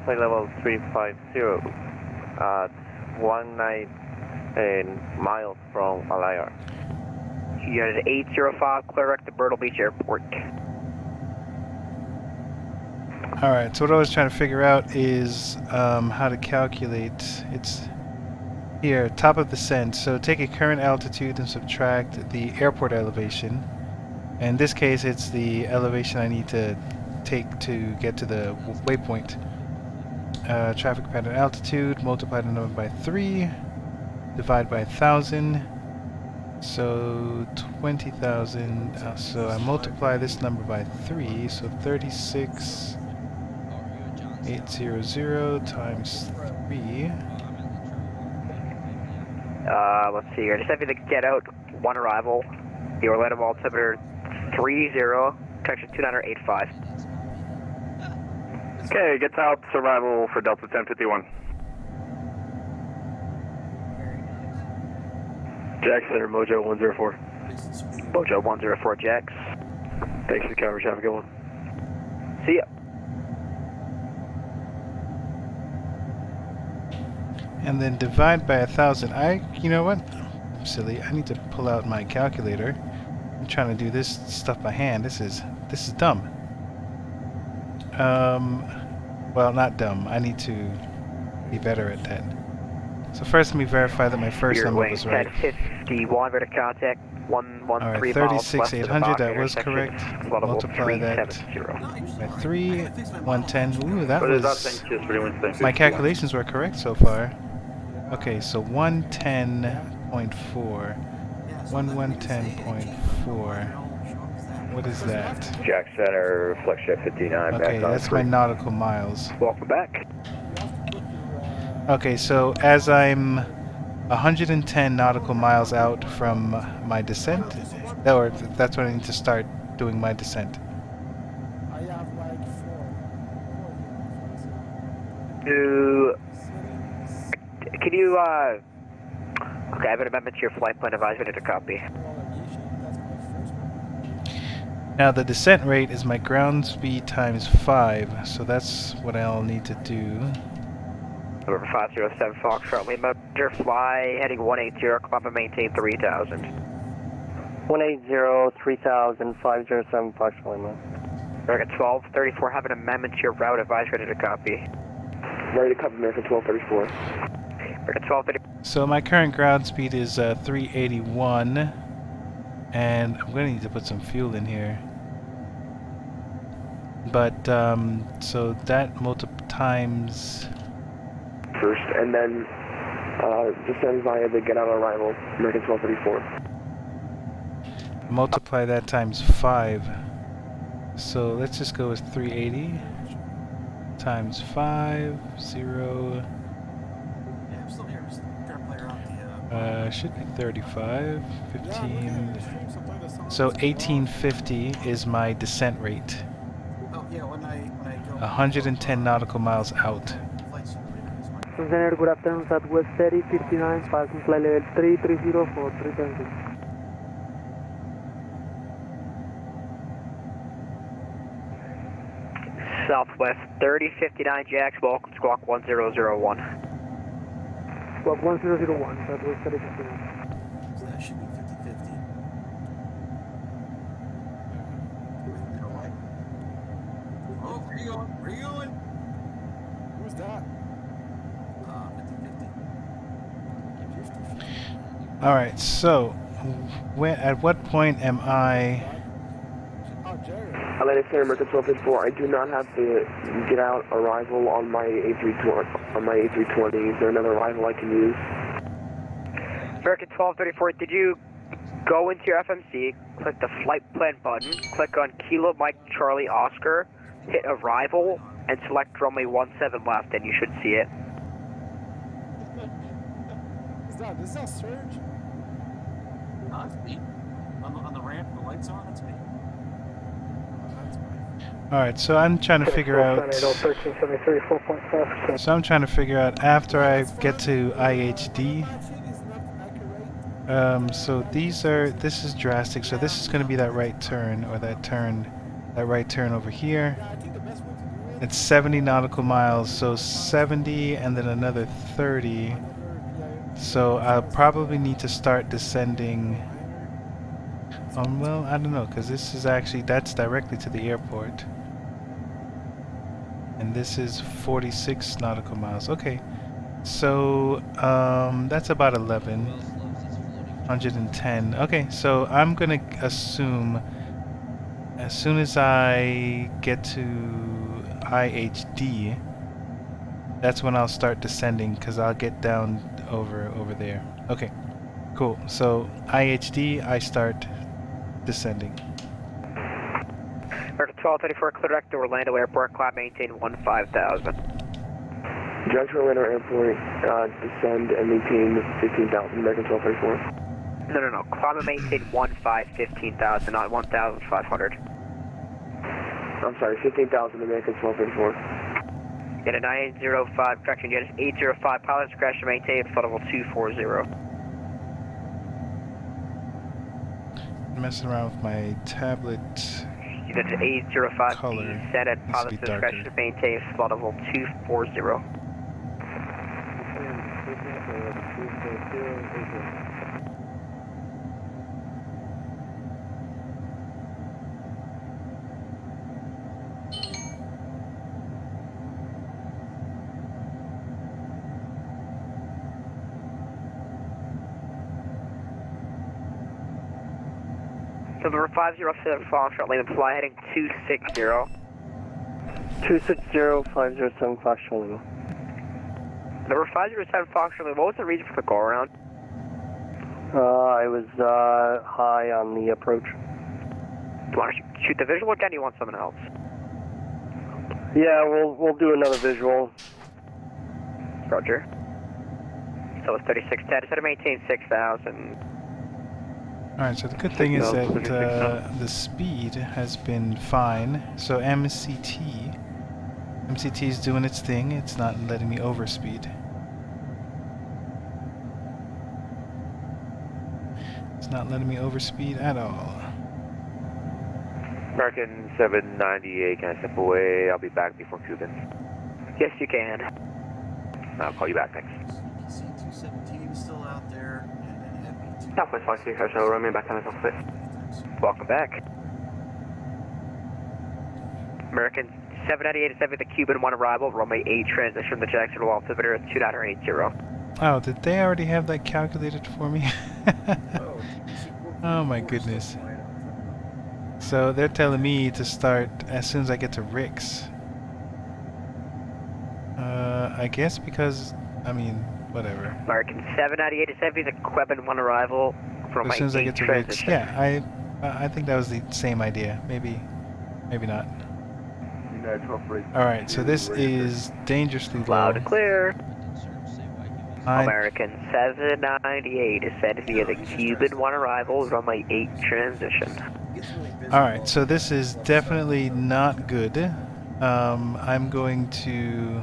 flight level 350, 19 miles from Alaya. United 805, clear direct to Myrtle Beach Airport. Alright, so what I was trying to figure out is how to calculate, it's here, top of descent. So take a current altitude and subtract the airport elevation. In this case, it's the elevation I need to take to get to the waypoint. Traffic pattern altitude, multiply the number by 3, divide by 1,000. So 20,000, so I multiply this number by 3, so 36,800 times 3. Let's see here, just have you to get out, 1 arrival, the Orlando altimeter 30, protection 2985. Okay, gets out, arrival for Delta 1051. Jax Center, Mojo 104. Mojo 104, Jax. Thanks for the coverage, have a good one. See ya. And then divide by 1,000. You know what? I'm silly. I need to pull out my calculator. I'm trying to do this stuff by hand. This is dumb. Well, not dumb. I need to be better at that. So first, let me verify that my first number was right. 1051, ready to contact 113 Alright, miles 36,800, that was correct. Multiply that by 3, 110. Ooh, that was... My calculations were correct so far. Okay, so 110.4. 110.4. What is that? Jack Center, Flex Jet 59, okay, that's my nautical miles. Welcome back. Okay, so as I'm 110 nautical miles out from my descent, or that's when I need to start doing my descent. I have like 4. Can you, okay, I have an amendment to your flight plan advisory to copy. Now the descent rate is my ground speed times 5, so that's what I'll need to do. Number 507 Foxtrot, Lima, fly heading 180, climb and maintain 3000. 180, 3000, 507 Foxtrot Lima. American 1234, have an amendment to your route advice, ready to copy. Ready to copy, American 1234. American 1234. So my current ground speed is 381, and I'm going to need to put some fuel in here. But, so that times... First, and then descend via the get out arrival, American 1234. Multiply that times 5. So let's just go with 380 times 5, 0. Yeah, I'm still here. I'm just trying to play around the... Should be 35, 15. So 1850 is my descent rate. Oh, yeah, when I go... 110 nautical miles out. Center, good afternoon, Southwest 3059, passing flight level 330 for 376. Southwest 3059, Jax, welcome to Squawk 1001. Squawk 1001, Southwest 3059. So that should be 50-50. Oh, where you going? Where you going? Who's that? 50-50. Alright, so at what point am I... Atlantic Center, American 1254. I do not have the get out arrival on my A320. Is there another arrival I can use? American 1234, did you go into your FMC, click the flight plan button, click on Kilo Mike Charlie Oscar, hit arrival, and select runway 17 left, and you should see it. Is that Surge? No, it's me. On the ramp, the lights on, it's me. Alright, so I'm trying to figure out... So I'm trying to figure out after I get to IHD. So this is drastic, so this is going to be that right turn, or that right turn over here. It's 70 nautical miles, so 70 and then another 30. So I'll probably need to start descending. Well, I don't know, because this is actually, that's directly to the airport. And this is 46 nautical miles. Okay, so that's about 110. Okay, so I'm gonna assume as soon as I get to IHD, that's when I'll start descending, because I'll get down over there. Okay, cool. So IHD, I start descending. American 1234, clear direct to Orlando Airport, climb maintain 15,000. Direct to Orlando Airport, descend and maintain 15,000, American 1234. No. Climb and maintain 15,000, not 1,500. I'm sorry, 15,000, American 1234. Get a 905, correction, Jet 805, pilots crash to maintain flight level 240. Messing around with my tablet. Unit 805, color. descend, pilots crash to maintain flight level 240. Number 507, Fox, Lima, fly heading 260. 260, 507, Fox, Lima. Number 507, Fox, Lima, what was the reason for the go around? I was high on the approach. Do you want to shoot the visual, or do you want someone else? Yeah, we'll do another visual. Roger. So it's 3610, instead of maintain 6,000. Alright, so the good thing is that the speed has been fine. So MCT is doing its thing. It's not letting me overspeed. It's not letting me overspeed at all. American 798, can I step away? I'll be back before Cuban. Yes, you can. I'll call you back, thanks. C-217 is still out there. Southwest 52, Hotel Romeo, back on the top of it. Welcome back. American 798 is having the Cuban 1 arrival, runway 8 transition, the Jacksonville altimeter 2980. Oh, did they already have that calculated for me? Oh my goodness. So they're telling me to start as soon as I get to Rick's. I guess because, I mean, whatever. American 798 is having the Quebec 1 arrival, runway 8 as soon as I get to Rick's. transition. Yeah, I think that was the same idea. Maybe not. Alright, so this is dangerously low. Loud and clear. American 798 is set via the Cuban 1 arrival, runway 8 transition. Alright, so this is definitely not good. I'm going to...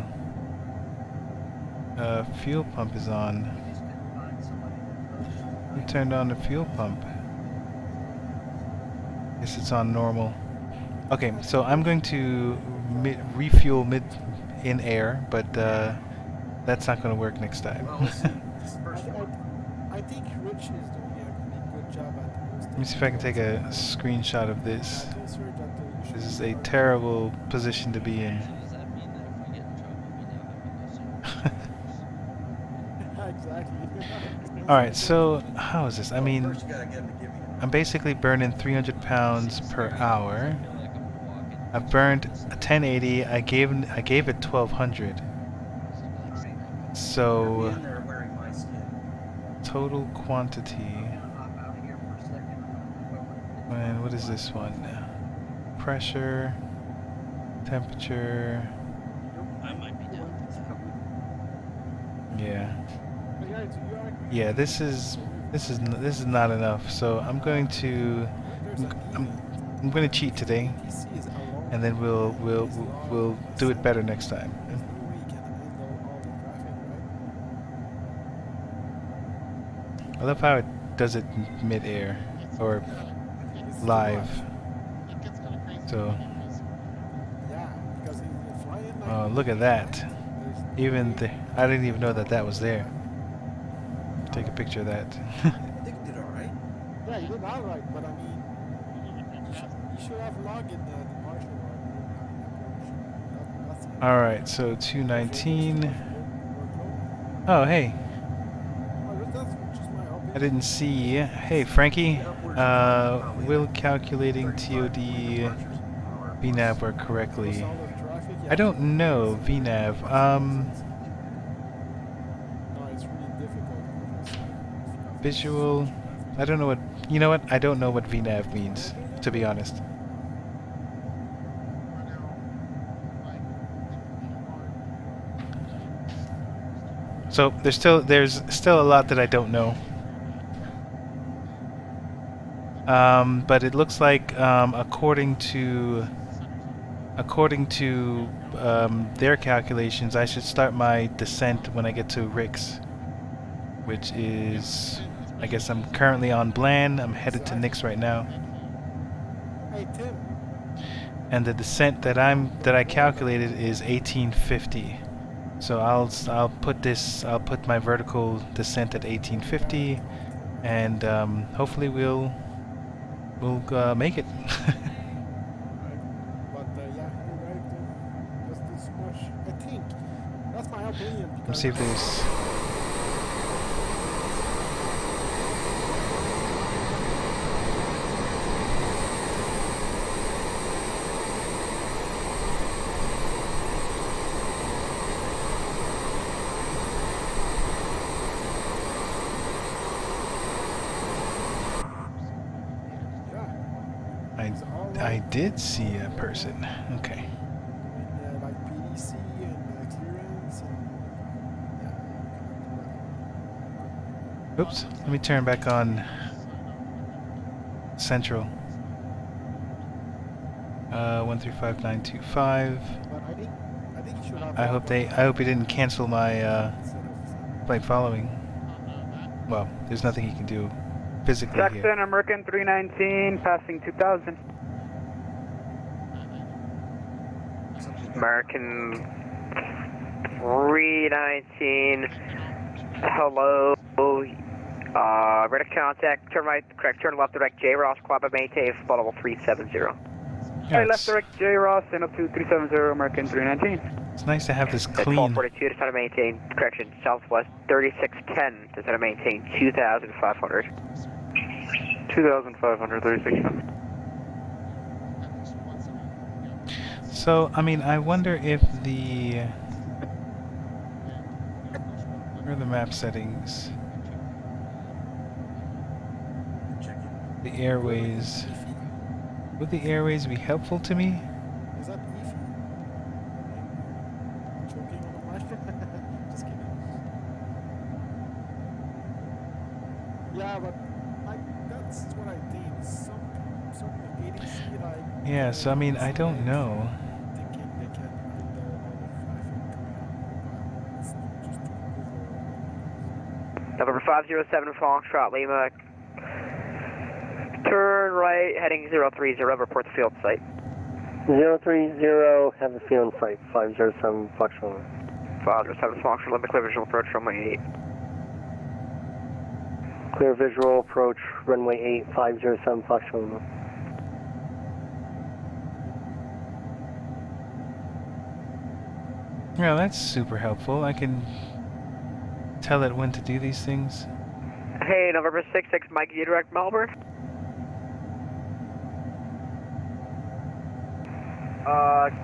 fuel pump is on. Who turned on the fuel pump? Guess it's on normal. Okay, so I'm going to refuel in air, but that's not going to work next time. I think Rich is doing a pretty good job at hosting. Let me see if I can take a screenshot of this. This is a terrible position to be in. Exactly. Alright, so how is this? I mean, I'm basically burning 300 pounds per hour. I've burned 1080. I gave it 1200. So total quantity. And what is this one? Pressure, temperature. I might be down. Yeah. Yeah, this is not enough. So I'm going to I'm going to cheat today, and then we'll do it better next time. I love how it does it mid-air or live. So, oh, look at that! Even I didn't even know that that was there. Take a picture of that. I think you did all right. Yeah, you did all right, but I mean, you should have logged in the partial one. All right, so 219. Oh, hey. I didn't see. Hey, Frankie. Will calculating TOD VNAV work correctly? I don't know VNAV. Visual. I don't know what. You know what? I don't know what VNAV means, to be honest. So there's still a lot that I don't know. But it looks like according to their calculations, I should start my descent when I get to Rix, which is, I guess I'm currently on Bland. I'm headed to Nix right now. Hey Tim. And the descent that I calculated is 1850. So I'll put my vertical descent at 1850, and hopefully we'll make it. That's my opinion. Let's see if there's. I did see a person. Okay. Like PDC and clearance and Oops. Let me turn back on Central. 135925. I hope he didn't cancel my flight following. Well, there's nothing he can do physically Jackson, here. American 319, passing 2000. American 319, hello, ready to contact, turn right, correct, turn left direct, J. Ross, Quaba, maintain, flight level 370. Hey, left direct, J. Ross, and up to 370, American 319. It's nice to have this At clean. 1242, to try to maintain, correction, southwest 3610, to try to maintain 2,500. 2,500, 3610. So, I mean, I wonder if where are the map settings? The airways. Would the airways be helpful to me? is that easy? Choking on the mic? Just kidding. Yeah, but that's what I think. Some ADC like. Yeah, so I mean, I don't know. Thinking they can handle all the traffic. November 507 Foxtrot, Lima. Turn right, heading 030, report the field site. 030, have the field site, 507 Foxtrot. 507 Foxtrot, limit clear visual approach, runway 8. Clear visual approach, runway 8, 507 Foxtrot. Yeah, that's super helpful. I can tell it when to do these things. Hey, November 66, Mike, you direct Melbourne?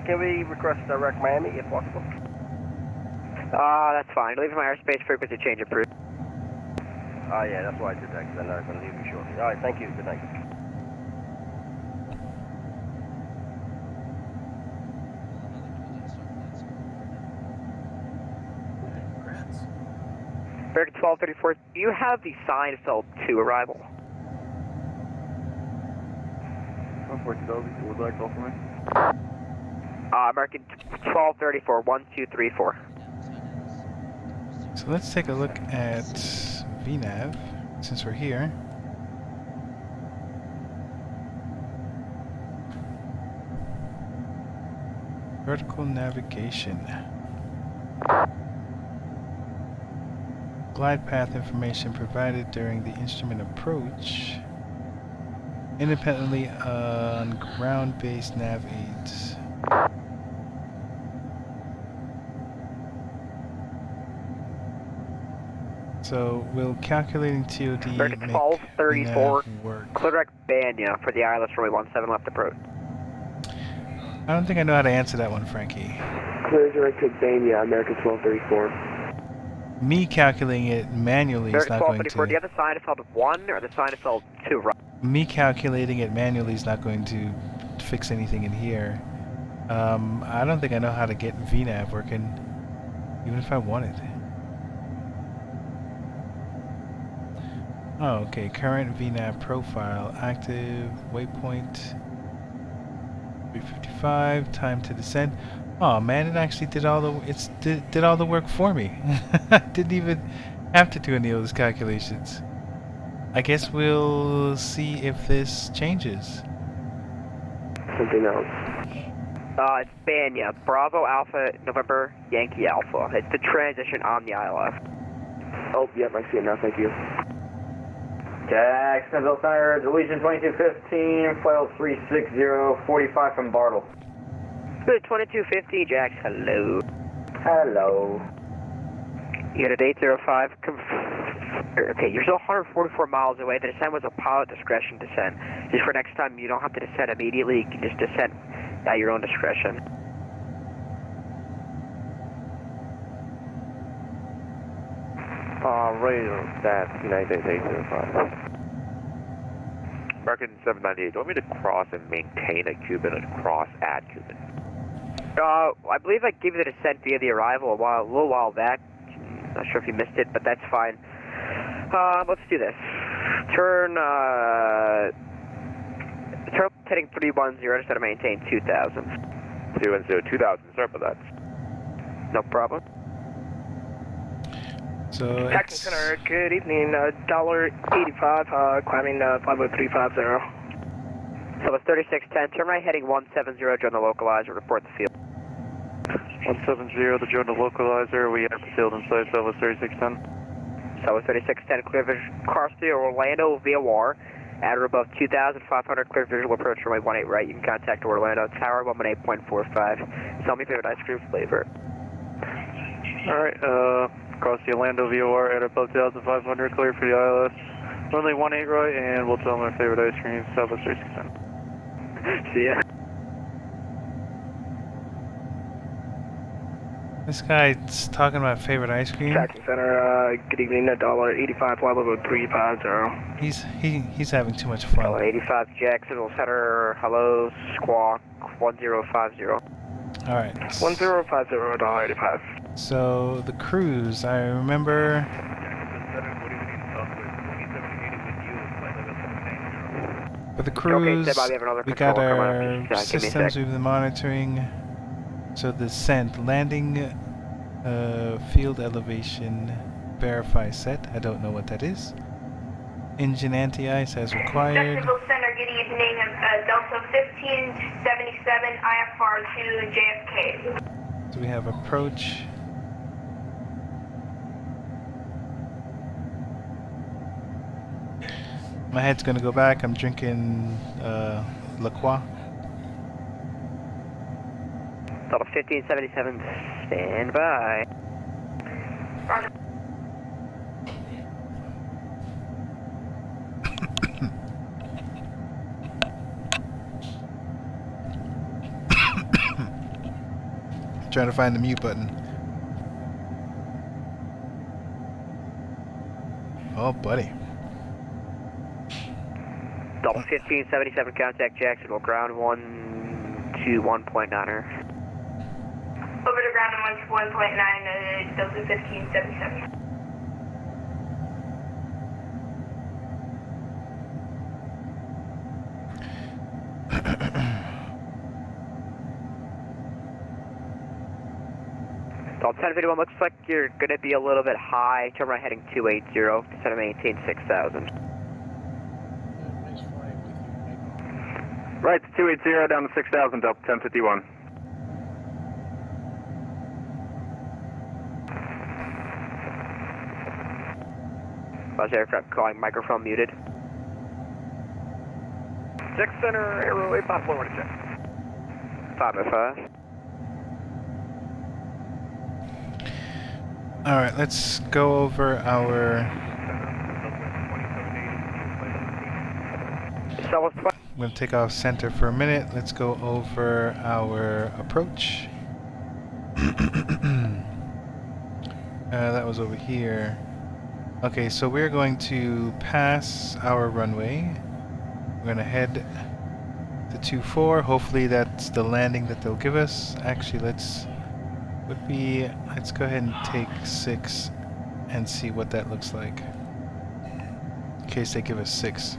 Can we request direct Miami if possible? That's fine. Leaving my airspace frequency change approved. Oh, yeah, that's why I did that, because I know I'm going to leave you shortly. All right, thank you. Good night. American 1234, do you have the Seinfeld 2 arrival? 140, would like to offer me? American 1234, 1234. So let's take a look at VNAV, since we're here. Vertical navigation. Glide path information provided during the instrument approach. Independently on ground-based nav aids. So, will calculating TOD American make 1234, VNAV work? clear direct Banya for the ILS runway 17 left approach. I don't think I know how to answer that one, Frankie. Clear direct to Banya, American 1234. Me calculating it manually is American not going 1234, do to... you have the Seinfeld 1 or the Seinfeld 2 right? Me calculating it manually is not going to fix anything in here. I don't think I know how to get VNAV working, even if I wanted. Oh, okay. Current VNAV profile active. Waypoint 355. Time to descend. Oh man, it actually did all the did all the work for me. I didn't even have to do any of those calculations. I guess we'll see if this changes. Something else. It's Banya, Bravo Alpha, November, Yankee Alpha. It's the transition on the ILS. Oh, yep, I see it now, thank you. Jacksonville Center, Deletion 2215, flight 360, 45 from Bartle. Good, 2250, Jax, hello. Hello. Unit 805, okay, you're still 144 miles away. The descent was a pilot discretion descent. Just for next time, you don't have to descend immediately. You can just descend at your own discretion. Radio, that's United 805. American 798, do you want me to cross and maintain a Cuban and cross at Cuban? I believe I gave you the descent via the arrival a little while back. Not sure if you missed it, but that's fine. Let's do this. Turn heading 310, just to maintain 2000. 310, 2000, sorry about that. No problem. So Jackson Center, good evening, $85, climbing 50350. So it's 3610, turn right heading 170, join the localizer, report the field. 170, the join the localizer, we have the field in sight, Southwest 3610. Southwest 3610, clear vision, cross the Orlando VOR, at or above 2,500, clear visual approach runway 18 right, you can contact Orlando, tower 118.45. Tell me favorite ice cream flavor. Alright, cross the Orlando VOR at above 2,500, clear for the ILS. Runway 18 right, and we'll tell them our favorite ice cream, Southwest 3610. See ya. this guy's talking about favorite ice cream. Jackson Center, good evening, $85, flight level 350. He's having too much fun. 85 Jacksonville Center, hello, squawk 1050. All right. 1050, $85. So the cruise, I remember. For the cruise, we got our systems we've been monitoring. So the descent, landing, field elevation, verify set. I don't know what that is. Engine anti-ice as required. Jacksonville Center, good evening. Delta 1577, IFR to JFK. So we have approach. My head's gonna go back. I'm drinking La Croix. Delta 1577, stand by. Trying to find the mute button. Oh, buddy. Delta 1577, contact Jacksonville, ground 121.9er. Over to ground 121.9, Delta 1577. Delta 1051, looks like you're going to be a little bit high. Turn right heading 280, try to maintain 6,000. Right, 280 down to 6,000, Delta 1051. Buzz aircraft calling, microphone muted. Check center, aero 854, want to check. 505. Alright, let's go over our... I'm going to take off center for a minute. Let's go over our approach. That was over here. Okay, so we're going to pass our runway. We're going to head to 24. Hopefully that's the landing that they'll give us. Actually, let's go ahead and take 6 and see what that looks like. In case they give us 6.